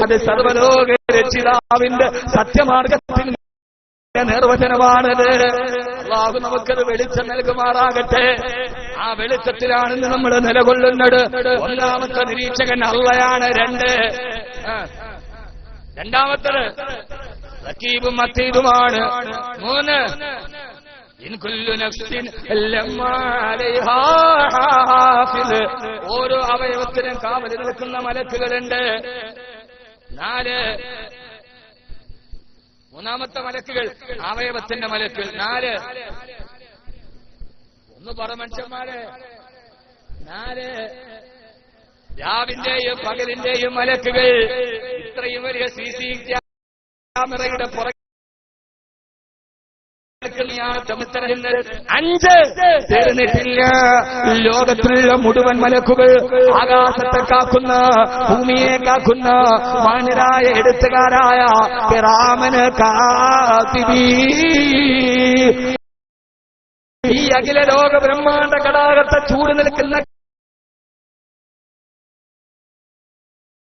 Speaker 2: അത് സർവ്വലോക രക്ഷിതാവിന്റെ സത്യമാർഗത്തിന്റെ നിർവചനമാണത്. അല്ലാഹു നമുക്കത് വെളിച്ചം നൽകുമാറാകട്ടെ. ആ വെളിച്ചത്തിലാണ് നമ്മൾ നിലകൊള്ളുന്നത്. ഒന്നാമത്തെ നിരീക്ഷകൻ അള്ളയാണ്. രണ്ടാമത്തത് റഖീബും അതീദുമാണ്. 3 ഇൻ കുല്ലു നഫ്സിൻ ലമ്മാ അലൈഹാ ഹാഫിദ്. ഓരോ അവയവത്തിനും കാവൽ നിൽക്കുന്ന മലക്കുകളുണ്ട്. 4 മൂന്നാമത്തെ മലക്കുകൾ അവയവത്തിന്റെ മലക്കുകൾ. 4 ഒന്ന് പറ മനുഷ്യന്മാരെ. 4 രാവിന്റെയും പകലിന്റെയും മലക്കുകൾ. ഇത്രയും വലിയ CC ക്യാമറയുടെ പുറകെ 5 തീർന്നിട്ടില്ല. ലോകത്തിലുള്ള മുഴുവൻ മലക്കുകൾ, ആകാശത്തെ കാക്കുന്ന, ഭൂമിയെ കാക്കുന്ന മാന്യരായ എഴുത്തുകാരായ കിറാമന് കാതിബീൻ, ഈ അഖില ലോക ബ്രഹ്മാണ്ഡ കടാകത്തെ ചൂട് നിൽക്കുന്ന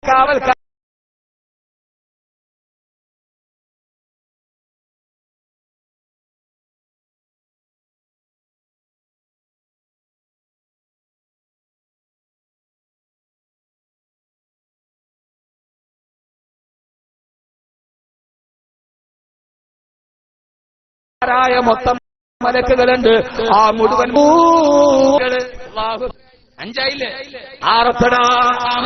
Speaker 2: കാവൽക്കാർ മൊത്തം മലക്കുകളുണ്ട്. ആ മുഴുവൻ 5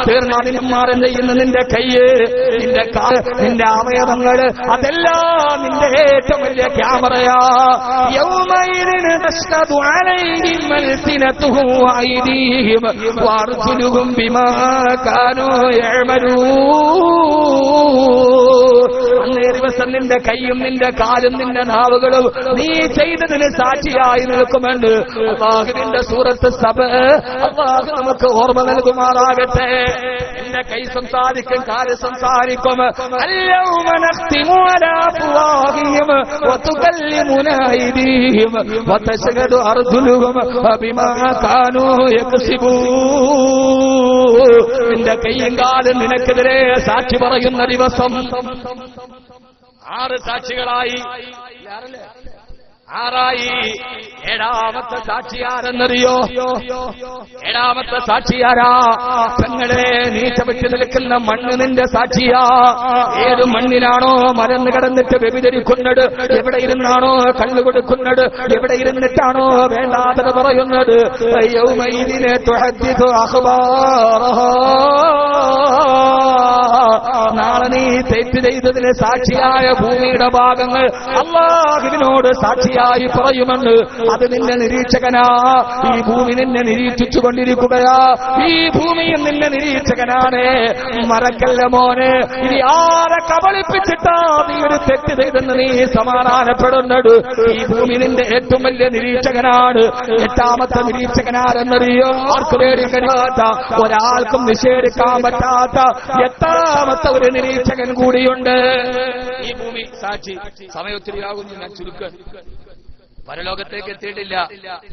Speaker 2: തീർന്നാതിന്മാരൻ ചെയ്യുന്ന നിന്റെ കയ്യ്, നിന്റെ കാല്, നിന്റെ അവയവങ്ങള്, അതെല്ലാം നിന്റെ ഏറ്റവും വലിയ ക്യാമറയാ. യൗമൈദിന് തശ്ഹദു അലൈഹിം അൽസിനതുഹും വഅയ്ദീഹിം വഅർജുലുഹും ബിമാ കാനൂ യഅമലൂൻ. അന്നേ ദിവസം നിന്റെ കൈയും നിന്റെ കാലും നിന്റെ നാവുകളും നീ ചെയ്തതിന് സാക്ഷിയായി നിൽക്കുമെന്ന് അല്ലാഹുവിന്റെ സൂറത്ത് സബ അല്ലാഹു നമുക്ക് ഓർമ്മ നൽകുമാറാകട്ടെ. എന്റെ കൈ സംസാരിക്കും, കാല് സംസാരിക്കും. അൽയൗമ നഖ്തിമു അലാ അഫ്വാഹിഹിം വതുകല്ലിമുനാ അയ്ദീഹിം വതശ്ഹദു അർജുലുഹും ബിമാ കാനൂ യക്സിബൂൻ. നിന്റെ കൈയും കാലും നിനക്കെതിരെ സാക്ഷി പറയുന്ന ദിവസം. 6 സാക്ഷികളായി. 6 ഏഴാമത്തെ സാക്ഷിയാരെന്നറിയോ? ഏഴാമത്തെ സാക്ഷിയാരാ? പെങ്ങളെ, നീ ചവിട്ടി നിൽക്കുന്ന മണ്ണ് നിന്റെ സാക്ഷിയാ. ഏത് മണ്ണിലാണോ മരന്ന് കിടന്നിട്ട് വ്യഭിചരിക്കുന്നത്, എവിടെ ഇരുന്നാണോ കള്ളു കൊടുക്കുന്നത്, എവിടെ ഇരുന്നിട്ടാണോ വേണ്ടാത്തത് പറയുന്നത്, യൗമൈദിനെ തുഹദ്ദിഥു അഖ്ബാറഹാ. നാളെ നീ തെറ്റ് ചെയ്തതിന് സാക്ഷിയായ ഭൂമിയുടെ ഭാഗങ്ങൾ അല്ലാഹുവിനോട് സാക്ഷിയായി പറയുമെന്ന്. അത് നിന്റെ നിരീക്ഷകനാ. ഈ ഭൂമി നിന്നെ നിരീക്ഷിച്ചുകൊണ്ടിരിക്കുകയാ. ഈ ഭൂമിയും നിന്നെ നിരീക്ഷകനാണ്. മറക്കല്ല മോനെ, ഇനി ആരെ കബളിപ്പിച്ചിട്ടാ നീ ഒരു തെറ്റ് ചെയ്തെന്ന് നീ സമാധാനപ്പെടുന്നത്? ഈ ഭൂമി നിന്റെ ഏറ്റവും വലിയ നിരീക്ഷകനാണ്. 8ാമത്തെ നിരീക്ഷകനാരെന്നറിയോ? ആർക്കും പേടിക്കാത്ത, ഒരാൾക്കും നിഷേധിക്കാൻ പറ്റാത്ത 8ാമത്തെ ഒരു നിരീക്ഷകൻ കൂടിയുണ്ട്. ഈ ഭൂമി സാക്ഷി. സമയൊത്തിരിയാകുന്നു, ഞാൻ ചുരുക്ക. പരലോകത്തേക്ക് എത്തിയിട്ടില്ല.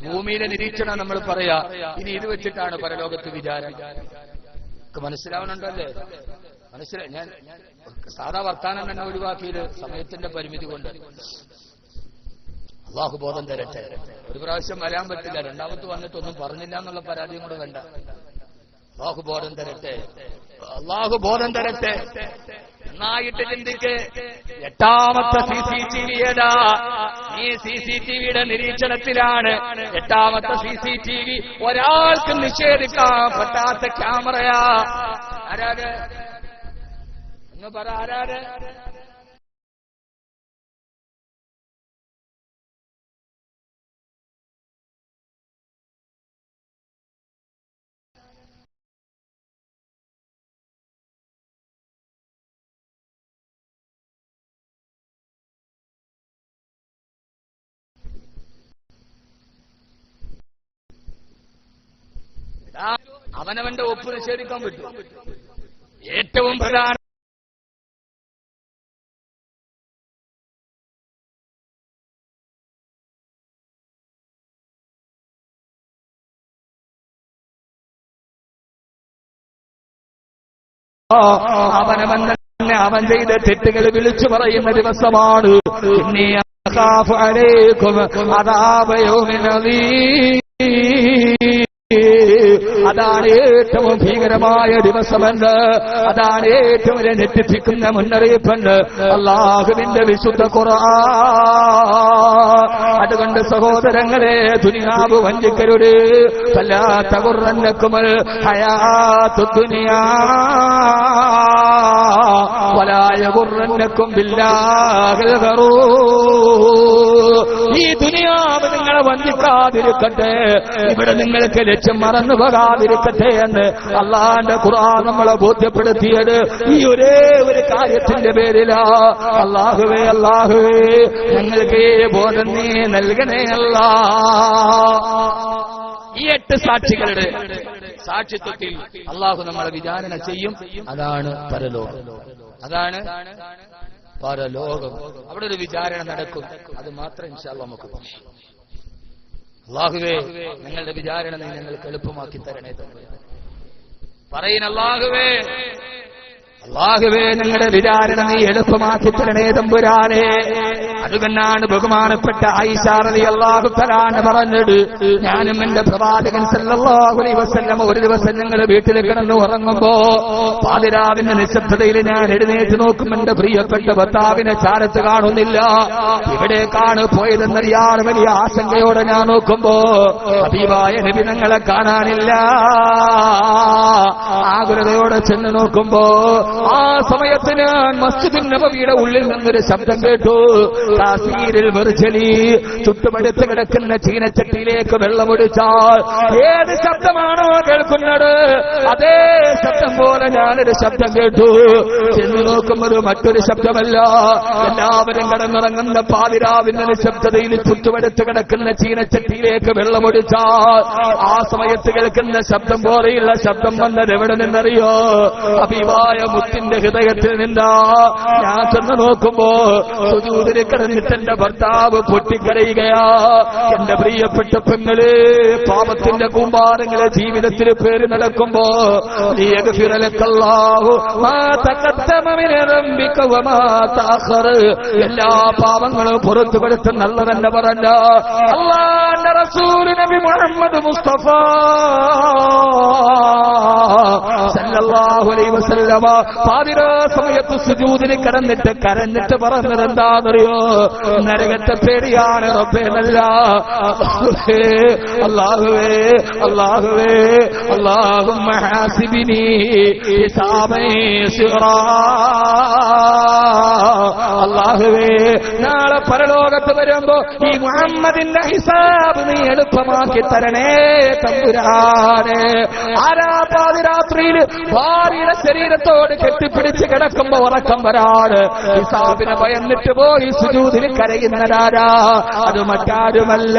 Speaker 2: ഭൂമിയിലെ നിരീക്ഷണം നമ്മൾ പറയാ. ഇനി ഇത് വെച്ചിട്ടാണ് പരലോകത്ത് വിചാരം. മനസ്സിലാവണുണ്ടല്ലേ? മനസ്സിലായി. ഞാൻ സാധാ വർത്താനം തന്നെ ഒഴിവാക്കിയത് സമയത്തിന്റെ പരിമിതി കൊണ്ട്. അള്ളാഹു ബോധം തരട്ടെ. ഒരു പ്രാവശ്യം വരാൻ പറ്റില്ല, രണ്ടാമത് വന്നിട്ടൊന്നും പറഞ്ഞില്ല എന്നുള്ള പരാതിയും കൂടെ വേണ്ട. അള്ളാഹു ബോധം തരട്ടെ, അള്ളാഹു ബോധം തരട്ടെ. നന്നായിട്ട് ചിന്തിക്ക്. 8ാമത്തെ CCTV-ടാ, ഈ CCTV-യുടെ നിരീക്ഷണത്തിലാണ്. 8ാമത്തെ CCTV ഒരാൾക്ക് നിഷേധിക്കാൻ പറ്റാത്ത ക്യാമറയാ. ആരാര് എന്ന് പറ, ആരാര്? അവനവന്റെ ഒപ്പ് നിഷേധിക്കാൻ പറ്റും. ഏറ്റവും പ്രധാന അവനവൻ തന്നെ അവൻ ചെയ്ത തെറ്റുകൾ വിളിച്ചു പറയുന്ന ദിവസമാണ്. ഇന്നീ അഖാഫു അലൈക്കും അദാബ യൗമിൻ അദീം. അതാണ് ഏറ്റവും ഭീകരമായ ദിവസമെന്ന്, അതാണ് ഏറ്റവും വലിയ ഞെട്ടിപ്പിക്കുന്ന മുന്നറിയിപ്പെന്ന് അല്ലാഹുവിന്റെ വിശുദ്ധ ഖുർആൻ. അതുകൊണ്ട് സഹോദരങ്ങളെ, ദുനിയാവ് വഞ്ചിക്കരുത്. ഫലാ തഗുറന്നകുൽ ഹയാത്തുദ് ദുനിയാ വലാ യഗുറന്നകും ബില്ലാഹിൽ ഗറൂർ. ഈ ദുനിയാവ് നിങ്ങളെ വഞ്ചിക്കാതിരിക്കട്ടെ, ഇവിടെ നിങ്ങൾക്ക് ലക്ഷ്യം മറന്നു പോകാതിരിക്കട്ടെ എന്ന് അള്ളാന്റെ ഖുർആൻ നമ്മളെ ബോധ്യപ്പെടുത്തിയത് ഈ ഒരേ ഒരു കാര്യത്തിന്റെ പേരിലാ. അല്ലാഹുവേ, അല്ലാഹുവേ, ഞങ്ങൾക്ക് ബോധം നീ നൽകണേ അല്ലാ. ഈ 8 സാക്ഷികളുടെ സാക്ഷിത്വത്തിൽ അള്ളാഹു നമ്മളെ വിചാരണ ചെയ്യും. അതാണ് പരലോകം, അതാണ് പരലോകം. അവിടെ ഒരു വിചാരണ നടക്കും. അത് മാത്രം ഇൻഷാ അല്ലാഹ് നമുക്ക് പറയാം. അല്ലാഹുവേ, നിങ്ങളുടെ വിചാരണ നീ ഞങ്ങൾക്ക് എളുപ്പമാക്കി തരണേ തമ്പുരാനെ. പറയുന്ന അല്ലാഹുവേ, അല്ലാഹുവേ, നിങ്ങളുടെ വിചാരണ നീ എളുപ്പമാക്കി തരണേ തമ്പുരാനെ. അതുകൊണ്ടാണ് ബഹുമാനപ്പെട്ട ആയിഷ റളിയല്ലാഹു തആല പറഞ്ഞത്, ഞാനും എന്റെ പ്രവാചകൻ സല്ലല്ലാഹു അലൈഹി വസല്ലം ഒരു ദിവസം ഞങ്ങൾ വീട്ടിൽ കിടന്ന് ഉറങ്ങുമ്പോ പാതിരാവിന്റെ നിശബ്ദതയിൽ ഞാൻ എഴുന്നേറ്റ് നോക്കും, എന്റെ പ്രിയപ്പെട്ട ഭർത്താവിനെ ചാരത്ത് കാണുന്നില്ല. ഇവിടേക്കാണ് പോയതെന്നറിയാൻ വലിയ ആശങ്കയോടെ ഞാൻ നോക്കുമ്പോ ഹബീബായ നബി ഞങ്ങളെ കാണാനില്ല. ആകുലതയോടെ ചെന്ന് നോക്കുമ്പോ ആ സമയത്ത് ഞാൻ മസ്ജിദുൻ നബവിയുടെ ഉള്ളിൽ നിന്നൊരു ശബ്ദം കേട്ടു. കാസീരിൽ വെർജലി, ചുട്ടുമടുത്ത് കിടക്കുന്ന ചീനച്ചട്ടിയിലേക്ക് വെള്ളമൊഴിച്ചാൽ ഏത് ശബ്ദമാണോ കേൾക്കുന്നത് അതേ ശബ്ദം പോലെ ഞാനൊരു ശബ്ദം കേട്ടു. ചെന്ന് നോക്കുമ്പോൾ മറ്റൊരു ശബ്ദമല്ല, എല്ലാവരും കടന്നിറങ്ങുന്ന പാതിരാവിന്റെ നിശബ്ദതയിൽ ചുറ്റുമടുത്ത് കിടക്കുന്ന ചീനച്ചട്ടിയിലേക്ക് വെള്ളമൊഴിച്ചാൽ ആ സമയത്ത് കേൾക്കുന്ന ശബ്ദം പോലെയുള്ള ശബ്ദം വന്നത് എവിടെ നിന്നറിയോ? ഹബീബായ മുത്തിന്റെ ഹൃദയത്തിൽ നിന്നാ. ഞാൻ ചെന്ന് നോക്കുമ്പോ സുജൂദിൽ കിടന്നിട്ട് എന്റെ ഭർത്താവ് പൊട്ടിക്കരയുകയാ. എന്റെ പ്രിയപ്പെട്ട പെങ്ങളെ, പാപത്തിന്റെ കൂമ്പാരങ്ങളെ ജീവിതത്തിൽ പേര് നടക്കുമ്പോ എല്ലാ പാപങ്ങളും പുറത്തു കൊടുത്ത് നല്ല തന്നെ പറഞ്ഞ അല്ലാഹുവിന്റെ റസൂൽ നബി മുഹമ്മദ് മുസ്തഫ സല്ലല്ലാഹു അലൈഹി വസല്ലമ പാതിരാ സമയത്ത് സുജൂദിൽ കിടന്നിട്ട് കരഞ്ഞിട്ട് പറഞ്ഞത് എന്താണെന്നറിയോ? നരകത്തെ പേടിയാണ് റബ്ബേ. നല്ല അല്ലാഹുവേ, അല്ലാഹുവേ, അല്ലാഹുമ്മ ഹാസിബിനി ഹിസാബൻ യസ്റാ. അല്ലാഹുവേ, നാളെ പരലോകത്ത് വരുമ്പോ ഈ മുഹമ്മദിന്റെ ഹിസാബ് നീ എളുപ്പമാക്കി തരണേ തമ്പുരാനെ. ആരാ പാതിരാത്രിയിൽ ഭാര്യയുടെ ശരീരത്തോട് കെട്ടിപ്പിടിച്ച് കിടക്കുമ്പോ ഉറക്കം വരാണ്. ഹിസാബിനെ ഭയന്നിട്ട് പോയി സുജൂദിൽ കരയുന്നതാരാ? അത് മറ്റാരുമല്ല,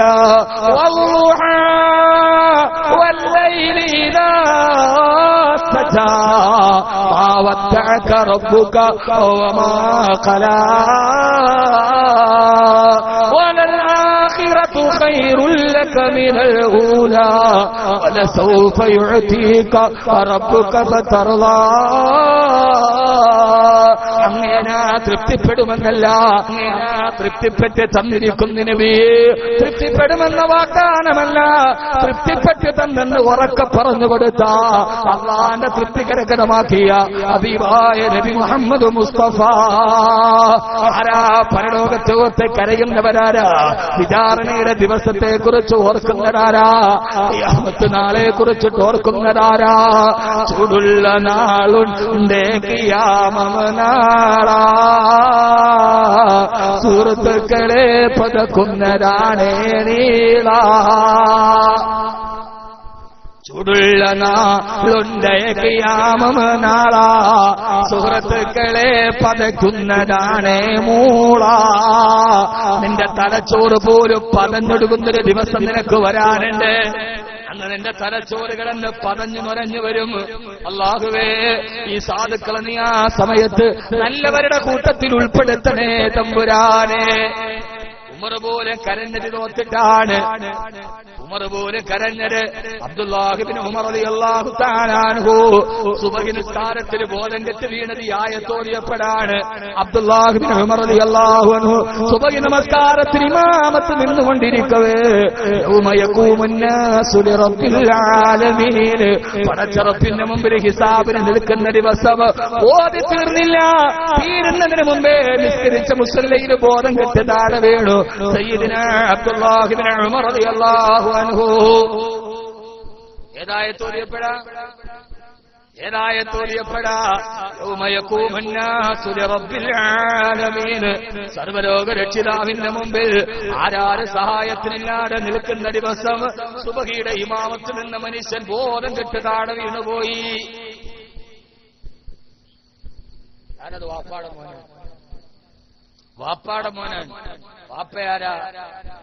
Speaker 2: വല്ലൈലി ഇദാ സജാ മാ വദ്ദഅക റബ്ബുക വമാ ഖലാ വലൽആഖിറതു ഖൈറുൽ ലക മിനൽ ഊലാ വലസൗഫ യുഅതീക റബ്ബുക ഫതർളാ. അങ്ങേ തൃപ്തിപ്പെടുമെന്നല്ല, തൃപ്തിപ്പെട്ട് തന്നിരിക്കുന്ന നബി, തൃപ്തിപ്പെടുമെന്ന വാഗ്ദാനമല്ല, തൃപ്തിപ്പെട്ട് തന്നെന്ന് ഉറക്കെ പറഞ്ഞു കൊടുത്ത അള്ളാന്റെ തൃപ്തി കരകരമാക്കിയ ഹബീബായ നബി മുഹമ്മദ് മുസ്തഫ. ആരാ പരലോകത്തെ ഓർത്ത് കരയുന്നവരാരാ? വിചാരണയുടെ ദിവസത്തെ കുറിച്ച് ഓർക്കുന്നവരാരാ? ഖിയാമത്ത് നാളെ കുറിച്ചിട്ട് ഓർക്കുന്നവരാരാ? ചൂടുള്ള നാളുണ്ട് ഖിയാമനാളാ, സുഹൃത്തുക്കളെ പതക്കുന്നതാണേ നീള. ചൂടുള്ള നാളുണ്ട് ഖിയാമനാളാ, സുഹൃത്തുക്കളെ പതക്കുന്നതാണേ മൂള. നിന്റെ തലച്ചോറ് പോലും പതഞ്ഞൊടുക്കുന്നൊരു ദിവസം നിനക്ക് വരാനുണ്ട്. അന്ന് നിന്റെ തലച്ചോറ് കിടന്ന് പതഞ്ഞു നുരഞ്ഞു വരും. അല്ലാഹുവേ, ഈ സാധുക്കളെ നീ ആ സമയത്ത് നല്ലവരുടെ കൂട്ടത്തിൽ ഉൾപ്പെടുത്തണേ തമ്പുരാനെ. ഉമർ പോലെ കരഞ്ഞത് തോത്തിട്ടാണ്, ഉമർ പോലെ കരഞ്ഞത് അബ്ദുല്ലാഹി ഇബ്നു ഉമർ റളിയല്ലാഹു തആല അൻഹു സുബ്ഹി നിസ്കാരത്തിൽ ബോധം കെട്ട് വീണത് ഈ ആയത്തോതിയപ്പോഴാണ്. അബ്ദുല്ലാഹി ഇബ്നു ഉമർ റളിയല്ലാഹു അൻഹു സുബ്ഹി നമസ്കാരത്തിൽ ഇമാമത്ത് നിന്നുകൊണ്ടിരിക്കവേ യൗമ യഖൂമുന്നാസു ലിറബ്ബിൽ ആലമീൻ, പടച്ചറപ്പിന്റെ മുമ്പിൽ ഹിസാബിന് നിൽക്കുന്ന ദിവസം ഓതി തീർന്നില്ല. തീരുന്നതിന് മുമ്പേ നിസ്കരിച്ച മുസല്ലയിൽ ബോധം കെട്ട് താഴെ വീണു സയ്യിദുനാ അബ്ദുല്ലാഹി ഇബ്നു ഉമർ റളിയല്ലാഹു അൻഹു. ഏതായത്തോതിയപ്പോഴാ യൗമ യഖൂമുന്നാസു ലിറബ്ബിൽ ആലമീൻ, സർവ്വലോക രക്ഷിതാവിന്റെ മുമ്പിൽ ആരാര് സഹായത്തിനില്ലാതെ നിൽക്കുന്ന ദിവസം സുബ്ഹിയുടെ ഇമാമത്ത് നിന്ന മനുഷ്യൻ ബോധം കെട്ട് താഴെ വീണുപോയി. ഞാനത് വാപ്പാടെ മോനാണ്. വാപ്പയാരാ?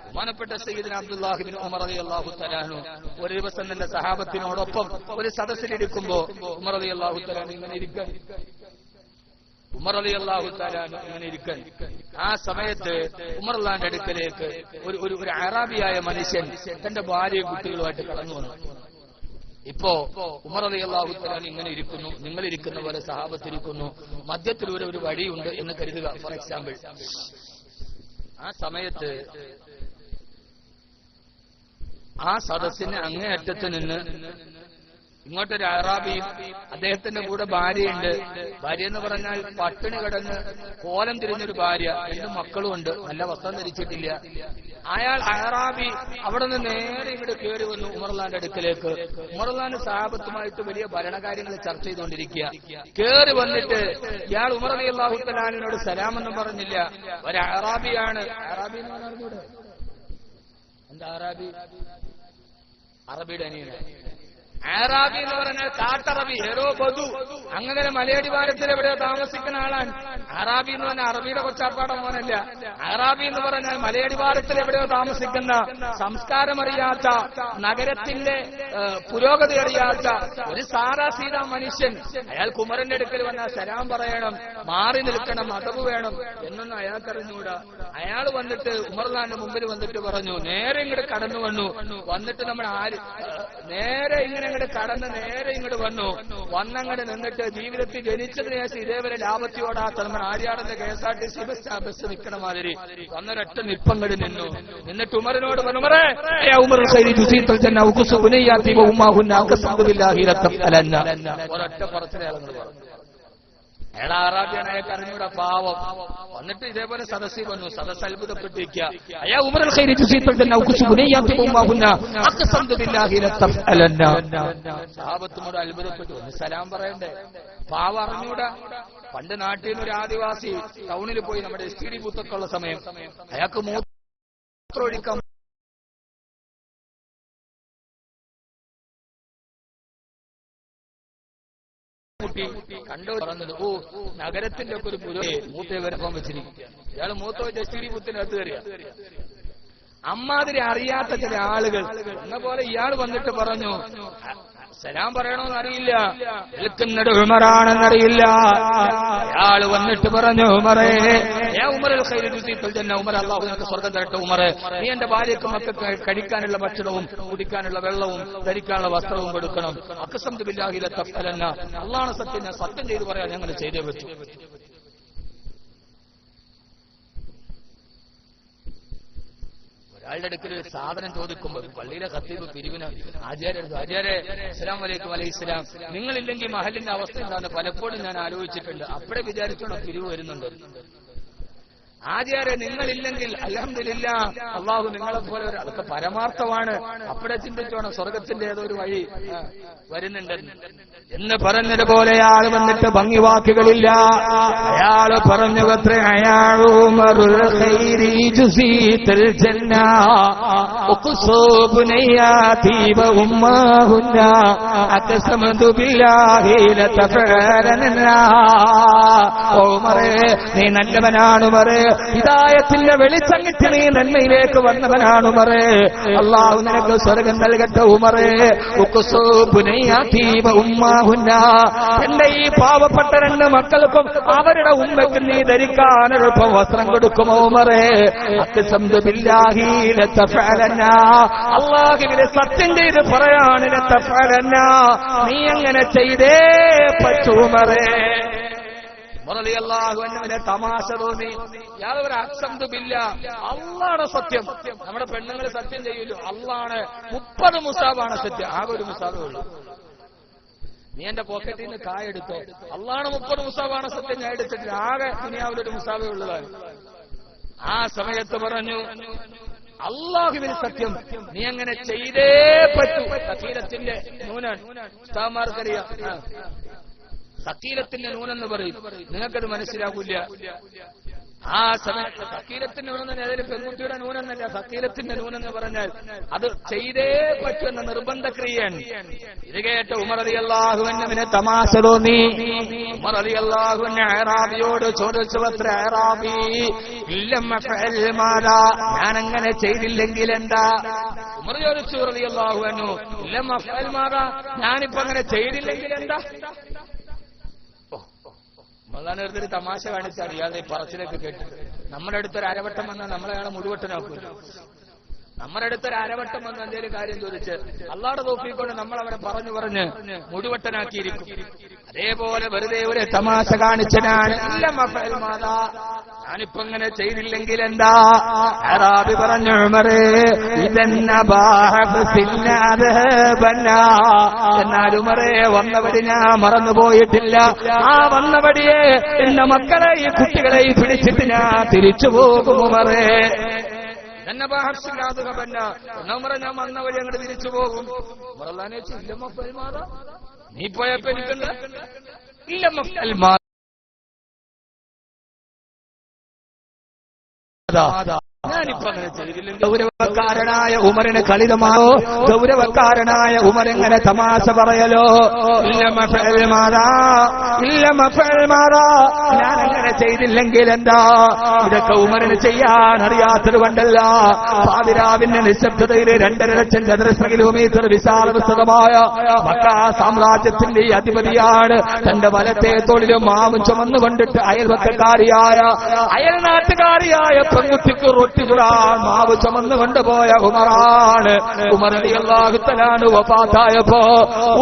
Speaker 2: ബഹുമാനപ്പെട്ട സയ്യിദുനാ അബ്ദുല്ലാഹി ഇബ്നു ഉമർ റളിയല്ലാഹു തആല അൻഹു ഒരു ദിവസം തന്റെ സഹാബത്തിനോടൊപ്പം ഒരു സദസ്സിലിരിക്കുമ്പോ ഉമർ റളിയല്ലാഹു തആല ഇങ്ങനെ ഇരിക്കാൻ, ആ സമയത്ത് ഉമറുള്ളാന്റെ അടുക്കലേക്ക് ഒരു അറാബിയായ മനുഷ്യൻ തന്റെ ഭാര്യയും കുട്ടികളുമായിട്ട് കടന്നു വന്നു. ഇപ്പോ ഉമർ റളിയല്ലാഹു തആല ഇങ്ങനെ ഇരിക്കുന്നു, നിങ്ങൾ ഇരിക്കുന്ന പോലെ സഹാബത്തിരിക്കുന്നു, മധ്യത്തിൽ ഒരു വഴിയുണ്ട് എന്ന് കരുതുക. ഫോർ എക്സാമ്പിൾ, ആ സമയത്ത് ആ സദസ്സിന് അങ്ങേയറ്റത്ത് നിന്ന് ഇങ്ങോട്ടൊരു അറാബിയും അദ്ദേഹത്തിന്റെ കൂടെ ഭാര്യയുണ്ട്. ഭാര്യ എന്ന് പറഞ്ഞാൽ പട്ടിണി കിടന്ന് കോലം തിരിഞ്ഞൊരു ഭാര്യ, 2 മക്കളുമുണ്ട്, നല്ല വസ്ത്രം ധരിച്ചിട്ടില്ല. അയാൾ അറാബി അവിടെ നിന്ന് നേരെ ഇങ്ങോട്ട് കയറി വന്നു ഉമറുള്ളാന്റെ അടുക്കലേക്ക്. ഉമറുള്ളാന്റെ സഹാബത്തുമായിട്ട് വലിയ ഭരണകാര്യങ്ങൾ ചർച്ച ചെയ്തുകൊണ്ടിരിക്കുക. കയറി വന്നിട്ട് ഇയാൾ ഉമർ റളിയല്ലാഹു തആല അൻഹുവിനോട് സലാമൊന്നും പറഞ്ഞില്ല. ഒരു അറാബിയാണ്. അറാബി എന്ന് പറഞ്ഞാൽ എന്താ? അറാബി അറബിയുടെ അനിയനാണ്. അറാബി എന്ന് പറഞ്ഞാൽ കാട്ടറബി, ഹെറോ ബദു, അങ്ങനെ മലയടി വാരത്തിൽ എവിടെയോ താമസിക്കുന്ന ആളാണ്. അറാബി എന്ന് പറഞ്ഞാൽ അറബിയുടെ കൊച്ചാപ്പാടെ മോനല്ല. അറാബി എന്ന് പറഞ്ഞാൽ മലയടി വാരത്തിൽ എവിടെയോ താമസിക്കുന്ന, സംസ്കാരമറിയാത്ത, നഗരത്തിന്റെ പുരോഗതി അറിയാത്ത ഒരു സാറാ സീതാ മനുഷ്യൻ. അയാൾ കുമരന്റെ അടുക്കൽ വന്നാൽ സലാം പറയണം, മാറി നിൽക്കണം, അതവ് വേണം എന്നൊന്നും അയാൾക്കറിഞ്ഞൂടാ. അയാൾ വന്നിട്ട് ഉമറുള്ളാന്റെ മുമ്പിൽ വന്നിട്ട് പറഞ്ഞു, നേരെ ഇങ്ങോട്ട് കടന്നു വന്നു. വന്നിട്ട് നമ്മൾ നേരെ ഇങ്ങനെ കടന്ന് നേരെ ഇങ്ങോട്ട് വന്നങ്ങോട്ട് നിന്നിട്ട് ജീവിതത്തിൽ ജനിച്ചതിന് ശേഷം ഇതേവരെ ലാഭത്തിയോടാത്ത നമ്മൾ ആര്യാടന്റെ KSRTC ബസ് നിൽക്കണ മാതിരി വന്നൊരൊറ്റ നിപ്പങ്ങട് നിന്നു. എന്നിട്ട് ഉമറിനോട് പറഞ്ഞു, ഒരൊറ്റ പറച്ചിലെ പറഞ്ഞു. അയാൾ അറാബിയാണ്, അയാൾക്ക് അറിഞ്ഞൂടാ, പാവം. വന്നിട്ട് ഇതേപോലെ സദസ്സിൽ വന്നു. സദസ്സ് അത്ഭുതപ്പെട്ടിരിക്കുക. സഹാബത്തിനോട് അത്ഭുതപ്പെട്ടു. സലാം പറയണ്ടേ? പാവം അറിഞ്ഞൂടാ. പണ്ട് നാട്ടിൽ നിന്ന് ഒരു ആദിവാസി ടൗണിൽ പോയി, നമ്മുടെ STD ബൂത്തൊക്കെ ഉള്ള സമയം, അയാൾക്ക് മൂത്രമൊഴിക്കാൻ കണ്ടു പറഞ്ഞത്, ഓ നഗരത്തിന്റെ ഒക്കെ ഒരു മൂത്തയെ വരപ്പം വെച്ചിരിക്കും. ഇയാൾ മൂത്ത വെച്ച് STD ബൂത്തിനകത്ത് കയറിയ. അമ്മാതിരി അറിയാത്ത ചില ആളുകൾ എന്ന പോലെ ഇയാൾ വന്നിട്ട് പറഞ്ഞു, സലാം പറയണോന്ന് അറിയില്ല, നിൽക്കുന്നത് ഉമറാണെന്നറിയില്ല. അയാൾ വന്നിട്ട് പറഞ്ഞു, ഉമറേ ഉമറുൽ ഖൈരി ഉമർ, അല്ലാഹു നിനക്ക് സ്വർഗ്ഗം തരട്ടെ ഉമറേ, നീ എന്റെ ഭാര്യയ്ക്ക് മക്കൾക്ക് കഴിക്കാനുള്ള ഭക്ഷണവും കുടിക്കാനുള്ള വെള്ളവും ധരിക്കാനുള്ള വസ്ത്രവും കൊടുക്കണം. അഖ്സംതു ബില്ലാഹി ലതഫ്അലന്ന, അല്ലാഹുവിനെ സത്യം, ഞാൻ സത്യം ചെയ്തു പറയാൻ ഞങ്ങൾ ചെയ്തേ പറ്റൂ.
Speaker 1: അയാളുടെ അടുക്കൽ ഒരു സാധനം ചോദിക്കുമ്പോൾ പള്ളിയിലെ ഖത്തീബ് പിരിവിന് ആചാര്യ അസ്സലാമു അലൈക്കും അലൈഹിസ്സലാം, നിങ്ങളില്ലെങ്കിൽ മഹലിന്റെ അവസ്ഥ എന്താണ് പലപ്പോഴും ഞാൻ ആലോചിച്ചിട്ടുണ്ട്. അപ്പോഴേ വിചാരിച്ചോണം പിരിവ് വരുന്നുണ്ട്. ആചാര്യ നിങ്ങളില്ലെങ്കിൽ അൽഹംദുലില്ലാഹ് അള്ളാഹു നിങ്ങളെ പോലെ അതൊക്കെ പരമാർത്ഥമാണ്. അപ്പോഴേ ചിന്തിച്ചോണം സ്വർഗത്തിന്റെ ഏതോ ഒരു വഴി വരുന്നുണ്ടെന്ന് എന്ന് പറഞ്ഞതുപോലെ അയാൾ വന്നിട്ട് ഭംഗി വാക്കുകളില്ല. അയാള് പറഞ്ഞു അത്രേ നീ നല്ലവനാണ് ഉമറേ, ഹിദായത്തിന്റെ വെളിച്ചങ്ങിട്ട് നീ നന്മയിലേക്ക് വന്നവനാണ് ഉമറേ, അള്ളാഹു നിനക്ക് സ്വർഗം നൽകട്ടെ ഉമറേ. എന്റെ ഈ പാവപ്പെട്ട 2 മക്കൾക്കും അവരുടെ ഉമ്മയ്ക്കും നീ ധരിക്കാൻ എളുപ്പം വസ്ത്രം കൊടുക്കുമോ ഉമറേ? അള്ളാഹുവിനെ സത്യം ചെയ്ത് പറയാണ് നീ അങ്ങനെ ചെയ്തേ പറ്റൂ ഉമറേ. റളിയല്ലാഹുവിനെ തമാശ തോന്നി. യാതൊരു അക്സംതുബില്ല, അള്ളാണ് സത്യം. നമ്മുടെ പെണ്ണുങ്ങൾ സത്യം ചെയ്യൂല്ലോ, അള്ളാണ്. 30 മുസാബാണ് സത്യം, ആകെ ഒരു മുസാബേ ഉള്ളൂ. നീ എന്റെ പോക്കറ്റിൽ നിന്ന് കായെടുത്തോ, അള്ളാണ് 30 മുസാബാണ് സത്യം, ഞാൻ എടുത്തിട്ട് ആകെ ദുനിയാവിലൊരു മുസാബേ ഉള്ളതാണ്. ആ സമയത്ത് പറഞ്ഞു അള്ളാഹുവിന് സത്യം, നീ അങ്ങനെ ചെയ്തേ പറ്റൂ. സക്കീലത്തിന്റെ നൂനാൻ ഉസ്താദ്മാർക്കറിയാം. സക്കീലത്തിന്റെ നൂനെന്ന് പറയും, നിങ്ങൾക്കത് മനസ്സിലാകൂല. ആ സമയത്ത് സക്കീലത്തിന്റെ നൂനെന്ന് ഏതൊരു പെൺകുട്ടിയുടെ നൂനെന്നല്ല, സക്കീലത്തിന്റെ നൂനെന്ന് പറഞ്ഞാൽ അത് ചെയ്തേ പറ്റുമെന്ന നിർബന്ധ ക്രിയയാണ്. ഇത് കേട്ട ഉമർ റളിയല്ലാഹു അൻഹുവിനെ തമാശ തോന്നി. ഉമർ റളിയല്ലാഹു അൻഹു അറാബിയോട് ചോദിച്ചു, അത്ര അറാബി ഞാൻ അങ്ങനെ ചെയ്തില്ലെങ്കിൽ എന്താ? ഉമർ ചോദിച്ചു റളിയല്ലാഹു അൻഹു, ഇല്ലം അഫ്അൽ മാദാ, ഞാനിപ്പോ അങ്ങനെ ചെയ്തില്ലെങ്കിൽ എന്താ? മള്ളാനൊരു തമാശ കാണിച്ചാൽ ഇയാളുടെ പറച്ചിലൊക്കെ കേട്ട് നമ്മുടെ അടുത്തൊരു അരവട്ടം വന്നാൽ നമ്മളയാളെ മുഴുവട്ടനാക്കൂല. നമ്മുടെ അടുത്തൊരു അരവട്ടം വന്ന് എന്തെങ്കിലും കാര്യം ചോദിച്ച് അള്ളാഹുടെ തൗഫീഖ് നമ്മൾ അവരെ പറഞ്ഞ് മുഴുവട്ടനാക്കിയിരിക്കും. അതേപോലെ വെറുതെ ഒരു തമാശ കാണിച്ചനാണ്. ഞാനിപ്പോ ഇങ്ങനെ ചെയ്തില്ലെങ്കിൽ എന്താ? അറാബി പറഞ്ഞു ഉമറേ, എന്നാൽ ഉമറേ വന്നവടി ഞാൻ മറന്നുപോയിട്ടില്ല. ആ വന്നവടിയെ എന്റെ മക്കളെ ഈ കുട്ടികളെ പിടിച്ചിട്ട് ഞാൻ തിരിച്ചു പോകും ഉമറേ. ഞാൻ വന്ന വഴി അങ്ങോട്ട് തിരിച്ചു പോകും. നീ പോയപ്പോ എനിക്കുണ്ട് ഇല്ല ഞാനിപ്പോ അങ്ങനെ ചെയ്തില്ലെങ്കിൽ. ഗൗരവക്കാരനായ ഉമറിന് കളിതമാണോ? ഗൗരവക്കാരനായ ഉമർ എങ്ങനെ തമാശ പറയലോ? ഞാൻ അങ്ങനെ ചെയ്തില്ലെങ്കിൽ എന്താ? ഇതൊക്കെ ഉമറിന് ചെയ്യാൻ അറിയാത്തത് കൊണ്ടല്ല. പാതിരാവിന്റെ നിശബ്ദതയിൽ 2.5 ലക്ഷം ചതുരശ്ര കിലോമീറ്റർ വിശാല വിസ്തൃതമായ മക്ക സാമ്രാജ്യത്തിന്റെ അധിപതിയാണ്. തന്റെ വലത്തെ തോളിലും മാവും ചുമന്നുകൊണ്ടിട്ട് അയൽവക്കക്കാരിയായ അയൽനാട്ടുകാരിയായ പെൺകുട്ടിക്ക് റൊട്ടി ചുടാൻ മാവ് ചുമന്നു കൊണ്ടുപോയ ഉമറാണ്. ഉമർ റളിയല്ലാഹു തആല വഫാത്തായപ്പോ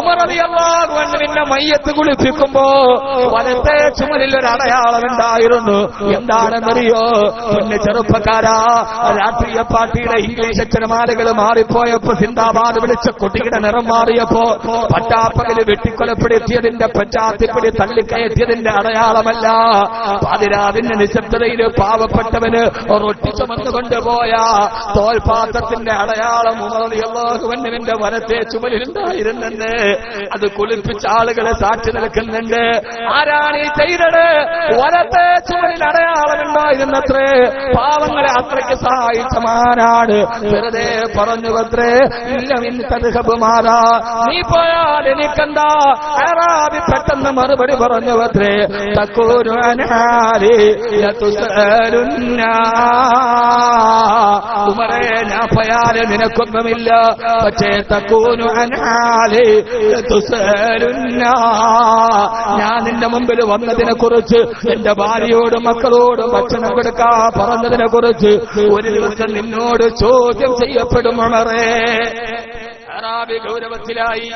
Speaker 1: ഉമർ റളിയല്ലാഹു അൻഹുവിനെ മയ്യത്ത് കുളിപ്പിക്കുമ്പോ വലത്തെ ചുമലിൽ ഒരു അടയാളം ഉണ്ടായിരുന്നു. എന്താണെന്നറിയോ? പിന്നെ ചെറുപ്പക്കാരാ, രാഷ്ട്രീയ പാർട്ടിയുടെ ഇംഗ്ലീഷ് അക്ഷരമാലകൾ മാറിപ്പോയപ്പോ സിന്ദാബാദ് വിളിച്ച കൊടിയുടെ നിറം മാറിയപ്പോ പട്ടാപ്പകല് വെട്ടിക്കൊലപ്പെടുത്തിയതിന്റെ പശ്ചാത്തലത്തിൽ തള്ളിക്കയറ്റിയതിന്റെ അടയാളമല്ല. പാതിരാവിന്റെ നിശബ്ദതയിൽ പാവപ്പെട്ടവന് റൊട്ടി ചുമന്നു കൊണ്ടുപോയ തോൽപാത്രത്തിന്റെ അടയാളം ഉമർ റളിയല്ലാഹു അൻഹുവിന്റെ വലത്തെ ചുമലിലുണ്ടായിരുന്നെന്ന് അത് കുളിപ്പിച്ച ആളുകളെ സാക്ഷി നിൽക്കുന്നുണ്ട്. ആരാണ് ഈ ചെയ്തത്? വലത്തെ ചുമലിൽ അടയാളം ഉണ്ടായിരുന്നത്രേ. പാവങ്ങളെ അത്രയ്ക്ക് സഹായിച്ചമാനാണ്. വെറുതെ പറഞ്ഞുവത്രേ, ഇല്ല മാറാ, നീ പോയാൽ എനിക്കെന്താ? അറാബി പെട്ടെന്ന് മറുപടി പറഞ്ഞുവത്രേ, തഖൂനു അൻഹാലി ലതുസഅലുന്ന. ഉമറേ, ഞാൻ പോയാല് നിനക്കൊന്നുമില്ല, പക്ഷേ തഖൂനു അൻഹാലി ലതുസഅലുന്ന. ഞാൻ നിന്റെ മുമ്പിൽ വന്നതിനെ കുറിച്ച്, എന്റെ ഭാര്യയോടും മക്കളോടും ഭക്ഷണം കൊടുക്കാൻ പറഞ്ഞതിനെ കുറിച്ച് ഒരു ദിവസം നിന്നോട് ചോദ്യം ചെയ്യപ്പെടും ഉമറേ. അറാബി ഗൗരവത്തിലായി.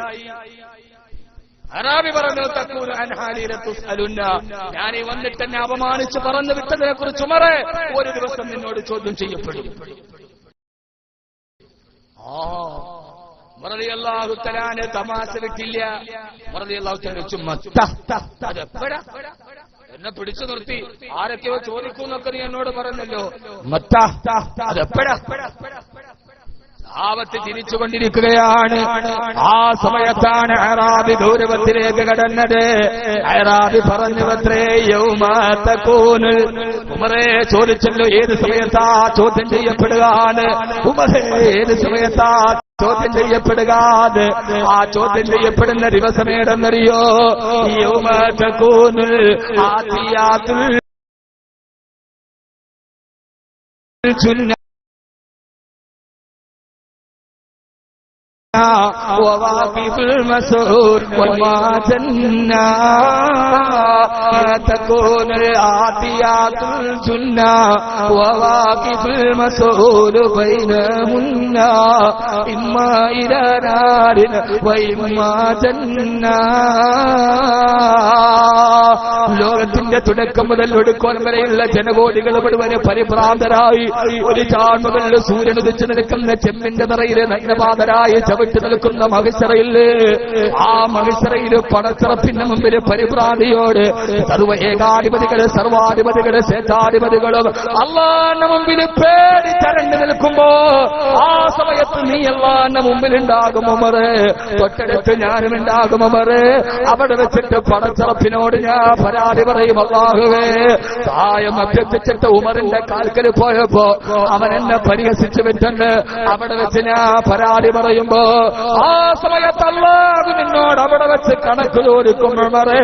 Speaker 1: അറാബി പറഞ്ഞു, തഖൂനു അൻഹാലി ലതുസഅലുന്ന. ഞാൻ ഈ വന്നിട്ട് എന്നെ അപമാനിച്ച് പറഞ്ഞു വിട്ടതിനെ കുറിച്ച് ഉമറേ ഒരു ദിവസം നിന്നോട് ചോദ്യം ചെയ്യപ്പെടും.
Speaker 2: റളിയല്ലാഹു തആല തമാശ വിട്ടില്ല. റളിയല്ലാഹു തആല ചുമ്മാ അതെപ്പോഴാ എന്നെ പിടിച്ചു നിർത്തി ആരൊക്കെയോ ചോദിക്കൂന്നൊക്കെ നീ എന്നോട് പറഞ്ഞല്ലോ. അതെപ്പോഴാ ആവത്ത് തിരിച്ചുകൊണ്ടിരിക്കുകയാണ്. ആ സമയത്താണ് അറാബി ഗൗരവത്തിലേക്ക് കടന്നത്. അറാബി പറഞ്ഞുവത്രേ യൗമ തകൂനുൽ ഉമറേ ചോദിച്ചല്ലോ ഏത് സമയത്താ ചോദ്യം ചെയ്യപ്പെടുകയാണ്. ഉമറേ ഏത് സമയത്താ ചോദ്യം ചെയ്യപ്പെടുകാതെ ആ ചോദ്യം ചെയ്യപ്പെടുന്ന ദിവസമേടെന്നറിയോ? യൗമ തകൂനുൽ ആതിയാത്തുൽ ജുന്ന وواقف المسعود وما جنّا تكون العاديات الجنّا وواقف المسعود بينهن إما إلى نار وإما جنّا. ലോകത്തിന്റെ തുടക്കം മുതൽ ഒടുക്കോളം വരെയുള്ള ജനകോടികൾ മുഴുവന് പരിഭ്രാന്തരായി ഒരു ചാൺ മുതൽ സൂര്യൻ ഉദിച്ചു നിൽക്കുന്ന ചെമ്മിന്റെ നിറയിലെ നഗ്നപാതരായി ചവിട്ടി നിൽക്കുന്ന മഹിഷറയില് ആ മഹിഷറയില് പടച്ചിറപ്പിന്റെ മുമ്പിൽ പരിഭ്രാന്തിയോട് സർവ ഏകാധിപതികള് സർവാധിപതികള് സ്വേച്ഛാധിപതികളും അള്ളാന്റെ മുമ്പിൽ പേടിച്ചരണ്ടു നിൽക്കുമ്പോ ആ സമയത്ത് നീ അള്ളാന്റെ മുമ്പിലുണ്ടാകും ഉമറേ, തൊട്ടടുത്ത് ഞാനും ഉണ്ടാകും ഉമറേ. അവിടെ വെച്ചിട്ട് പടച്ചിറപ്പിനോട് ഞാൻ പരാതി പറയും. അല്ലാഹുവേ, സഹായം അഭ്യർത്ഥിച്ചിട്ട് ഉമറിന്റെ കാൽക്കൽ പോയപ്പോ അവൻ എന്നെ പരിഹസിച്ചു വിട്ടുണ്ട്. അവിടെ വെച്ച് ഞാൻ പരാതി പറയുമ്പോ ആ സമയത്ത് അല്ലാഹു നിന്നോട് അവിടെ വെച്ച് കണക്ക് ചോദിക്കും. ഉമറേ,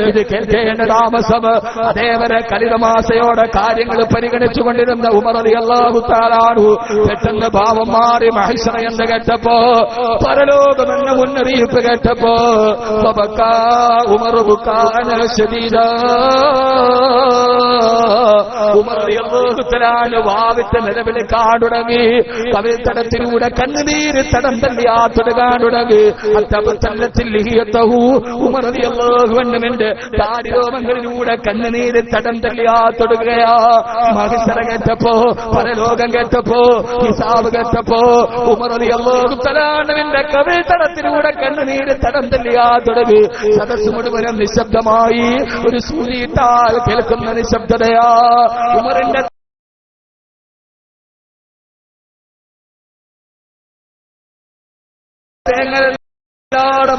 Speaker 2: ഇത് കേൾക്കേണ്ട താമസം. അതേവരെ കലിതമാസയോടെ കാര്യങ്ങൾ പരിഗണിച്ചുകൊണ്ടിരുന്ന ഉമർ റളിയല്ലാഹു തആല അൻഹു പെട്ടെന്ന് ഭാവം മാറി മഹ്ശറ എന്ന് കേട്ടപ്പോ, പരലോകമെന്ന മുന്നറിയിപ്പ് കേട്ടപ്പോ ഉമർ ഉമർ റളിയല്ലാഹു തആല വാവിട്ട് നിലവിളിക്കാൻ തുടങ്ങി. കവിൾത്തടത്തിലൂടെ കണ്ണുനീര് തടം തള്ളിയാ തുടങ്ങാൻ തുടങ്ങി. ഉമർ റളിയല്ലാഹു അൻഹുവിന്റെ താടിരോമങ്ങളിലൂടെ കണ്ണുനീര് തടം തള്ളിയാ തുടങ്ങുകയാ. മഹ്ശറ കേട്ടപ്പോ, പരലോകം കേട്ടപ്പോ, ഹിസാബ് കേട്ടപ്പോ ഉമർ റളിയല്ലാഹു തആലവിന്റെ കവിൾത്തടത്തിലൂടെ കണ്ണുനീര് തടം തള്ളിയാ തുടങ്ങി. സദസ്സ് മുഴുവനും നിശബ്ദമായി. ഒരു സൂര്യത്താൽ കേൾക്കുന്ന നിശബ്ദതയാ. ഉമറിന്റെ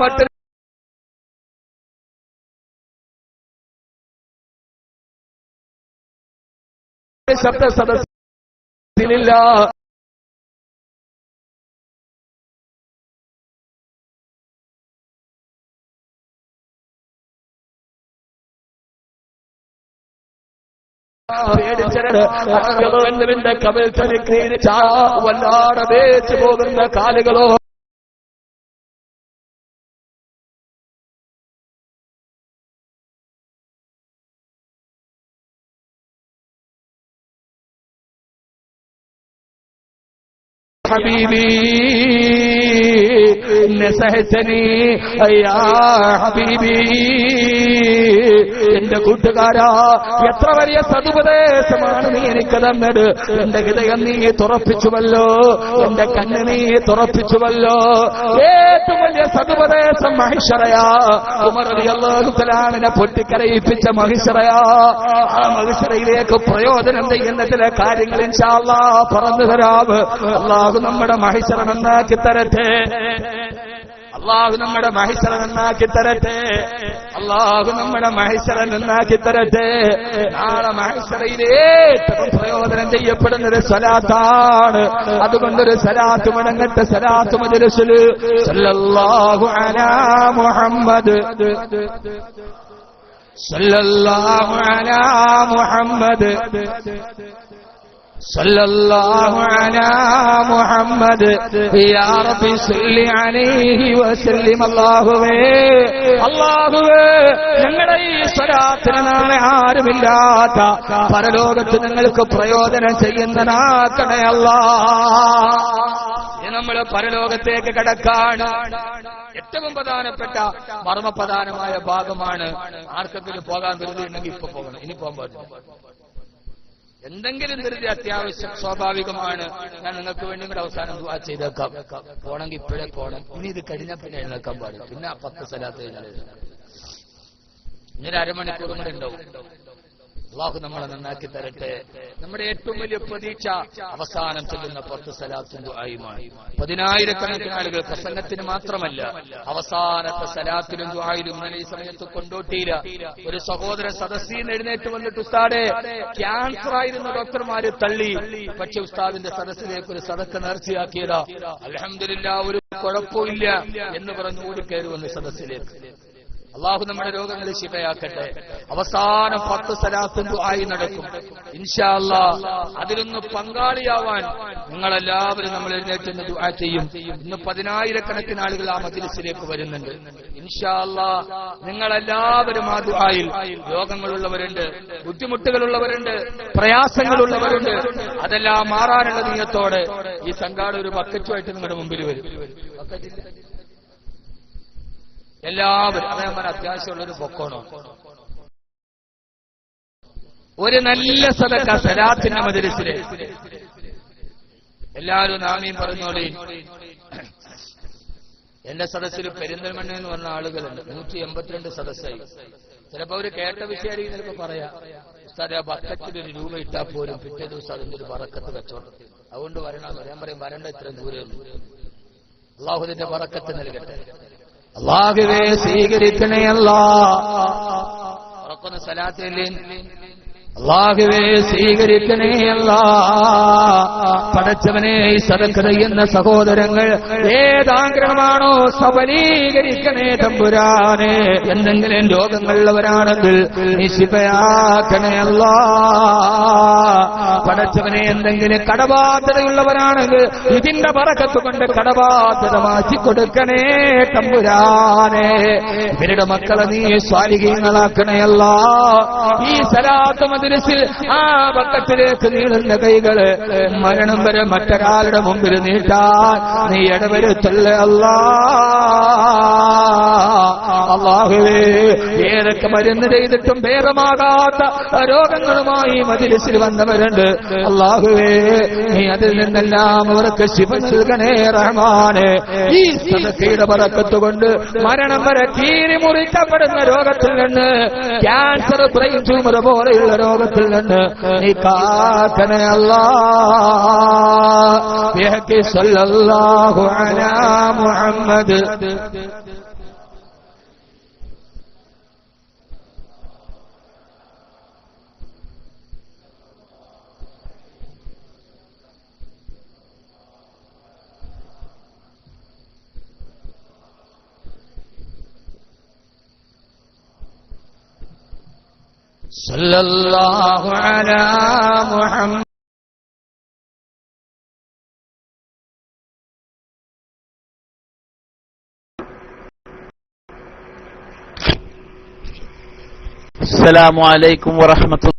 Speaker 2: മറ്റൊരു ശബ്ദ സദസ്സിലില്ല. പേടിച്ചരന്റെ കവിൽ തനിക്ക് വല്ലാതെ വേച്ചു പോകുന്ന കാലുകളോ حبيبي نسهتني يا حبيبي. എന്റെ കൂട്ടുകാരാ, എത്ര വലിയ സതുപദേശമാണ് നീ എനിക്ക് തന്നത്. എന്റെ ഹൃദയം നീ തുറപ്പിച്ചുവല്ലോ, എന്റെ കണ്ണ് നീ തുറപ്പിച്ചുവല്ലോ. ഏറ്റവും വലിയ സതുപദേശം മഹിഷറയാ. ഉമർ റളിയല്ലാഹു തആലയെ പൊട്ടിക്കരയിപ്പിച്ച മഹിഷറയാ. ആ മഹിഷറയിലേക്ക് പ്രയോജനം ചെയ്യുന്ന ചില കാര്യങ്ങൾ ഇൻഷാ അല്ലാഹ് പറഞ്ഞു തരാം. അല്ലാഹു നമ്മുടെ മഹിഷറ നന്നാക്കി തരട്ടെ. അല്ലാഹു നമ്മുടെ മഹിഷറ നന്നാക്കി തരട്ടെ. അല്ലാഹു നമ്മുടെ മഹിഷറ നന്നാക്കി തരട്ടെ. നാളെ മഹിഷറയിൽ ഏറ്റവും പ്രയോജനം ചെയ്യപ്പെടുന്നത് സ്വലാത്താണ്. അതുകൊണ്ടൊരു സ്വലാത്ത് മുടങ്ങട്ടെ. സ്വലാത്ത് മജ്ലിസിൽ സല്ലല്ലാഹു അലാ മുഹമ്മദ്, സല്ലല്ലാഹു അലാ മുഹമ്മദ്, സല്ലല്ലാഹു അലാ മുഹമ്മദ്. യാ റബ്ബി സല്ലി അലൈഹി വസല്ലിം. അല്ലാഹുവേ, അല്ലാഹുവേ, ഞങ്ങളുടെ ഈ സ്വലാത്തിന് നാളെ ആരുമില്ലാത്ത പരലോകത്ത് നിങ്ങൾക്ക് പ്രയോജനം ചെയ്യുന്നതാക്കണേ അല്ലാഹ്. നമ്മൾ പരലോകത്തേക്ക് കടക്കാണ്. ഏറ്റവും പ്രധാനപ്പെട്ട മർമ്മപ്രധാനമായ ഭാഗമാണ്. ആർക്കെങ്കിലും പോകാൻ വരുന്നുണ്ടെങ്കിൽ ഇപ്പൊ പോകണം, ഇനി പോകാൻ പാടില്ല. എന്തെങ്കിലും ധൃതി അത്യാവശ്യം സ്വാഭാവികമാണ്. ഞാൻ നിങ്ങൾക്ക് വേണ്ടി കൂടെ അവസാനം ദുആ ചെയ്തേക്കാം. പോണെങ്കിൽ ഇപ്പോഴേ പോണം. ഇനി ഇത് കഴിഞ്ഞാൽ പിന്നെ എഴുന്നേക്കാൻ പാടില്ല. പിന്നെ 10 സലാത്ത് കഴിഞ്ഞാൽ ഇനി 1 അരമണിക്കൂർ കൂടെ ഉണ്ടാവും. അല്ലാഹു നമ്മളെ നന്നാക്കി തരട്ടെ. നമ്മുടെ ഏറ്റവും വലിയ പ്രതീക്ഷ അവസാനം ചെല്ലുന്ന 10 സലാത്തും ദുആയുമാണ്. 10,000-കണക്കിന് ആളുകൾ പ്രസംഗത്തിന് മാത്രമല്ല അവസാനത്തെ സലാത്തിലും ദുആയിലും ഇന്നലെ ഈ സമയത്ത് കൊണ്ടോട്ടിയില്ല ഒരു സഹോദരൻ സദസ്സിൽ നിന്ന് എഴുന്നേറ്റ് വന്നിട്ട് ഉസ്താദേ ക്യാൻസർ ആയിരുന്ന ഡോക്ടർമാര് തള്ളി, പക്ഷെ ഉസ്താദിന്റെ സദസ്സിലേക്ക് ഒരു സദക്ക നേർച്ചയാക്കിയതാ, അൽഹംദുലില്ലാഹ് ഒരു കുഴപ്പമില്ല എന്ന് പറഞ്ഞ് ഓടിക്കയറി വന്ന് സദസ്സിലേക്ക്. അള്ളാഹു നമ്മുടെ രോഗങ്ങളെ ശിഫയാക്കട്ടെ. അവസാനം 10 സലാത്തും ദുആയി നടക്കും ഇൻഷാ അല്ലാഹ്. അതിലൊന്ന് പങ്കാളിയാവാൻ നിങ്ങളെല്ലാവരും നമ്മൾ എഴുന്നേറ്റ് ദുആ ചെയ്യും. ഇന്ന് 10,000-കണക്കിന് ആളുകൾ ആ മജ്‌ലിസിലേക്ക് വരുന്നുണ്ട് ഇൻഷാ അല്ലാഹ്. നിങ്ങളെല്ലാവരും ആ ദുആയിൽ, രോഗങ്ങളുള്ളവരുണ്ട്, ബുദ്ധിമുട്ടുകളുള്ളവരുണ്ട്, പ്രയാസങ്ങളുള്ളവരുണ്ട്, അതെല്ലാം മാറാനുള്ള നിയത്തോടെ ഈ സംഘാടക ഒരു ബക്കറ്റുമായിട്ട് നിങ്ങളുടെ മുമ്പിൽ വരും. എല്ലാവരും അതേമാർ അത്യാവശ്യമുള്ളൊരു പൊക്കോണോ ഒരു നല്ല സദക്ക സലാത്തിന്റെ മജ്‌ലിസിലെ എല്ലാവരും ആമീൻ പറഞ്ഞോളി. എന്റെ സദസ്സിൽ പെരിന്തൽമണ്ണ എന്ന് പറഞ്ഞ ആളുകളുണ്ട്. 182 സദസ്സായി. ചിലപ്പോ അവര് കേട്ട വിഷയമായിരിക്കും. ചിലപ്പോ പറയാ ഉസ്താദേ ആ ബക്കറ്റിൽ 1 രൂപ ഇട്ടാൽ പോലും പിറ്റേ ദിവസം അതിന്റെ ഒരു ബറക്കത്ത് കച്ചവടം. അതുകൊണ്ട് വരണമെന്ന് ഞാൻ പറയും, വരണ്ട ഇത്രയും ദൂരം. അല്ലാഹു ഇതിന്റെ ബറക്കത്ത് നൽകട്ടെ. അല്ലാഹുവേ സ്വീകരിക്കണേ അല്ലാഹ്. ഉറക്കുന്ന സലാത്തില്ലേ അല്ലാഹുവേ സ്വീകരിക്കണേ അല്ലാഹ്. പടച്ചവനെ ഈ സദഖ ചെയ്യുന്ന സഹോദരങ്ങൾ ഏതാഗ്രഹമാണോ സബലീകരിക്കണേ തമ്പുരാനെ. എന്തെങ്കിലും രോഗങ്ങളുള്ളവരാണെങ്കിൽ നീ ശിഫയാക്കണേ അല്ലാഹ്. പടച്ചവനെ എന്തെങ്കിലും കടബാധ്യതയുള്ളവരാണെങ്കിൽ ഇതിന്റെ ബറക്കത്ത് കൊണ്ട് കടബാധ്യത മാറ്റി കൊടുക്കണേ തമ്പുരാനെ. ഇവരുടെ മക്കളെ നീ സ്വാലിഹീങ്ങളാക്കണേ അല്ലാഹ്. ഈ സലാത്ത് മജ്‌ലിസിൽ ആ ബക്കറ്റിലേക്ക് നീളുന്ന കൈകള് മരണം വരെ മറ്റൊരാളുടെ മുമ്പിൽ നീട്ടാൻ നീ ഇടവരുത്തല്ലേ അല്ലാഹ്. അല്ലാഹുവേ ഏതൊക്കെ മരുന്ന് ചെയ്തിട്ടും ഭേദമാകാത്ത രോഗങ്ങളുമായി മജ്‌ലിസിൽ വന്നവരുണ്ട്. അല്ലാഹുവേ നീ അതിൽ നിന്നെല്ലാം അവർക്ക് ശിഫ നൽകണേ റഹ്മാനെ. ഈ സദഖയുടെ ബറക്കത്ത് കൊണ്ട് മരണം വരെ കീറി മുറിക്കപ്പെടുന്ന രോഗത്തിൽ നിന്ന്, ക്യാൻസർ, ബ്രെയിൻ ട്യൂമർ പോലെയുള്ള രോഗത്തിൽ നിന്ന് നീ കാക്കണേ അല്ലാഹ്. ബിഹഖി സല്ലല്ലാഹു അലാ മുഹമ്മദ്. സല്ലല്ലാഹു അലാ മുഹമ്മദ്.
Speaker 3: അസ്സലാമു അലൈക്കും വറഹ്മത്തുള്ളാഹി